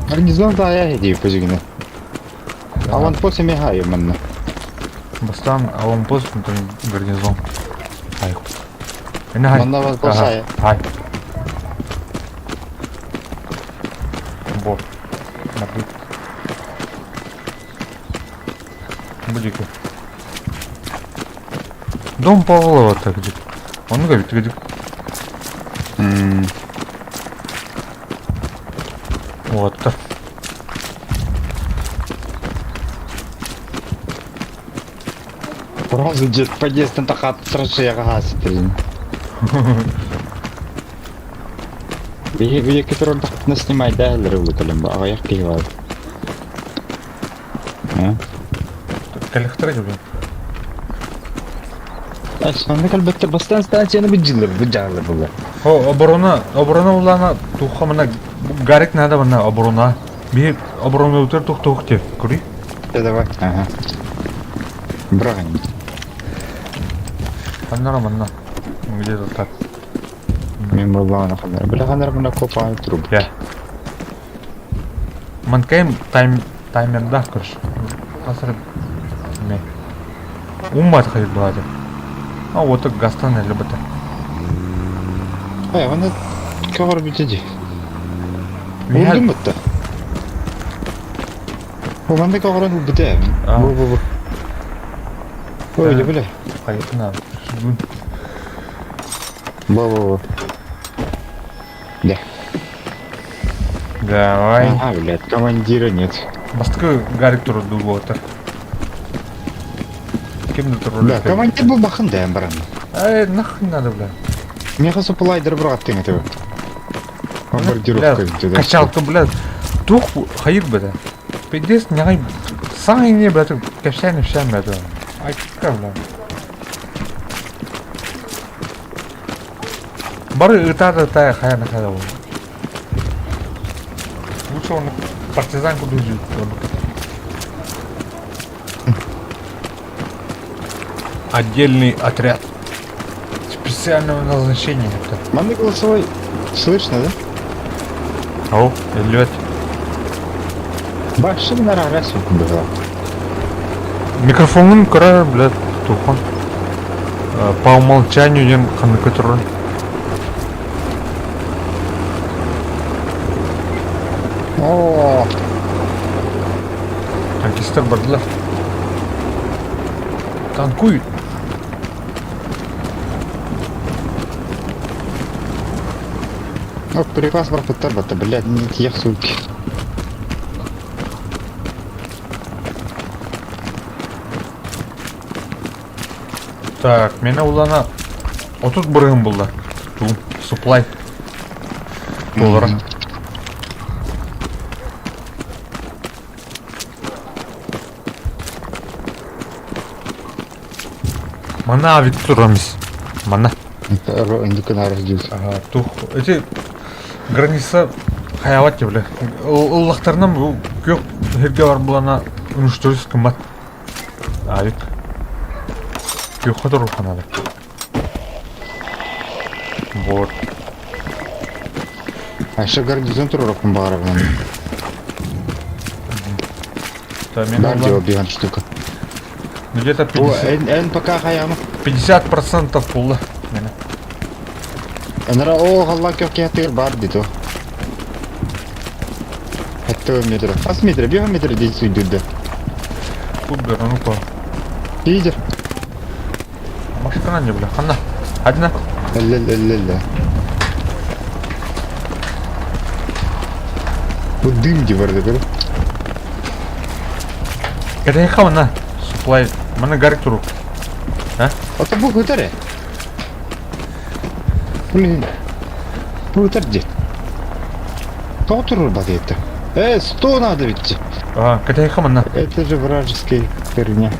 Гарнизон да я иди позигне. Аванпост эме хай манна. Бастан аванпост гарнизон. Ай. Эне хай. Манна аванпост хай. Хай. Бо. Набит. Будики. Дом Павлова так где. Он говорит, где. Вот так. Просто дед подъезд на тахат страшно гасит. Бие который так нас снимает, да, или руликалем, а я киваю. Калихтра блин. А сонда kalbette bastan станцияны бджаллы было. О, оборона улана тухамына гарик надо мына оборона. Би оборона утыр тухте. Күри. Давай. Ага. Браган. Аннара мына. Где-то так. Мен боллана хандар. Билгандар мына копай труб. Я. Манкайм таймерда кырш. Асыр не. Уммат хайд болады. А вот так гастан или бата. Ай, аны кавар битеди. Михаил- Булдым битте. Оманда каваран бите. А. Бу. Ой, Да. биле. Hayatına. Бу. Да. Давай. Ага, блядь, командира нет. Басты гарик туру дугота. Кимді туру? Да, командир был бахан да, баран. Ай, нахуй надо, бля. Мне кажется, плайдер брат ты это. Бомбардировка туда. Качалка, бля. Дух хайыр, бля. Пиздец, не сай не, бля, качайны шам, бля. Ай, как, бля. Бары ытады хаяна хаяна. Лучше он партизанку дужит. Отдельный отряд специального назначения. Манды голосовой слышно, да? Ау, лед. Большим на раз было. Микрофонын кыра, блядь, тухан. По умолчанию ден ханыкы турын. О, Танкистер бардылар. Танкуй. приказ бар бата, блядь, не тех суки. Так, мені улана 30 бірігім болды. Ту, supply. Доллары. Мана авик турамыз. Мана. Индикана раздился. Ага, тух. Эти граница хаяват бля. Уллахтарнам көк жерге бар булана унуштурус кымбат. Авик. Көк хадыр руханады. Вот. Айша гарнизон туруракын багара бана. Да, мен Гардио беган штука. где-то О, 50%, НПК хаяма. 50% пулла. Мені. Анара о галла көк ятыр бар дито. Хатта метр. Ас метр, бега метр дейсин дүдө. Тут бер, ну ко. Лидер. Машина не бля. Ханна. Одна. Ла-ла-ла-ла. Bu dым gibi vardı böyle. Это я хавна. Supply. Мана гарик туру. Ata bu hıtar ya. Bu hıtar diye. Oturur bak etti. 100 надо ведь. Ага, это я хавна. Это же вражеская херня.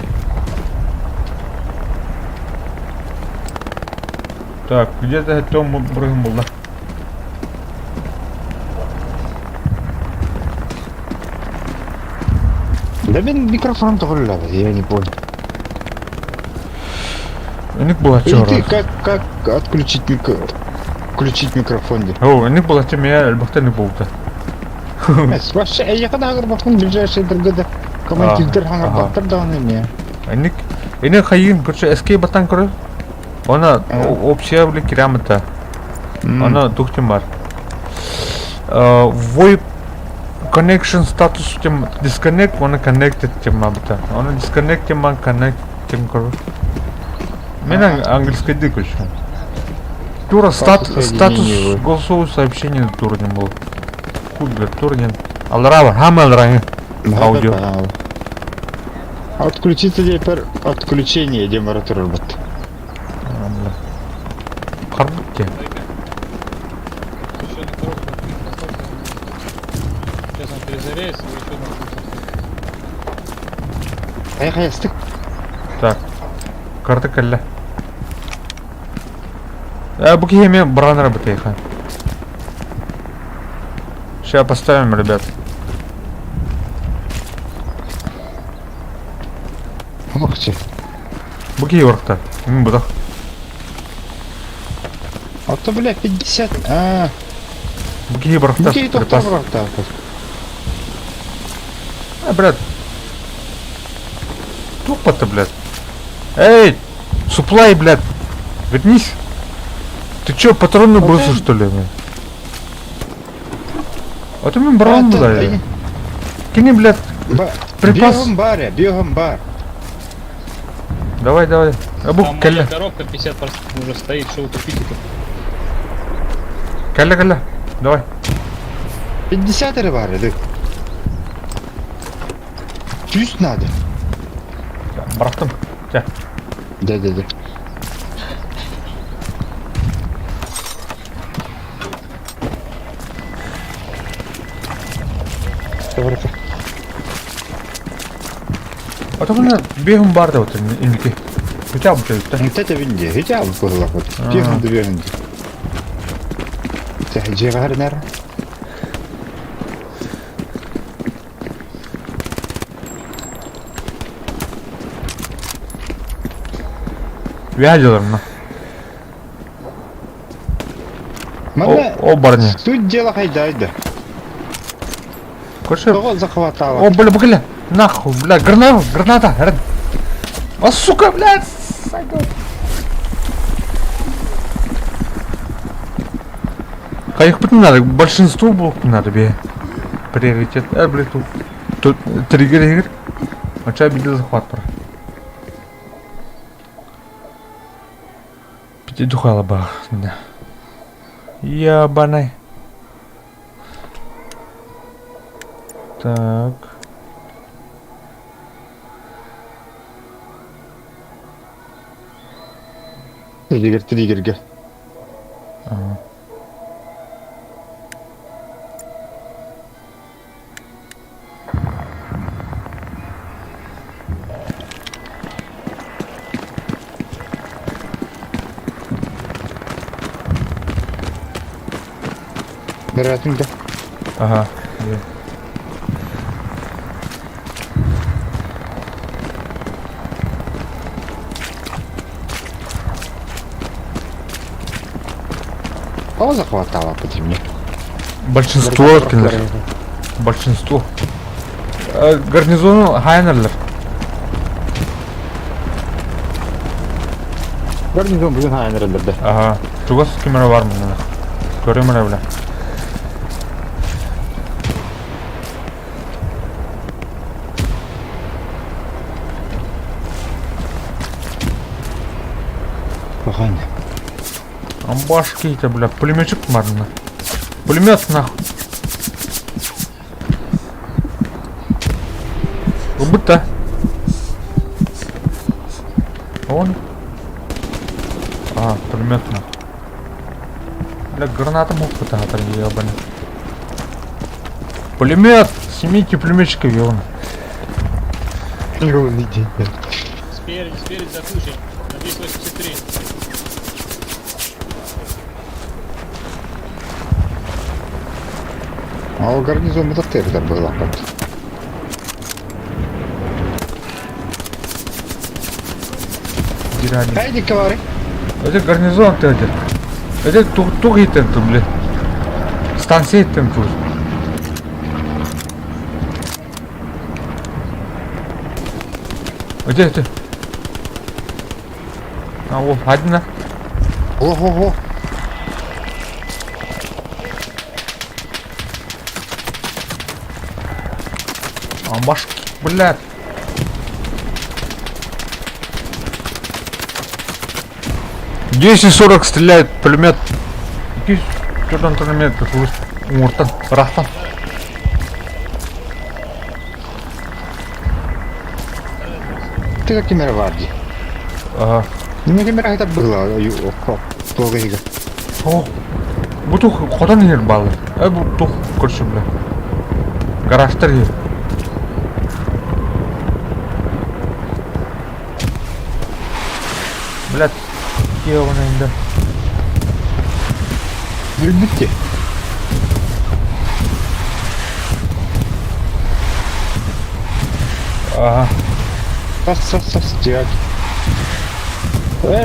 Так, где-то там брыгом был, да? Да блин, микрофон тоже надо, я не понял. Эник была И чё ты раз. как включить микрофон? О, эник была чем я албахта не болда. Вообще, я когда говорю, бахтун ближайшие другада. Командир хангар ага. бахтар да он не. Эник хайин, короче, эскей батан коры. Она общая бля кирамата. Она тухтем бар. VoIP connection status тем disconnect, она connected тем абта. Она disconnect тем connect тем коры. Меня английский язык короче. Тура статус голосовое сообщение тура не было. Куда тура не. Алрава, хамалранг. Аудио. Отключиться теперь отключение демаратор робот. Харбутте. Сейчас он перезаряется, и еще надо. Аяқаястық. Так. Карта калля. Буки хеме бран работает. Сейчас поставим, ребят. Ух ты. Буки yorkta. Будах. А то, бля, 50. Буки yorkta. Буки тоқтар бұрақта. Брат. Тупо-то, блядь. Эй! Суплай, блядь. Вернись. Ты чё, патроны бросил, что ли? А ты мне бран, блядь. Кини, блядь. Припас. Биогамбар. Давай. Там Абу, моя калля. коробка 50% уже стоит, что вы купите-то? Калля. Давай. 50 бар, да. 100 надо. Братан. Тя. Да. А то мне бегом барда вот инки. Хотя бы ты. Вот это винди. Хотя бы было вот. Бегом до винди. Ты где гарнер? Вядел, на. О, барни. Суть дела хайдайда. Короче. Кого захватало? О, бля. Нахуй, бля. Граната. А, сука, блядь. Их быть не надо, большинству был надо бе. Приоритет. Блядь, тут триггер игр. А чё обидел захват про? Пятидухала бах, да. Ябаный. Так. Триггерге. Ага. Вероятно. Ага. Кого захватало по темне? Большинство киллер. Большинство. Гарнизону хайнерлер. Гарнизон бүгін хайнерлерді. Ага. Тугас камера бар мына. Көремін бля. Пахань. Амбашки-то, бля, пулеметчик марно. Пулемет нахуй. Убыта. Он. Пулемет нахуй. Бля, граната мог потратить, ебаный. Пулемет! Снимите пулеметчика, вон. Спереди за кучей. На 283. А у гарнизона это тердер была как. Иран. Хайди кавары. Это гарнизон ты это. Это тух итен ты, блядь. Станция итен тут. Где это? А вот одна. Ого-го. А башки, блядь. Десять 40 стреляет пулемет. Что там пулемет, как умуртан, рахтан. Ты как камера варди. Ага. Не камера это было. Плохо игра. О, бутух, ходан нер балы. Бутух, короче, бля. Гаражтар ер. Блядь, ебаный инде. Любите. Ага. Сас, тяг.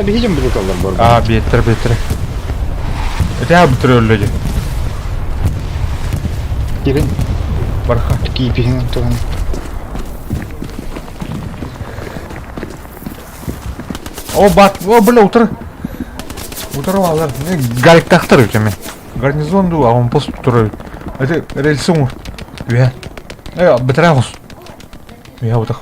Видим бруталдар бар. А, бетер. Это я бутер люди. Кирин. Барха. Такие пихин туган. О, бля, утыр. Утырып не гарик тақтыр өтеме. Гарнизон ду, а он пост утырып. Это рельсы умыр. Ве. Бітіре қос. Ве, утық.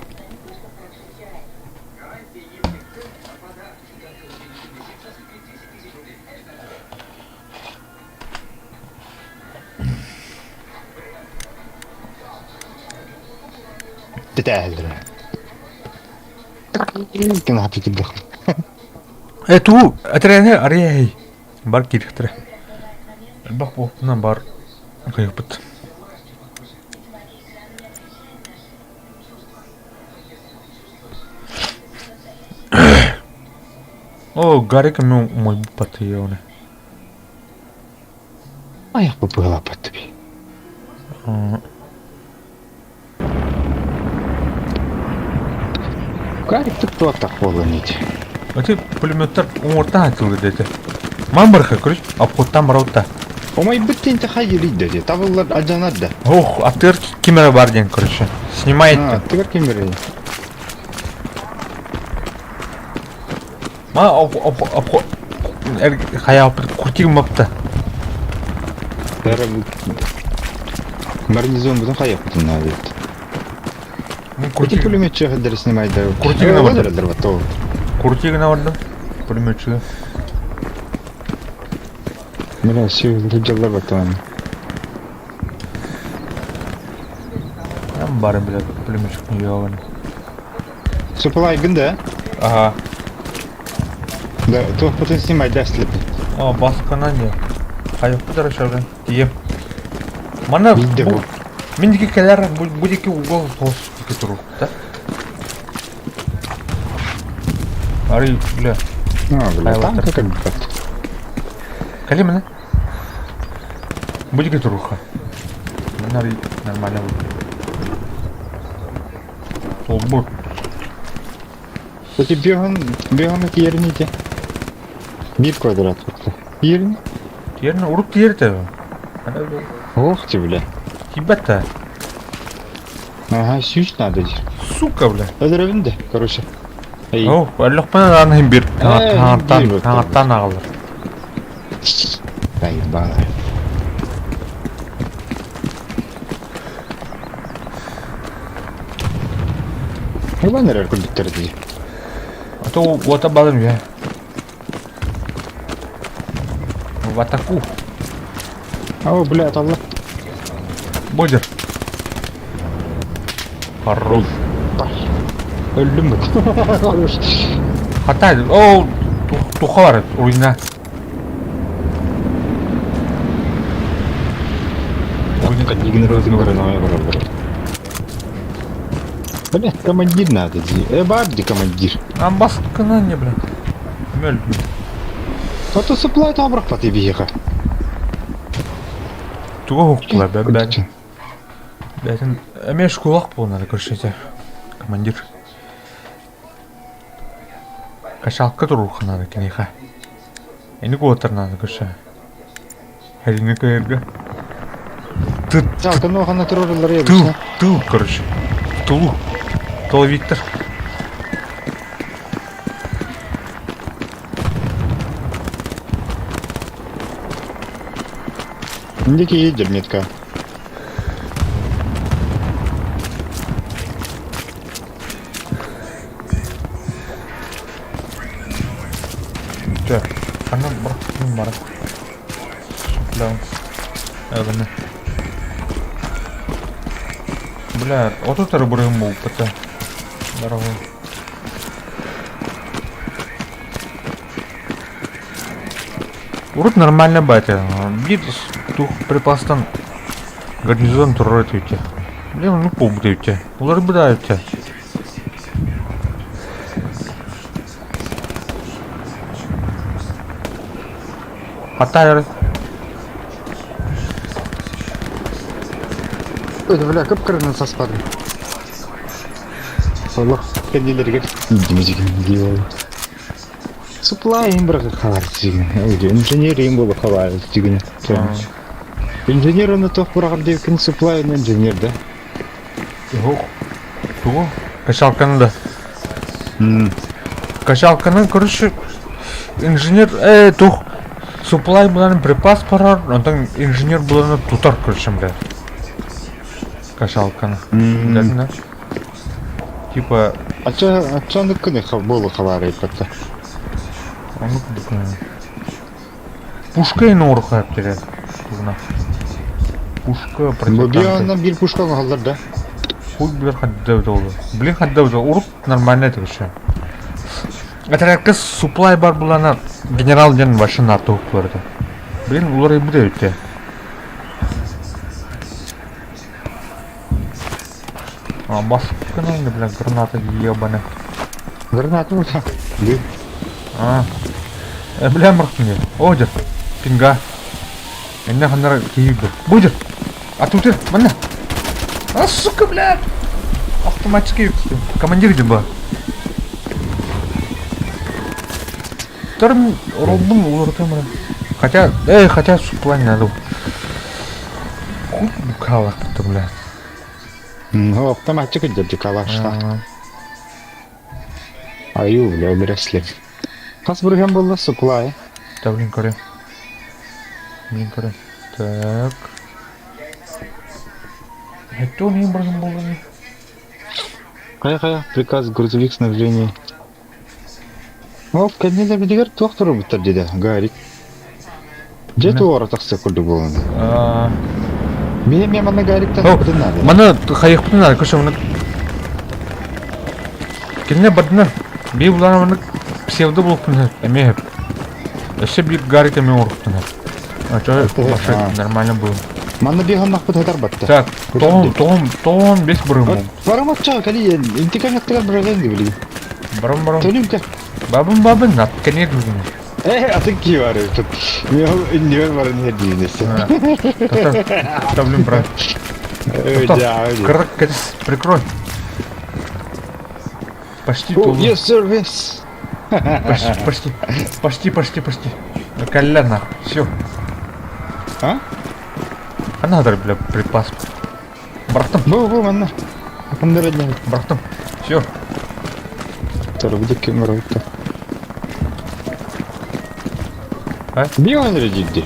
Бітәлдір. Кена хапи киддік. Ту, әтірәне арияй. Бар керектірі. Бақ болтынан бар. Қайық бұд. О, гарика мен мой бұпаты еуіне. Аяқ бұпыға патты бей. Гарик тут платақ болы нейді. Өте пулеметтер оңыртан айтылды деді. Ман барха, көріш, апқоттан барауытта. Омай біттен те қай елейді деді. Тавылар ажанады да. Ох, аптығыр камера бар ден, көріш. Снимает. Тігір камера. Ма, апқо... Қая апты, құртегім апты. Бәрі гарнизон бұдан қай апты надо еді. Эти пулеметчи дәр снимайды. Куртигина бар. Куртигина барды. Пулеметчиге. Мына сөйлеулер бар там. Там бары, блядь, пулеметчик не ебаный. Supply гында? Ага. Да, то потом снимай, да, слеп. О, басқана не. Қайық бұдар шағын. Тием. Мана бұл... Мендеке кәлер будеке угол толсыке тұру, да? Ары, бля. Бля, там как бат. Кәле мені? Будеке тұруға. Мен ары нормально бұл. Сол бұл. Эти беган эти ерните. Бир квадрат как-то. Ерни? Ерні, ұрып тиерді. Ох ты, бля. Ебать-то. Ага, сүйш надо. Сука, бля. Öldürüldü, короче. О, әліқпен арнайым бер. Таңаттан ағылыр. Заебало. Hayvanlar öldürdü. А то вот обалым я. В атаку. О, блядь, Allah. Бодер. Хорош. Öldüm mü? Хорош. Хатай. О, туха бар, ойна. Блядь, командир надо, бабди командир. А баскана не, блядь. Мөль. А то суплай табрак по тебе ехал. Туга хуктыла, бәбән. Бәтін, әмеш кулақ болын әлі көршеті. Командир. Качалка туруха надо кениха. Эни котор надо каша. Харины каерга. Ты, Жалко, много на террорилар ты, короче. Тулу. Тол Виктор. Индики едер метка. Че? Она брат. Да. Эвene. Бля, вот это рыбрым был, пата. Дорогой. Урод нормально батя. Бит тух припастан. Гарнизон турret үйте. Блин, ну пол үйте. Улар быда үйте. Хатайр. Öyle bile kıpkırmızı saspadı. Allah kendileri gidemeyecek diyor. Supply'im bırakıp kavar çigine. Öyle inženieriyim bolu kavar çigine. İnžener onu toh bırakıp devkin supply'ın inžener de. Yok. Tuğu. Качалканы да. Качалканы, короче, инженер, тух. Supply буланы припас парар, онтан инженер буланы тутар, короче, бля. Качалканы. Дәдін, да? Типа... Açandık kını bolu kavar etpekte. Onu kudukunu. Пушка ені орық әп тереді. Туғына. Пушка, Bu bir противотанка. yandan bir puşka kalır da. Хуй билер хаддау долу. Блин, хаддау долу. Урып нормально это вообще. Это как суплай бар булана генерал ден вашын аты ук барды. Блин, улар и буде өтте. А басып каналды, бля, граната ебаны. Granatı mı da? А. Бля, мрахтыне. Одер. Пинга. Энне ханара кейбі. Будер. Атутыр, манна. А, сука, бля. Автоматически командир деба. Тарм роббун уларты мына. Хотя суплай надо. Хуй букала кто, бля. Ну, автоматчик идет калашта. Аю, бля, обресли. Kas buraya buldu supply. Да, блин, коры. Так. Это он им образом был. Кая, приказ грузовик снабжения. О, kendine bir diğer doktoru bitir dedi Garip. Jet o arada sıkıldı bu onu. Benim yanımda Garip'ten sıkıldı nerede? Mana hayık pun ada koşa mana. Kimne badna? Bir bulana mana psevdo bulup pun eme hep. Eşe bir Garip eme oruktan hep. Açı нормально было. Mana bir handak bu kadar battı. Так, тоғын бес бұрым. Барам атча кали интикам яктыган бұраган деп білейін. Барам. Төлім ке. Бабын, аткане дүргін. Атың ки бар тут. Мен үндер бар не дейнесі. Блин, брат. Кырык кәдіс, прикрой. Почти толы. Yes, sir, yes. Почти. Калляна, все. А? А надо, бля, припас. Братым. Bu, manna. Bunlar edin. Братым, все. Sonra bir de kim var orada? Ha? Bir onları ciddi.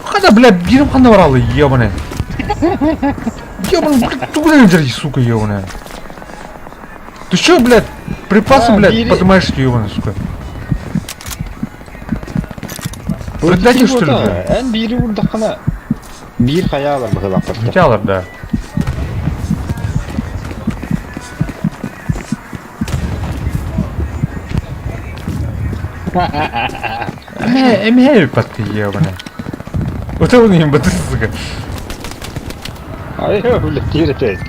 Хада, бля, бирим ханда баралы, ебаный. Ебаный, ты куда держи, сука, ебаная. Ты чё, блядь, припасы, блядь, поднимаешь, ебаный, сука. Предатель, что ли, блядь? En biri burada kana bir kaya var bakalım arkadaşlar. Хотялар, да. Эме патты, ебаный. Вот это не батыр, сука. Ay öyle girdi.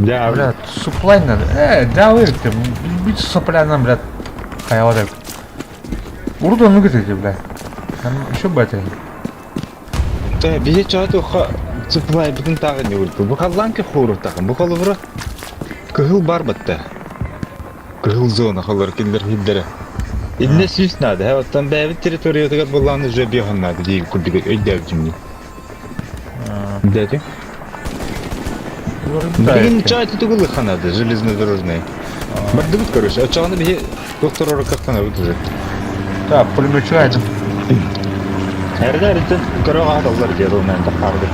Ya Блядь, суплай надо. Да вы ты, быть сопляном, блядь. Хаялар. Урду ну где, блядь. Там еще батя. Та bize çağırdı o supply bütün tağın ne oldu? Bu kallan ki xuru tağın. Bu kalı vura. Kıhıl bar battı. Кыл зона халар киндер хиддере. Инне сүс нады, ха оттан бәбі территориятыгар болланы же бияхан нады, дейі күрдігі өйдәв жимни. Дәді? Бігін чай тұтығылы ханады, железнодорожный. Бардығыт, короче, очағаны бі доктор ора қақтана өт уже. Так, пулеметчик айдым. Әрді әріттен көріға адалар деді оны әнді қарды.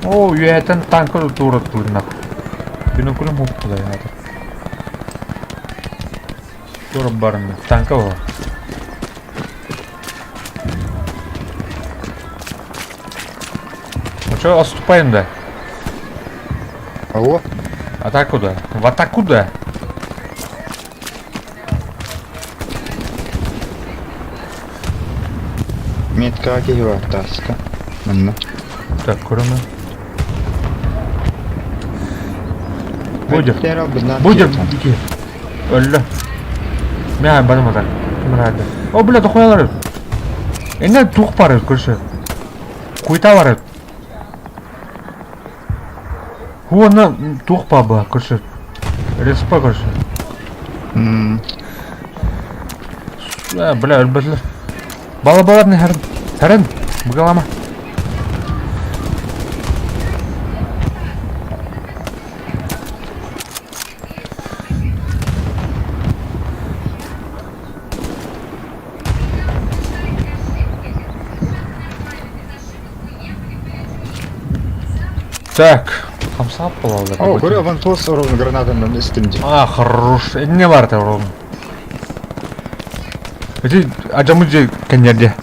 О, үйәтен танкы туры тұлынақ. Бинокулем ұқты да яды. Туры барын, танкы бар. Ну что, отступаем, да? Алло? Атаку, да? В атаку, да? Метка кейі бар, тасика. Мына. Так, көріні. Будер. Будер, дике. Өлі. Мен бадым атак. Кімір айды. О, бля, тұқоялар. Энне туқ бар еді, көрші. Куйта бар еді. Хуана туқ ба ба, көрші. Респа, көрші. Бля, өлбәділер. Бала-балар не хәрін. Хәрін, бұғалама. Так, хамсап болалар. О, көрі аванпост ровно гранатаның үстінде. А, хорош. Не бар та ровно. Эти ажамыжы кенерде.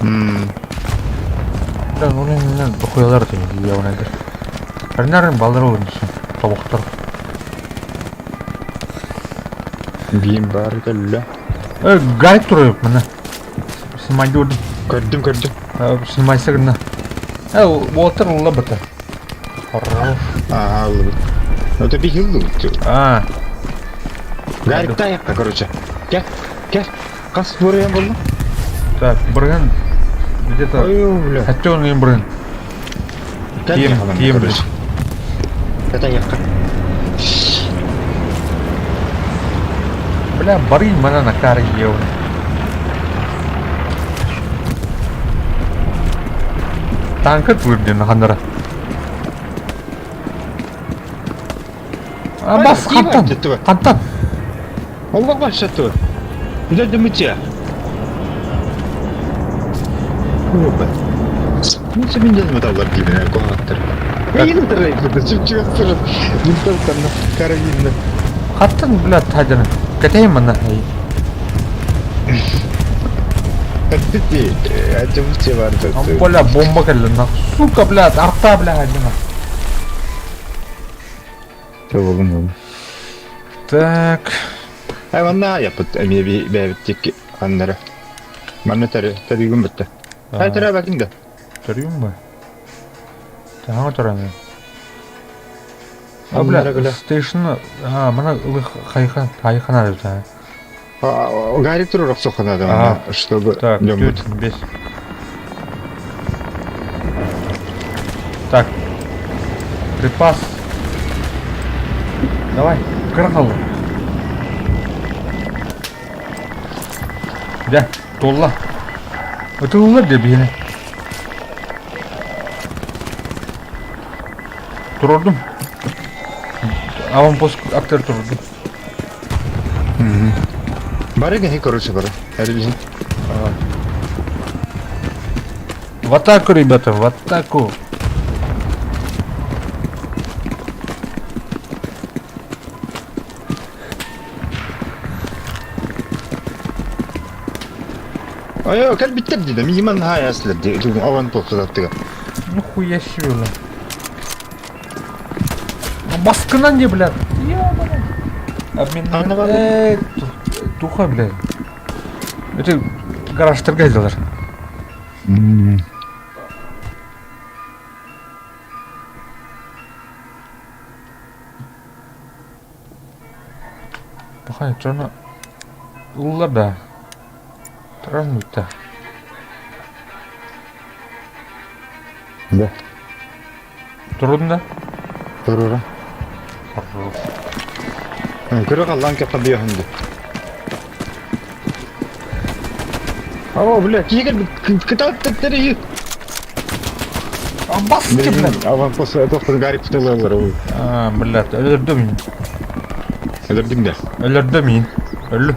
Да, олен бақоялар тем, я оны айдыр. Әрнәрін балдар олын үшін, табақтар. Бейім бар кәлі. Гайд тұрайып, мұны. Снимайды ордым. Көрдім. Снимайсы кірна. Уолтер ұлла бұты. Хорош. Аллы бұт. Это бейілді бұт. Гарик таяққа, короче. Кәл. Қас бұрыян болды? Так, бұрыян. Где-то... Ой, Әтті оның ең бұрыян. Тием бұш. Таяққа. Бля, бары мана на кары еуны. Танкы түрден қандыра. Бас, қанттан. Аллах бас шатты. Güzel de müthiş. Опа. Ну, це мені не металlar gibi ne kohattır. Yine de reyfledi. Çünkü sırrı. Менталканна, карабинна. Қаттан, бля, тайданы. Кәтейім мұны. Әттіте, әттіте бар. Бля, бомба кәлі. Сука, бля, арта, бля, әдіна. Tamam. Так. Hayvanlar yapıt. Emine bir beyvettik anları. Bana tarihim bitti. Hayır tarih bakayım da. Tarihim mi? Tamam tarihim. Bля, стейшн, мана хайхан арып та. Гайри турурак соқан адам, чтобы лёмбут. Бес. Так. Припас. Давай, кырқал. Да, толла. Это улар деп ені. Тұрдым. Аванпост актер тұрдым. Бары гахи, короче, бары. Әрілген. В атаку, ребята, в атаку. Ай, кәл биттер дейді. Мейман хай әсілер дейді. Аванпост тұтаттыға. Нихуя себе, бля. Баскынан не, блядь. Обмен. Туха, блядь. Это гараж торгайзалар. Пахай, чорно. Улар да. Тұран өтті. Да. Трудно? Турура. Көрө калган кеп кабыйгынды. О, блядь, егер кытаттыктары. Бас блядь. Аванпост тоқтың гарип тұтылығылар ол. Блядь, өлірді мен. Өлірдің де? Өлірді мен. Өлі.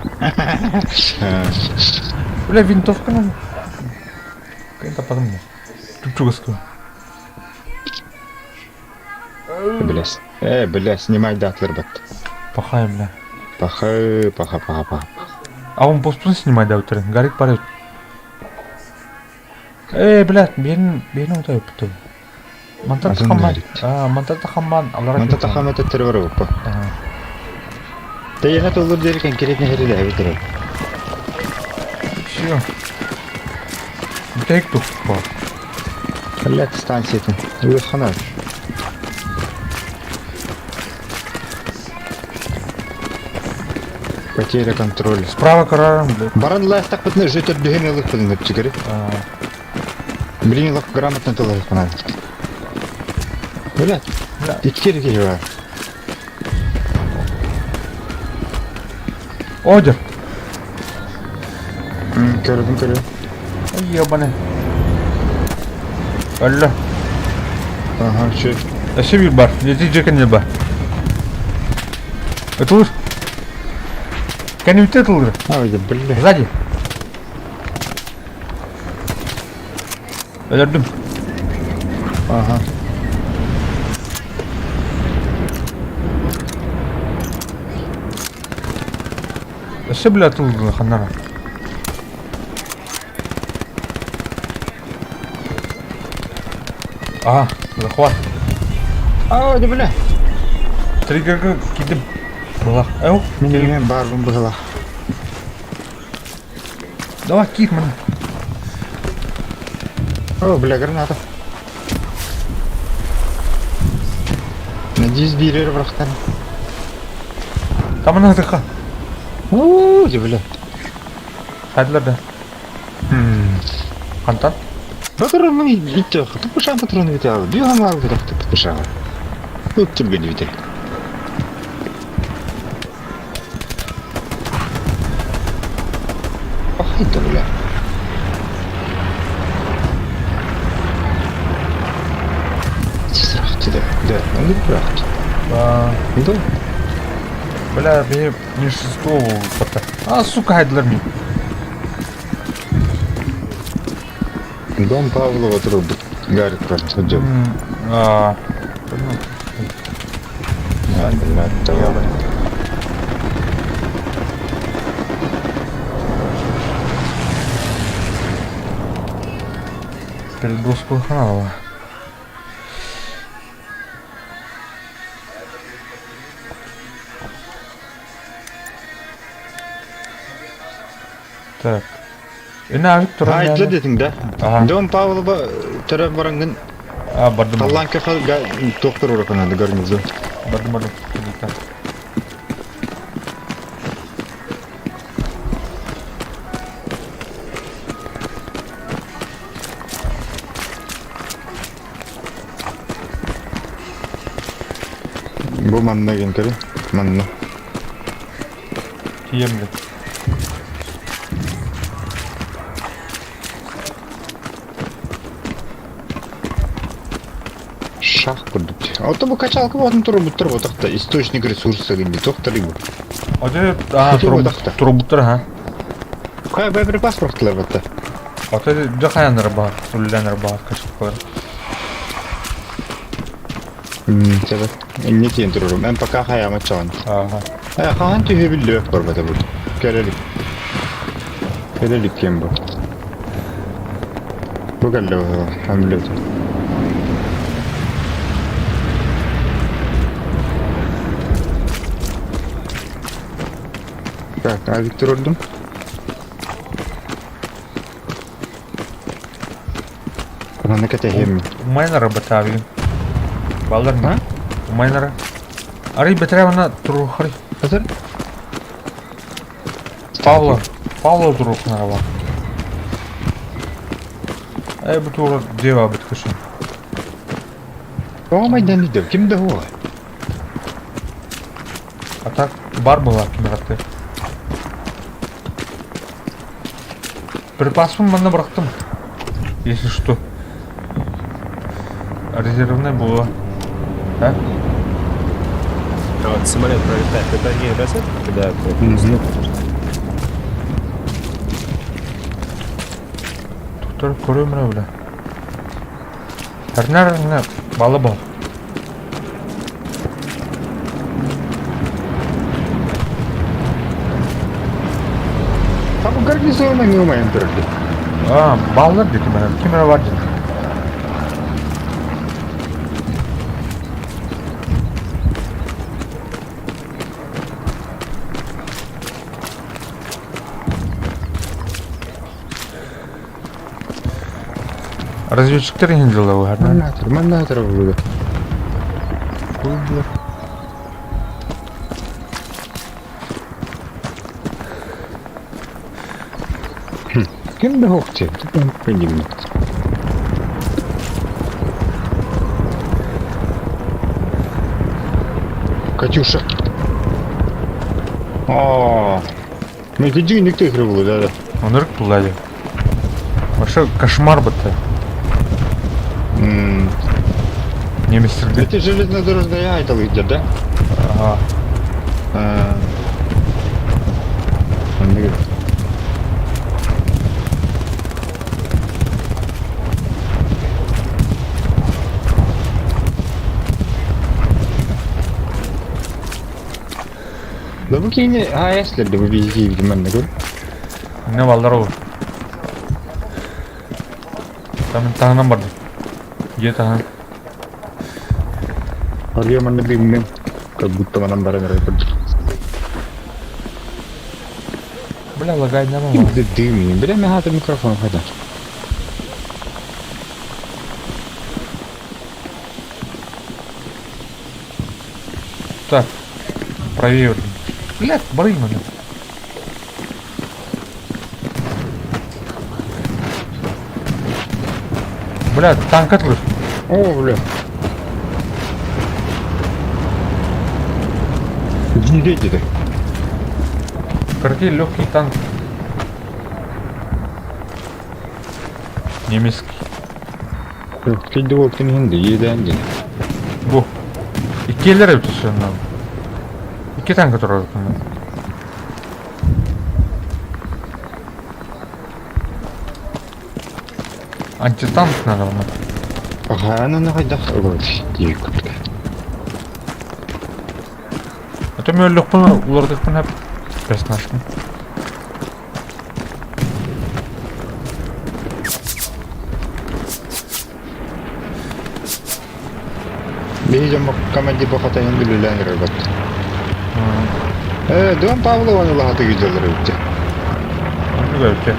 Бля, винтовка надо. Какая-то потом мне. Чугаску. Бля, снимай датлер бат. Пахай, бля. Паха. А он постпун снимай да утрен. Гарик парет. Блядь, бeni отайып бітті. Мантат хаман. Мантат хаман. Мантат хаман тәттері бар өппа. Тәйені толыр деркен керетіне херелі әбетірі. Все. Бітәйік тұқ бар. Блядь, станциятын. Өз хана. Потеря контроля. Справа карарым, блядь. Баран лайстак бітіне жөтер дүйен елік білін өпчі кере. Блин, лох грамотно толыр хана. Блядь, иткері келі бар. Одер. Көрдім. Ебаный. Өлі. Ага, че? Әше бір бар. Еті жекенде бар. Этулыр. Кәне өте этулыр. Блядь. Сзади. Өлірдім. Ага. Әше білі атылды қаннара. Захват. Ау, бля. Триггерға кетіп. Бұлақ. Әу. Мен барбым бұғылақ. Давай, кит мені. О, бля, граната. Надеюсь, берер врахтан. Там она дыха. Ооо, бля. Хайдлерді. Қантан? Патроны бітті. Тупышан патроны бітті алды. Бүйғам алды рақты тупышаға. Өттім гөні бітті. Ахайты, бля. Да, он брахт. Да. Бля, мне не шестого пока. Сука, хайдлер мне. Дом Павлова трубы. Гарик просто идет. Передброску канала. Так. Виктор. Айтты дедің да? Дом Павлова тарап бараңын. Бардым. Қаллан кефал доктор ұрақанады көріңізді. Бардым. Бұл манна кен көрі? Манна. Тиемлі. Шах курдук. А то бы качалка болатын турбуттар отақта. Источник ресурсы генде тоқтар егу. Оте турбуттар, ха? Қай боеприпас бұрқтылар бәтті? Оте жақаяныр бар, сүлленір бар, качалкалар. Себет. Не тиен тұрырым. Ән пака қаяма чаған. Қаған түйе білді өк бар бәті бұл. Келелік. Келелік кен бұл. Бұл кәлі бұл. Ән білі өті. Так, а Виктор öldüm. Bana ne kadar hem. Майнера бітави. Балдар ма? Майнера. Ари бітірі вона тұру қari. Hazır? Павла тұру қынара бар. Бұл тура дева біткішін. О, майдан идем. Кимде о? А так бар была кимераты. Припасым мана бырактым. Если что. Резервная была. Да? Вот самолет пролетает. Это не рассветка, когда Туктар көрөмөр беле. Арнарына балы бар. Там гарнизонна не умеем тұрды. Балдар деди менен кимера бар деди. Разведчиктер не делал, гарна. Маннатор буде. Кимде хокче? Тут нам понімно. Катюша. Мы денег ты игрывал, да? Он рык пулади. Вообще кошмар бы ты. Немец стрельбит. Это железнодорожная айтал идет, да? Ага. Да bu keyini AES'lerde bu bilgiyi bildim ben de gör. Ne ballar olur. Tamam tanınan vardı. Ye tahan. Arıyor ben de bilmiyorum. Как будто మనం баран райпад. Бля, лагает не мама. Да дым, бля, мне надо микрофон хотя. Так. Проверь. Блядь, бори меня. Бля, танк открыт. О, бля. Не едет. Короче, легкий танк. Немецкий. Kendi volkan hindi, yedi. Bu. İki yerlere ötüsün lan. İki tank oturur. Антитанк надо ona. Ага, она на хайдах. Вот, дикутка. А то мен лёгкуна улардыктын hep беснаштым. Бейжем команде бахатайын билелен рыбат. Дон Павлованы лахаты güzelleri öttü. Ne böyle?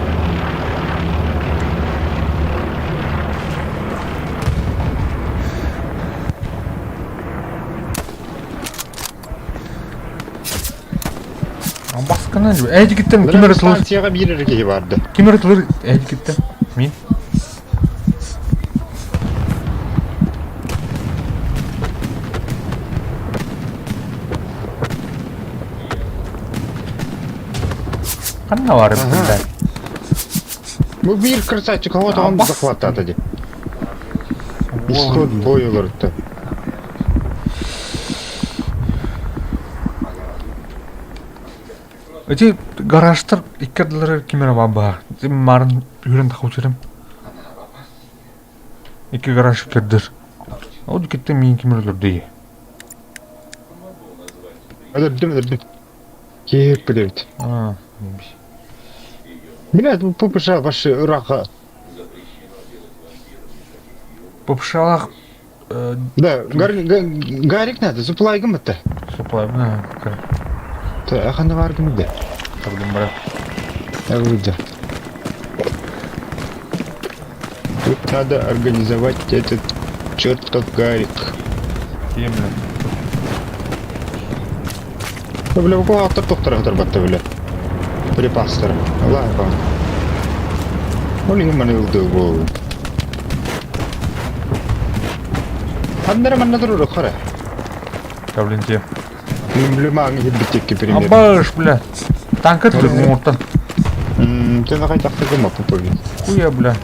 Baskına gibi. Ece gittim. Kim aratılır? Stansiyaga bir erkeği vardı. Kim aratılır? Ece gittim. Min. Kanna var bunda. Bu bir красавчик, кого-то он захватывает тоді. Исход бою лыртты. Эти гаражтар иккадылар кимера баба. Зим марын үйрен тахучырым. Iki garaj кирдир. Ол кетте мен кимерлер дей. Öldürdüm. Keyif bilirdi. Блядь, bu попыша başı Irak'a. Попшалах. Да, Гарик надо, суплайгы мыты. Суплай, Та, аханы vargı mıydı? Табдым бара. Öldü. Тут надо организовать этот чертов Гарик. Кемле. Бля, bu kadar doktora kadar battı bile. Pripasları. Allah yapalım. O ne zaman öldü bu? Хандара манна дуру хара. Давление. Лимаң хиббитекке пример. Абаш, бля. Танк это муртан. Ты на хайтах ты гыма попоги. Хуя, бля.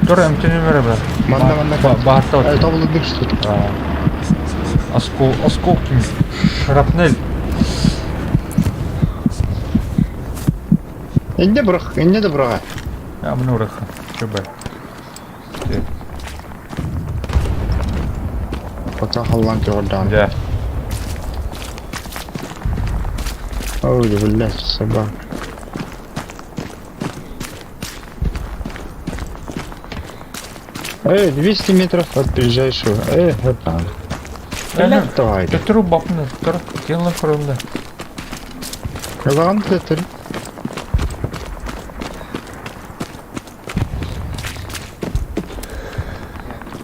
Дорем ты не мере, бля. Манна Бахта. Это было дык что. Осколки. Шрапнель. Инде брах. Я мнураха. Че, бля. Пока халлан кёрдан. Да. Ой, блядь, собак. Эй, 200 метров от ближайшего. Вот там. Блядь, давай. Петру бапны. Петру. Келла хорунда. Калан Петр.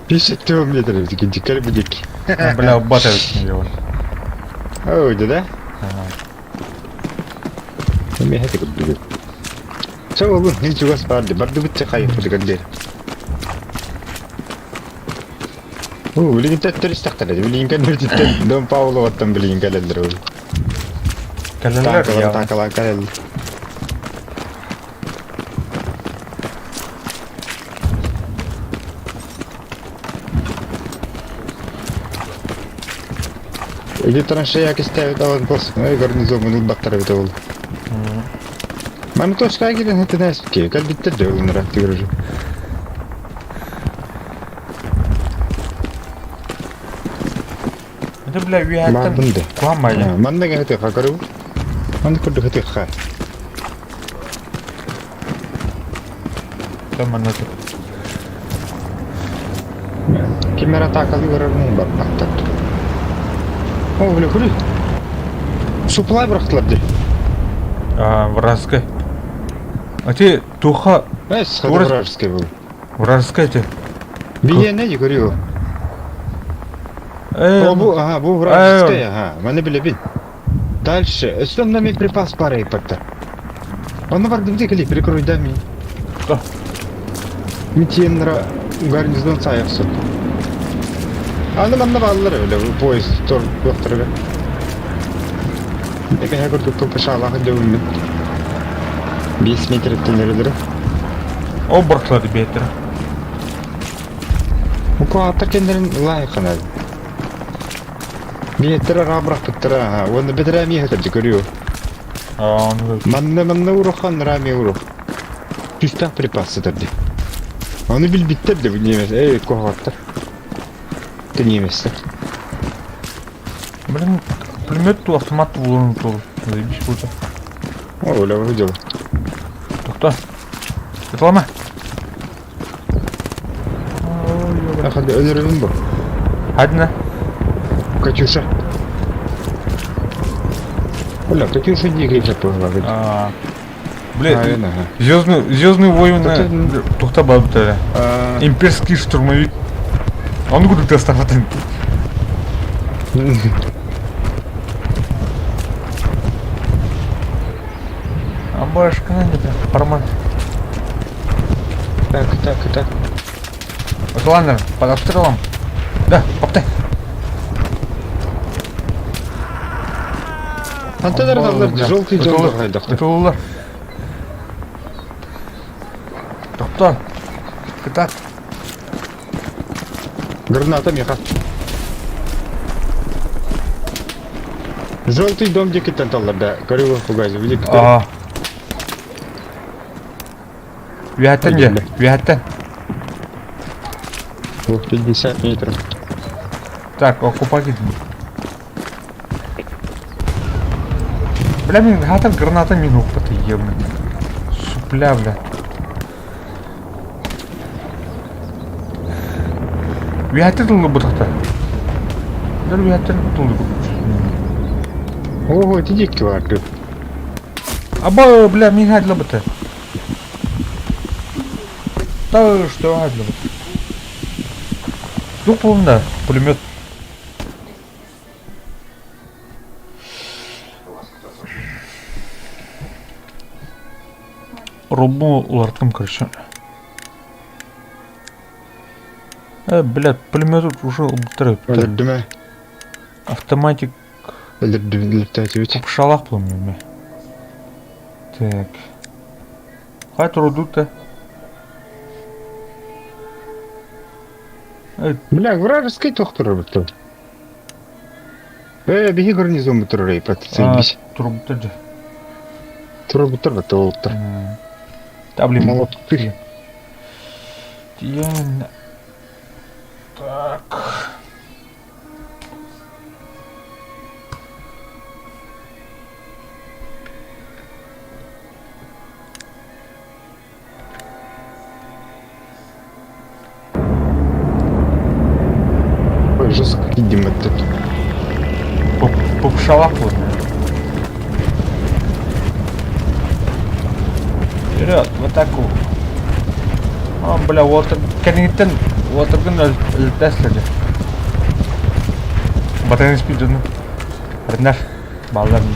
Пишет метров, такие дикарь-будики. Бля, батарея не делал. Ой, да? Мне это как будет. Чего вы ничего спарди, барду битте хай худы гандер. Блин, это 300 тахталады. Блин, kan дом Пауло оттан блин календер. Календер я. Такала календер. Иди траншея ставит, а он просто гарнизон бактар это был. Мама то скай гиден это наски, как битте дел на рактигрже. Это, бля, виатан. Куамайля. Манда га это хакару. Манда куду это ха. Там она тут. Камера такалы гарны бактар. О, бля, хули. Суплай брахтларды. Вражеская. А те туха. Вражеская был. Вражеская те. Бие не говорил. Бу вражеская, ага, мане билебин. Дальше, основными припас парой пакта. Он на варду вдыкали, перекрой дами. Что? Митиенра гарнизон саяфсу. Аны манна баллары öyle поезд тор доктора. Деке я көрдүк топашалага дөмүн. 5 метр тенердер. О, барклады бетер. Уку атакендерин лайкана. Бетер рабрак тутра, оны бедрами хатып көрү. Манна урухан рами урух. Писта припасы тады. Оны билбиттер деп немес, когаттар. Ты не место. Блин, пулемет ту автомат улун ту. Заебись круто. О, Оля увидел. Кто? Это лама? Ах, öneririm bu. Hadi ne? Катюша. Оля, Катюша не греет по голове. Бля, Звездный воин тухта бабтали. Имперский штурмовик. Он куда ты остават? А башка не да, формат. Так. Ладно, под обстрелом. Да, поптай. Антеннер алды, желтый жолдор кайдак. Это улар. Топта. Кытак. Граната меха. Желтый дом где китанталларда, горюва фугази, види кто. Виаттан же, виаттан. 50 метров. Так, окупаки. Бля, мен хатан граната мин укпаты ебны. Супля, бля. Виаттан тулы бутакта. Дәл виаттан тулы бутакта. Ого, ты дикки варды. Аба, бля, мен хадла бута. Да, что хадла бута. Ну, помню, пулемет. Рубу ларткам, короче. Блядь, пулемет уже убытырып. Өлірді ме? Автоматик Өлірді. шалах помню ме. Так. Хай трудут-то. Бля, вражеский тоқтыры бұтты. Беги гарнизон бұтыр рей, протецейбіс. Трубы-то же. Тұры бұтыр бұтты олыптыр. Да, блин. Молот ты. Идеально. Так. Ой, жестко видим это. Поп шалах вот. Вперед, в атаку. О, бля, Уолтер Кеннингтон. Уолтер Кеннингтон Теследи. Батарейный спид жадны. Ренар. Балларын.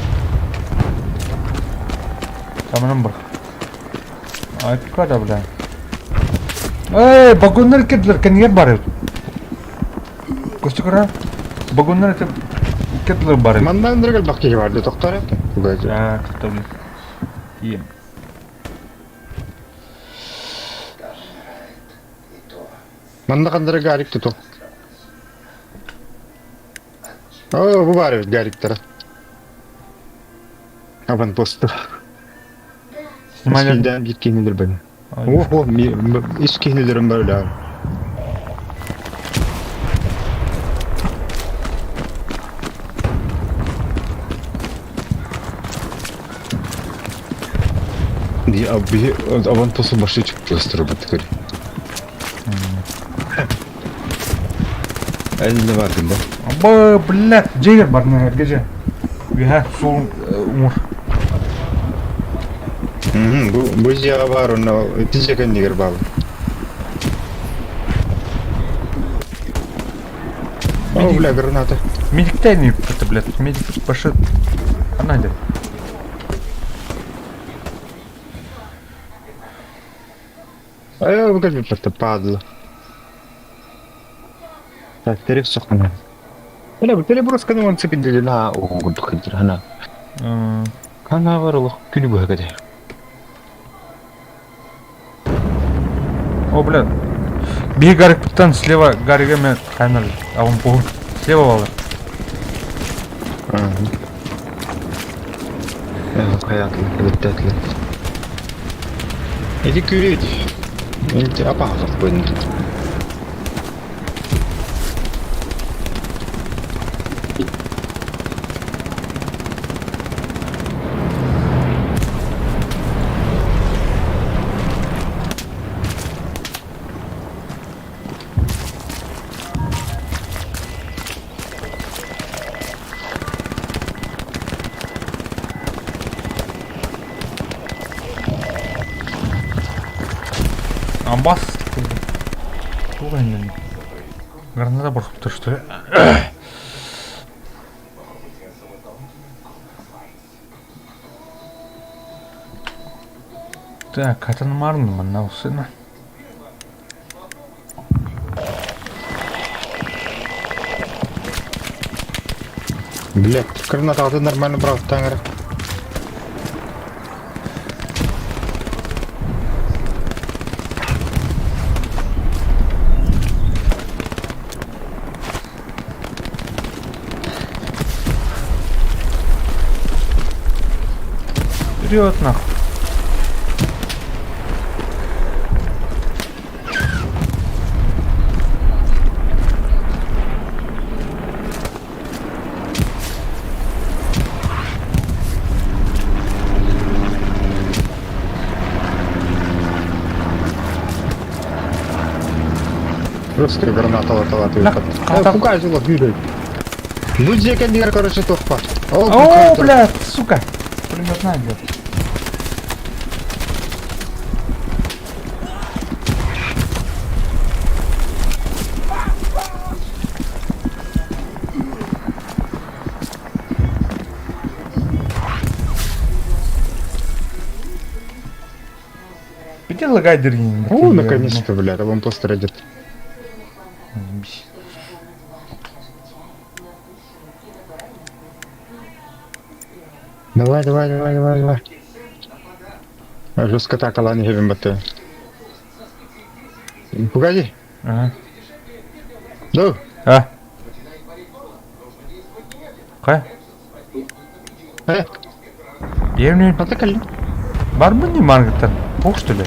Самынан бір. Ай, када, бля. Эй, багоннар кетлер, кеннигер бар еді. Көсті қара. Багоннар кетлер бар еді. Мандан дұргал бақки барды, тоқтар екен. Ja, кто блин. Ем. Манда қандыры гарикті тоқ. О, бұл бар еді гариктері. Абан посты. Снимали. Скейден кеткенелер бәні. О, ескенелерім бар өлі. Abi avantosu başa çıkmıştır bu tıkır. Elinde var bunda. Aba, блядь, Джейгер бар на геже. Виха, сол умур. Bu ziyağı var ona, tizeken niger bağlı. О, бля, граната. Медик-то не это, блядь, медик пошел. Она идет. Ай, как просто падла. Так, пересохну. Бля, переброска на он цепи на угу ходит, она. Она варила күні бұға кәде. О, блядь. Бей Гарик Путан, слева Гарига мен камер. А он пол. Слева вала. Hayatlı, ödetli. Edi küret. Edi apağızak bölündü. Амбас. Туға енді. Граната бұрқып тұр, что ли? Так, катаным арным, мынау сына. Блядь, гранатаға нормально брал, таңыры. Вперед, нахуй. Русская граната латала, ты Катап. пугай жило, бюрет. Люди, кандир, короче, топа. О, блядь, сука. Пулеметная идет. Где лагайдер? О, наконец-то, блядь, а он просто радит. Заебись. Давай. Жестко так, ладно, хебем баты. Погоди. Ага. Да. А? Кай? Евни, Атакали. барбы не маргатан. Бог что ли?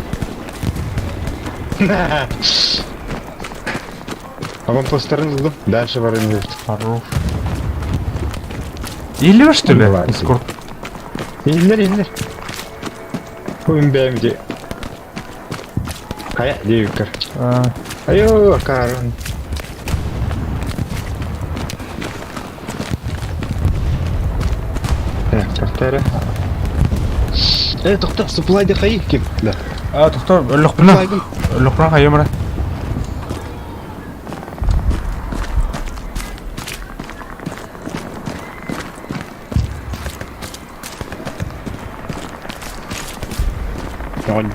А вам по стороне дальше варен. Хорош. Или что ли? Ладно. Эскорт. İndir. Bugün benim de. Kaya değil kır. А, Ayo karın. Тахтара. Тоқтап, supply'да қайық кеп. тоқтар, өліқпіна қайымыра.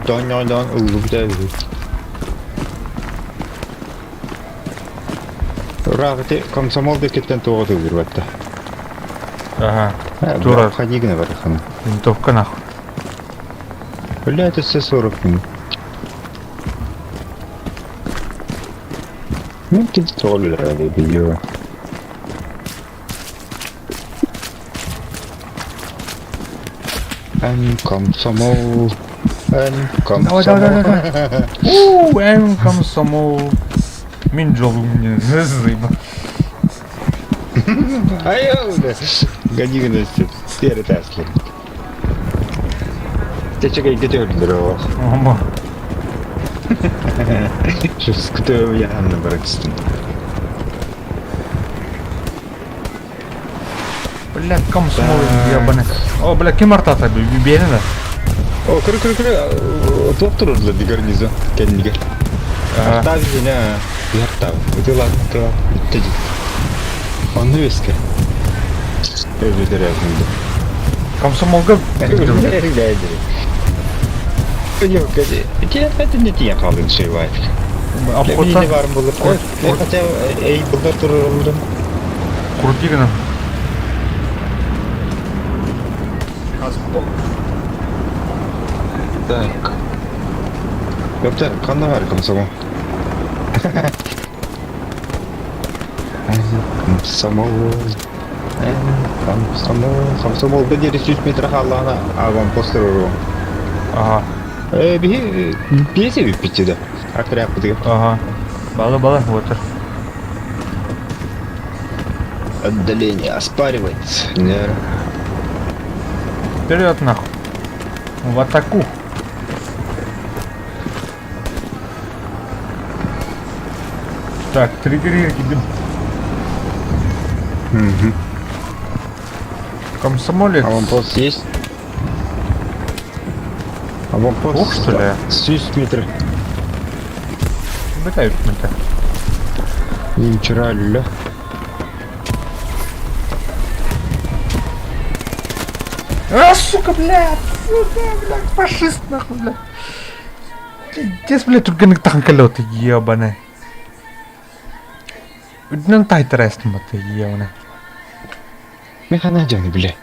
Дан, ұлып дәді. Рағыты комсомол бекеттен тоғыды жүрбәтті. Ага, Тура. Ходигіні бар қаны. винтовка нахуй. Блядь, это 40 минут. Ну, ты тролль, белье. Комсомол. Давай. Комсомол. Мен жолым не зайба. Айо, да. Ходигіні істеп. Стері тәсілі. Течеге кетердір о. Ома. Сейчас кто я на баракстын. Бля, комсомол ебаный. О, бля, кем артата бейні да? О, кыры. Топ тұрырлы ди гарнизон. Кәдімге. Артав жіне. Артав. Үтілак. Үттеді. Оны веске. Өжедер әзімді. Комсомолга Yok, это не тия қалдың şey var. обходта Ne var mı bulur? Хотя bunlar dururlar. крутигана. Так. Yoksa kanlı var komsomol. Komsomol bir yeri 100 metre kalağına avan poster olur. Ага, Bir sebep bitti de. Akrep diyor. ага. Бала, вот. Отдаление оспаривается. Да. Вперед нахуй. В атаку. Так, триггеринг идем. Комсомолец. Аванпост есть? Аванпост? Ух, что ли? 100 метров. Бля, это. Не вчера, ля. Сука, блядь! Фашист, нахуй, блядь! Здесь, блядь, только на танколеты, ебаный. Уднан тайтер ты ебаный. Механадяны, бля.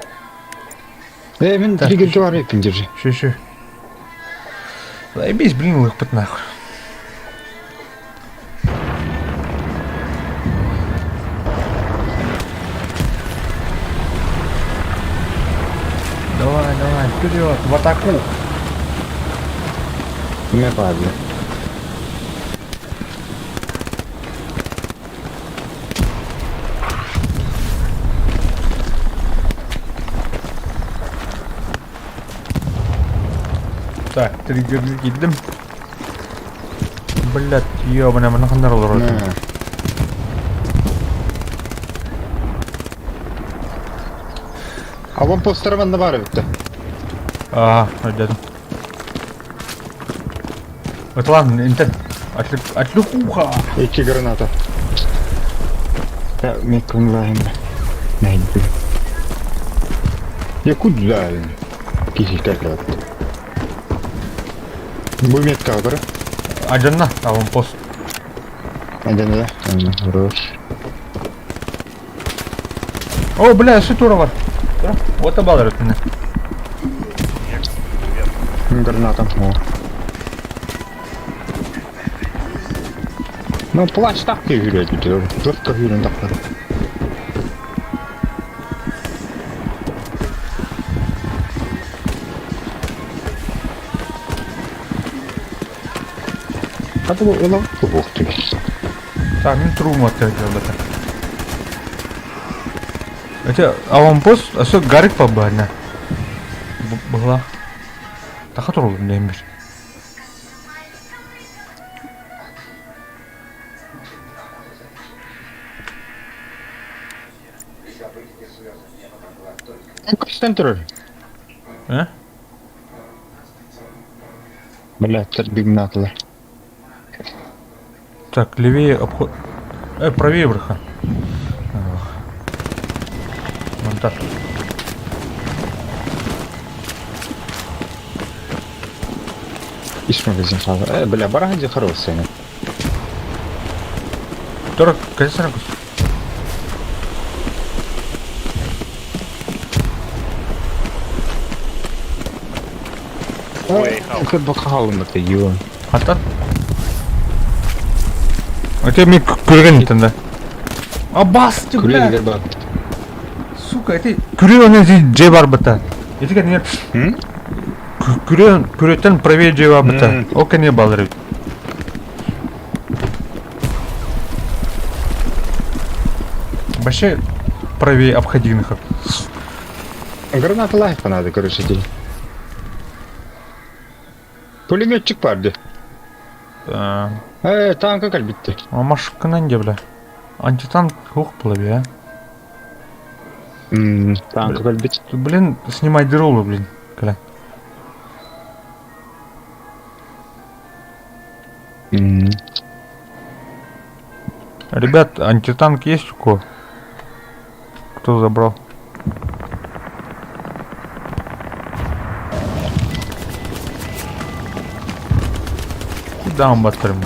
Мен триггерге бар екен, держи. Шо. Заебись, блин, их под нахуй. Давай, вперед, в атаку. Не падай. Так, триггерли гиддим. Блядь, ёбаный, мына қандай олар өтін. Аванпосттар банда бар өтті. Ага, ödedim. Вот ладно, интен. Отлюхуха. 2 граната. Я мекунлайым. Найди. Я куда? Киси как раз. Bu metka var. Ajanna, avunpost. Да. Хорош. О, бля, шитура бар. Вот абалар өтіне. Гранатом. О. Ну, плач так и жүреді дейді. Платка жүрін тақпады. Hadi bu ulan bu boktu. Так, мен тұруым атты жолдата. Это аванпост, а что гарик по бана? Была. Так отуру немир. Kaçtan durur? А? Бля, бігна атылар. Так, левее обход. Правее браха. Вон так. Иш магазин қалды. Бля, бараға де хорош сені. Тора, конечно, ракус. Көр бақа қалым бәкті, еуін. Аттан. Это мен көрген екен да. А басты, бля. Күрелер бар. Сука, это күреген же бар бата. Это kan нет. Күреттен правее же бар бата. О, кәне балыр. Вообще правее обходимых. Гранаты лайфа надо, короче, дей. Пулеметчик барды. Танка кальбитті. Машканан де, бля. Антитанк хух плави, а? Танка кальбитті. Блин, снимай дыролу, блин. Кля. Ребят, антитанк есть у кого? Кто забрал? Да, он батарем.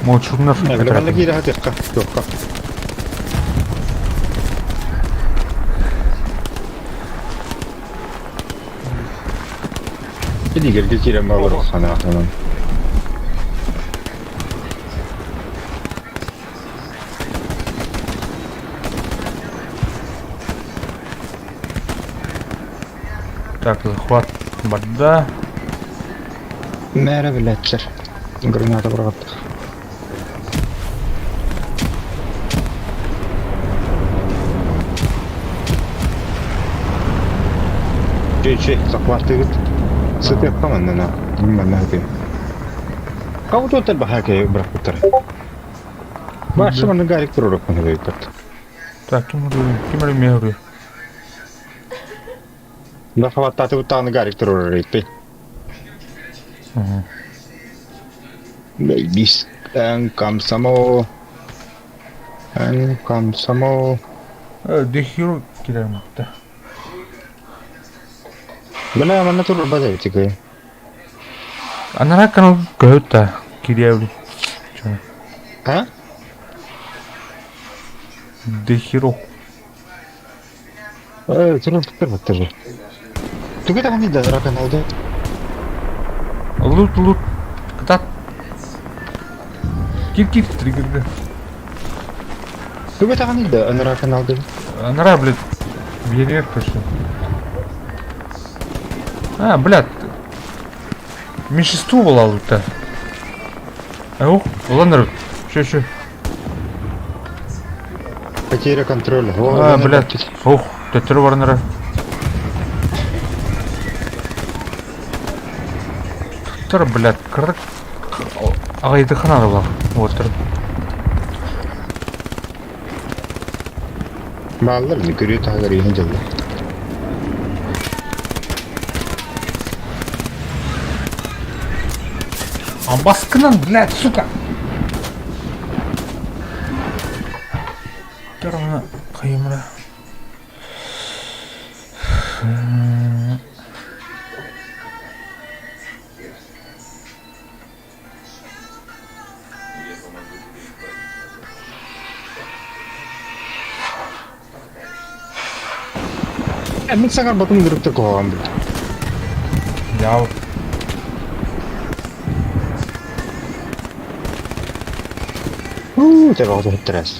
Может, шумнов. Гранаты гире хатырка. Жоққа. Дигерге керем балыр қана атынан. Так, захват бада. Мәрі біләттір. Граната бұрғатты. Че, захватты гід. Сытып қаманнана. Мана гід. Қауыт өтір баха кей бұрақ бұттыр. Башы маны гарик тұрырық мұны бейкірді. Так, кем мегру. Да хваттаты бұттағыны гарик тұрырық рейті. Бейбис. Комсомол. Комсомол. Дехиру кидаем. Бля, мана тұрыр базай текай. Анара канал гөта кидаем. А? Дехиру. Тұрыр пікір бұттыр же. Түге тағын дейді адыра каналды. Лут. Катат. Кир, триггерді. Түге тағын дейді адыра каналды. Анара, блядь, берер пошел. А, блядь. Меньшинство было лута. Ух, ладно, что? Потеря контроля. А, блядь. Ух, тетер варнера. Тер, блядь, крак. А это хана была. Вот. Баллар не көрі тағыр еген жылды. А баскынан, блядь, сука. Тарана кайымра. Мен сағар батым күрікті қоған бұл. Яу. Тәбі ғазы өттірәс.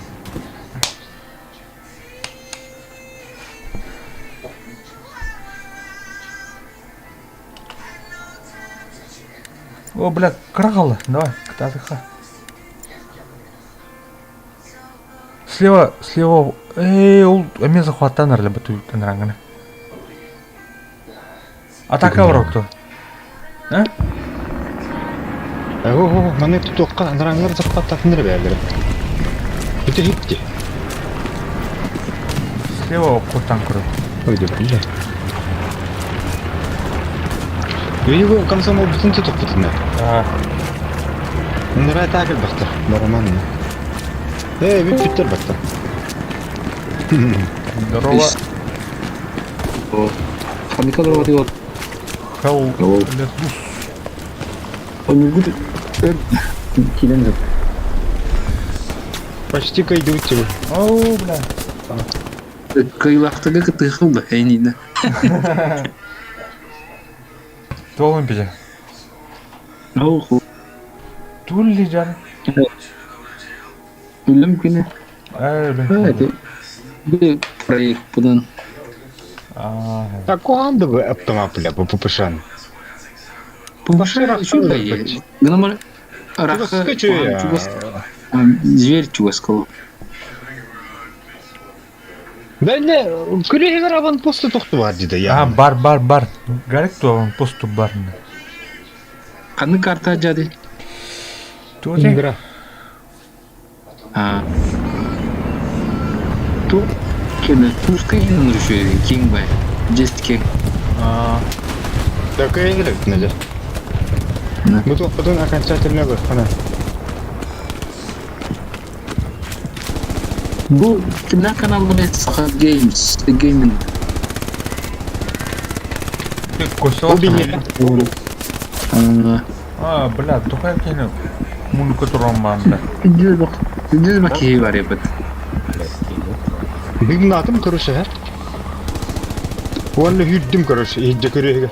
О, блядь, крагалы. Давай, отдыхай. Слева. Ол мен захваттан арлы біту ранганы. Атака бар кто? А? Маны тұтуққа нұраңлар захваттатыныр бәлдері. Бүті хитті. Слева қоттан көрі. Ой, деп білі. Үйігі комсомол бүтін тұтық бұтынды. Нұрай тәгіл бақты, бараманны. Бүттер бақты. Здорово. Хамика дорога тиот. Хау. Килен. Почти кайды өттері. Оу, бля. Кайлақтыға кытыхылды, әйнейді. Толын пеже. Ау, Тулли жан. үлім күні. Блин. Бұл проект бұдан. Так қоғанды бұл автомапіля, бұл пұпышан. Пұпышы шүрді е. Гынамар рақы зверь чуғасқылы. Бәлі, күлегер абан посты тоқты бар дейді. Бар. Гарик туағын посту барында. Қаны карта жады? Туғын. Ту кені пушка енін үші кең бай. Жесті кең. Так егілік нәді. Бұтын окончательно ғой, қана. Бұл кімна канал бұл әті Саха Геймс, Геймин. Косылы. Бля, тухай кені музыка тұрған барында. Үндіз бақ кейі бар епет. Бүгін атым көріші, әр? Оны хүддім көріші, егде көрегі.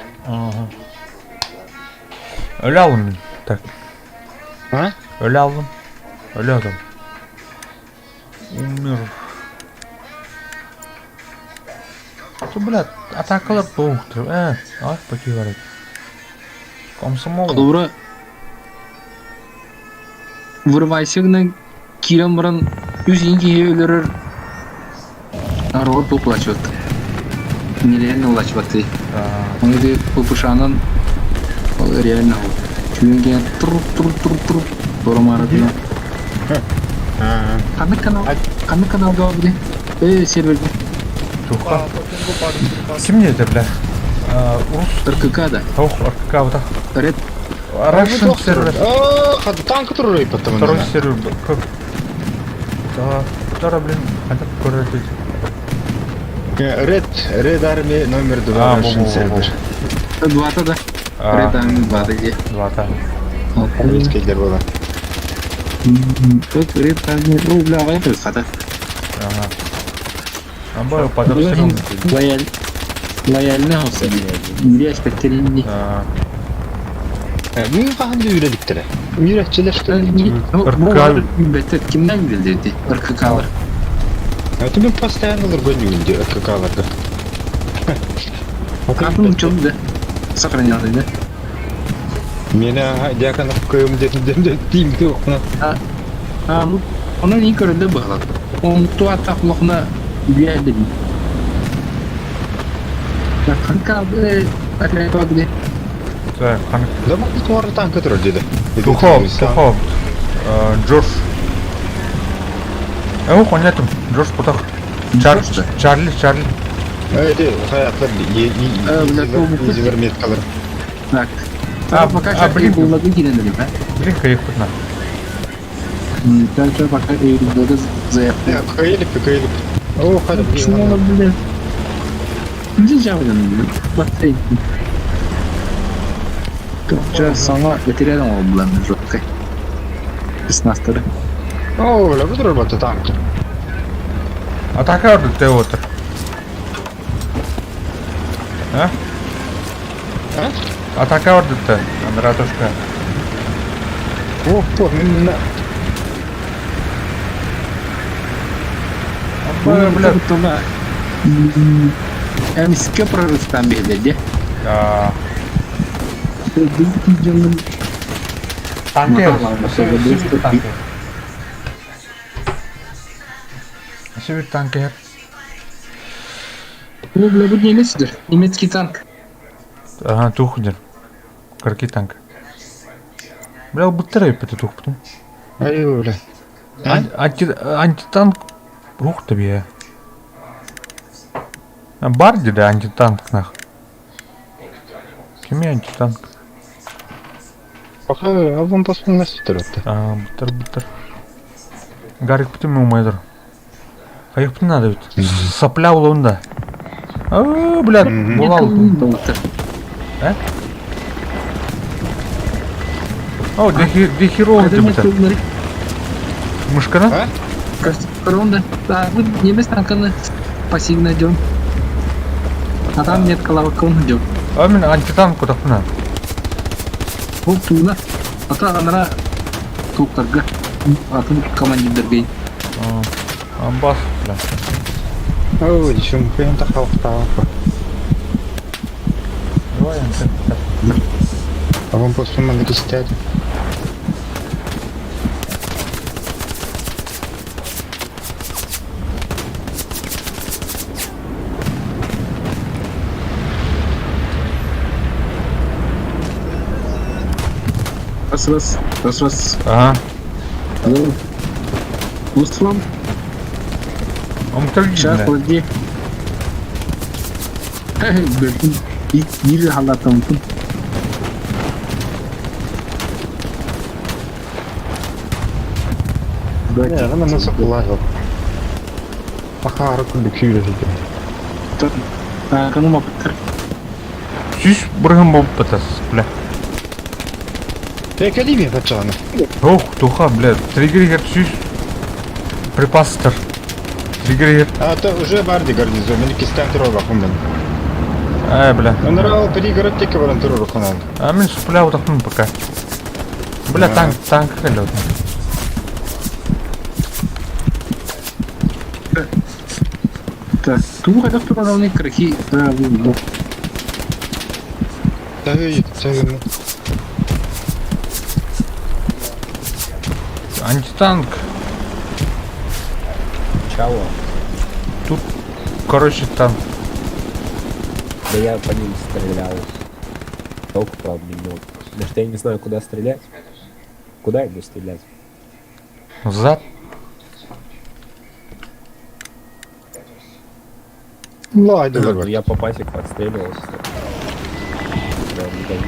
Ölü aldım. Tak. Ha? Ölü aldım. Ölü adam. Умер. Что, блядь, атакалар боқтыр. Ай, паки бар. Комсомол. Добра. Вырвайсығынан кирен бұрын үз енге өлірір. Арғыр топлачы өтті. Нереально улачы бәтті. Оңды попышанын реально чүйенген тұр дорамары дүйен. Қанды каналға өбіде? Серверде. Туха. Кім не еді, бля? РКК-да. РКК бұта. Ред. Russian сервер. Қады танкы тұрыр өйпатты мұнда. Второй сервер. Көп. Втора, блин, қантап көрді. Ред армия номер 2 Russian сервер. Двата да. Ред армия 2 да. Двата. Әйткелдер бола. Ред армия рубляға епіл қата. Амбай подобсырым. Лояльный olsa yürüyüş beklerinde. Мен қағанды үйредіктері. Үйретчілер Беттер kimden bildirdi? РКК'лар. Это мен постоянно бөлігінде РКК'ларды. Қатын ұчылды да. Сохранялды да. Мені диаконов көйім детімдерді деймді оқына. Onun iyi görüldü bağladı. Onun tuat taklıqına üyeldi değil. Kanka akıllı bakdı. Да ма туары танкы тұрыр деді. Тухов. Джордж. Понятым. Джордж бұтақ. Чарли. Әйді, қаяқлар езілер меткалар. Так. Пока шарки булады киненді бе. Блин, кайық бұтна. Дальше пока эйрилдегі заявды. Қайылып. О, қадып. Почему он блин? Где жавдан блин? Баттай. Çok sana bitirelim o bulanı jokkay. Kısnastırı. О, бля, бұдыр баты танк. Атака орды те отыр. А? Атака var dedi. Ратушка. Ох, на... Бля. Туда. Эмске прорывтан беде. Ya. Tanker. Nasıl bir tanker? Ну, бля, будь немецкий. Немецкий танк. Ага, тухнер. Какой танк? Бля, бутырай пяти тух потом. Ай, бля. Антитанк. Ух ты я. Барди да антитанк нах. Кем антитанк? Пока аван посмотрим на ситуацию. Бутыр. Гарик потом умайдыр. Кайык надо ведь. Сопля улында. Блядь, булал. А? О, дехировый типа. Мышкана? Ронда. Да, вы немец танканы пассивно идем. А там нет коловок, он идет. А мен антитанк куда пна? Бұл туына. Ата ғанара тоқтарға. Атын командирдерге. Амбас, бля. Ой, еще прям так халфтал. Давай, антитанк. А вам после манги стоят. Раз. Ага. Устром. Он торгит, Сейчас, бля. подожди. Блин, ири халатым. Не, она нас облазила. Пока руку бекюли жить. Каныма бітір. Süs bırgın болып батас, бля. Академия пацаны. Ох, туха, бля. Триггер süs. Припастер. Триггер. А то уже барди гарнизон, мен кистен террор бакымын. Бля. Он рау пригород теке баран террор ханан. Мен супля утахтым пока. Бля, танк хелет. Так, ту kada тұрғанауны крахи. Тәуі. Антитанк. Чего? Тут, короче, танк. Да я по ним стрелял. Толку, правда, не мог. Потому что я не знаю, куда стрелять. Куда я буду стрелять? Зад. Ладно, Ну, давай. я по пасеку отстреливался. Да, никак не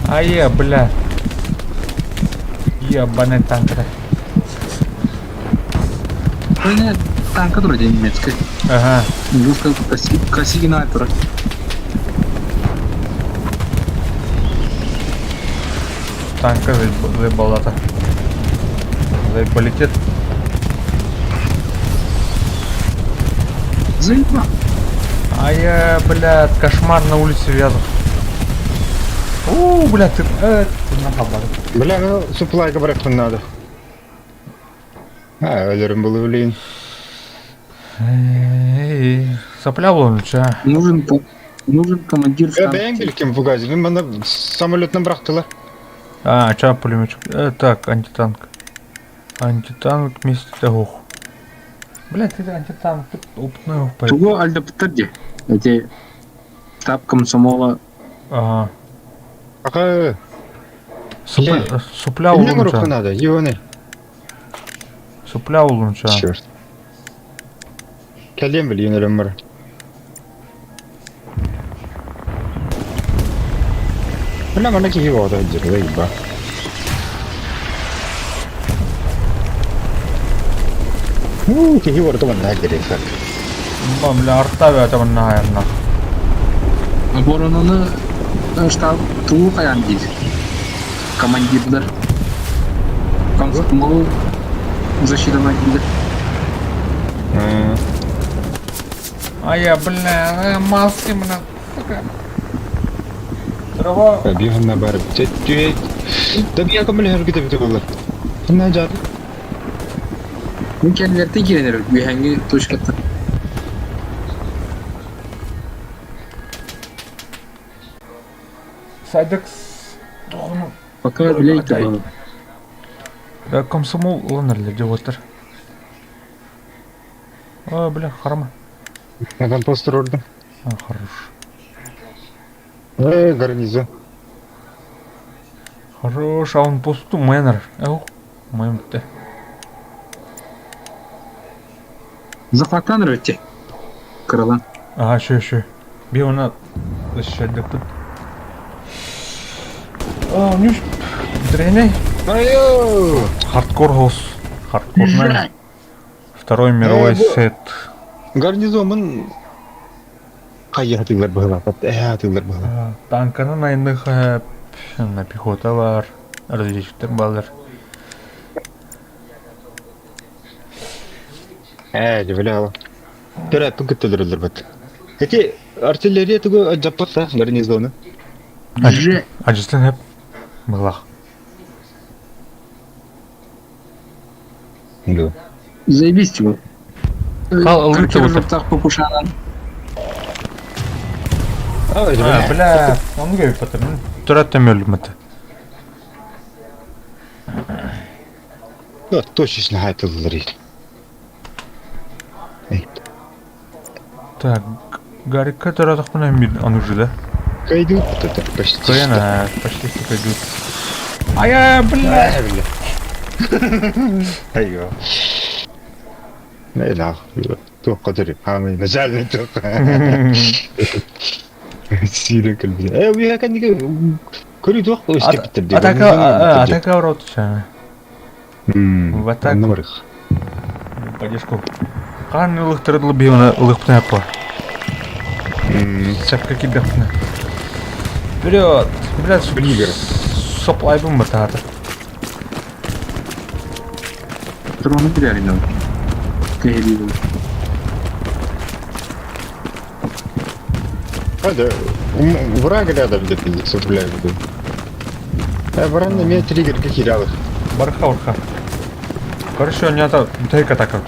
помогал. Бля. Ебаный танк. Ini tanka tuh aja немецкий. Ага. Русская кассигинатор. Танка заебала-то. Заебалитет. Заебал. Блядь, кошмар на улице Вязов. Блядь, ты нахабал. Бля, ну суплайга брать надо. Ölürüm бұл өлейін. Сопля болынша. Нужен командир штаба. Бәйін білкем в газе, мен бана самолетнан брақтылар. Ча пулеметчик. Так, антитанк. Антитанк вместе того. Блядь, это антитанк, тут опытный опыт. Туго альда бітірде. Эти штаб комсомола. Ага. Ақа... Супля Білем рухы болынша. надо, егоны. Супля болынша. Черт. Кәлем біл, енерім бар. Бля, мана кейі бауды жүрді, ба. Кейі бауды мана керек, сәк. Бля, артавия атамын наверное. Обороны штаб туго қаян дейді. Командирлер. Комсомол защитовать дейді. Ая, бля, маски, бля. Трава. Бігана бар. Чет. Да бия камел хэр гэдэг болоо. Хана жаад. Mungkin verti girenir bir hangi toşkatta. Сайдак. Тоғыны. Bakar bile ilk defa. Да, комсомол ланерлер деп отыр. О, бля, харама. Надан постер ордum. А, хорош. Гарнизон. Хорош, а он посту мэнер. Ау, мэнер. Zaklaklanır öte. Kırılan. Ага, şu. Bir ona dışarıda put. О, нюш. Дреней. Айо! Хардкор хос. Хардкорный. Второй мировой сет. Гарнизонын кайя хатыйлар была. Хатыйлар была. Танканын айындық на пехота бар. Различиктер балдар. Жабыла. Тера тугыттылар бат. Эти артиллерия тугу жаппаса гарнизоны. Acısın hep. Mılaq. Да. Заебись его. Кал ылгыты отыр. Так попушанан. Бля, onu görüp batırın. Törettem öldüm hatta. Да, точечно хатыйлар. Так, Гарика töretек менен бир аны уже да. Кайдут это почти. Кояна, почти что кайдут. Ая, бля. ايوه لا تو قدري حامي مجال تو سيرة كلب ايوه كان كوري تو وش تكتب Атака урод сейчас. Вот так. نمرخ Поддержку. Қан ылыктырылы би оны ылыктын апа. Сәпкә кибәкне. Вперед! Блядь, Блигер. Соплай бомба тата. Трону bir yerine. Tehlikeli. هذا враг рядом где-то цепляет. Враг на меня триггер какие рядом. Барха. Короче, у него тейк атака.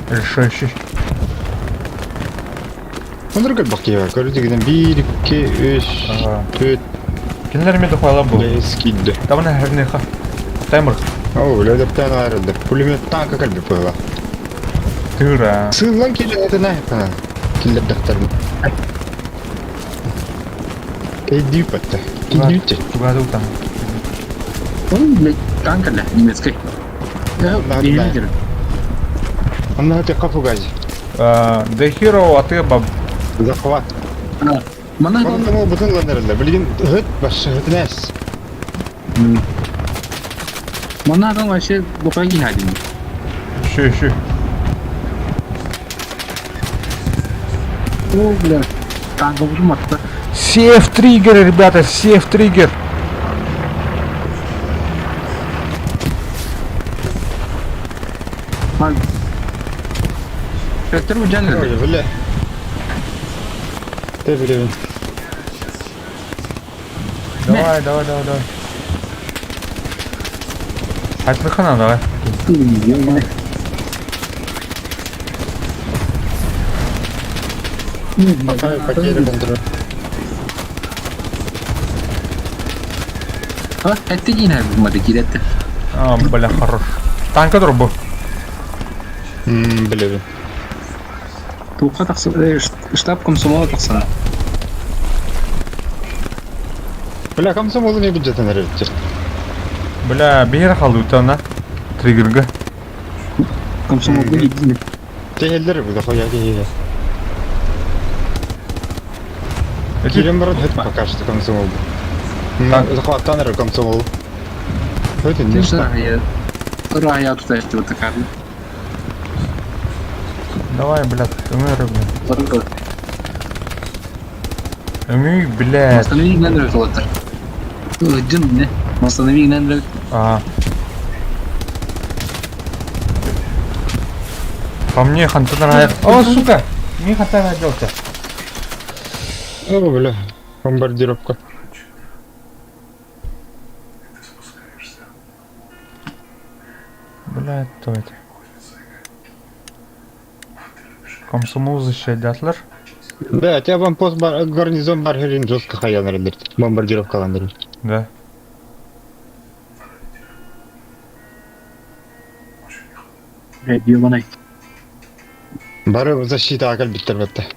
Решающий. Он другой бахтия. Короче, где бир, кеш, пет. Кинлер меду хвала был. Скидды. Там на херниха. Таймер. О, ля птан арда. Пулемет танка кальби была. Тыра. Сылан келе это на это. Келе дохтарым. Иди пата. Идите. Тугадыл там. Он, блядь, танкерle немецкий. Да, birine girin. Он на этой кафу газе. The Hero атыга баб. Захват. Mana Он тому бутын ландырылды. Білген ғыт башы ғыт нәс. Mana adam вообще бухаги hadin. Şu. О, бля. Танка vurmadı. Сейф триггер, ребята, сейф триггер. Bak. Götür bu canını. Ой, бля. Ты, блин. Давай. Айтмыхана, давай. Потери контроль. Ha, etti yine vurmadı giretti. Бля, хорош. Танка дробу. Блин. Tuğka taksa, штаб комсомола такса. Бля, комсомолы не бюджеты нравится. Бля, бейер қалды өтана. Триггерге. Комсомол değil mi? Tehiller bu da koya diye. Эти... Кирим брат это пока что комсомол. Захват танер комсомол. Это не что. Рая tutuştu takardı. Давай, блядь, умер, Умей, блядь. Останови гнандыры толатыр. Джин не? Останови гнандыры. По мне хантер аяк. О, сука! Мне хантер оделся. О, бля. Бомбардировка. Блядь, давайте. Комсомол защищадатлар. Да, тебя вампост гарнизон баргерин жестко хаян рендерит. Бомбардировка ландерит. Да. Ёбаный. Бары защита акал биттербетте.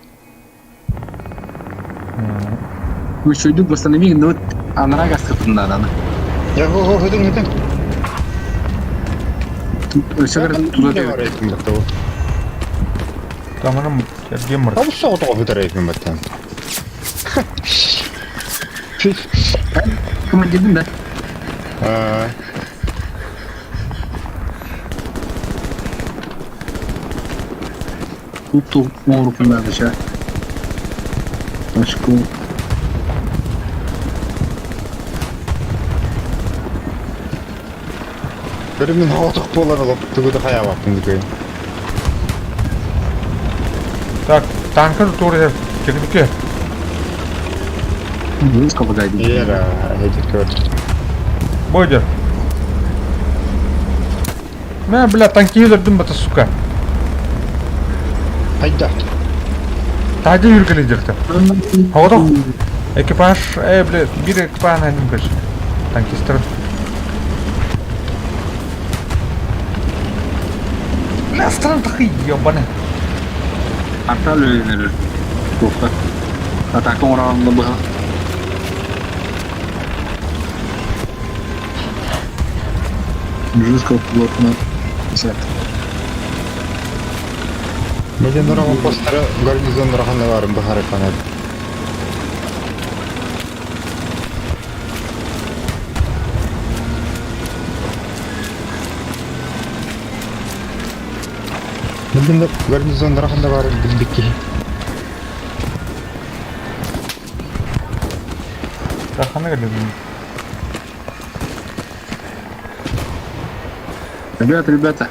Вы что, идут восстанови, но анрага скотында надо. Я го гыдың. Все говорят, туда ты. Там она гемор. А что то гыдырайсың баттан? Командирдің да. Тут мору надо сейчас. Очку. Бірімен отық болар олып, түгіді хая баптың дүкей. Так, танкер туре технике. Близко погоди. Ера, эти көр. Бойдер. Мен, бля, танки юзердім бата, сука. Хайда. Тайда юргелі дерті. Хоғдық. Экипаж, бля, бір экипаж найдым көш. Танкистер. Бля, стран тахи, ебаны. Отправлю энергию. Плохо. Атака уровня была. Жестко плотно. Мен нұрағын постары гарнизон нұрағында барым бұхары қанады. Мен гарнизон нұрағында барым білдікке. Рахана geldim. Ребята,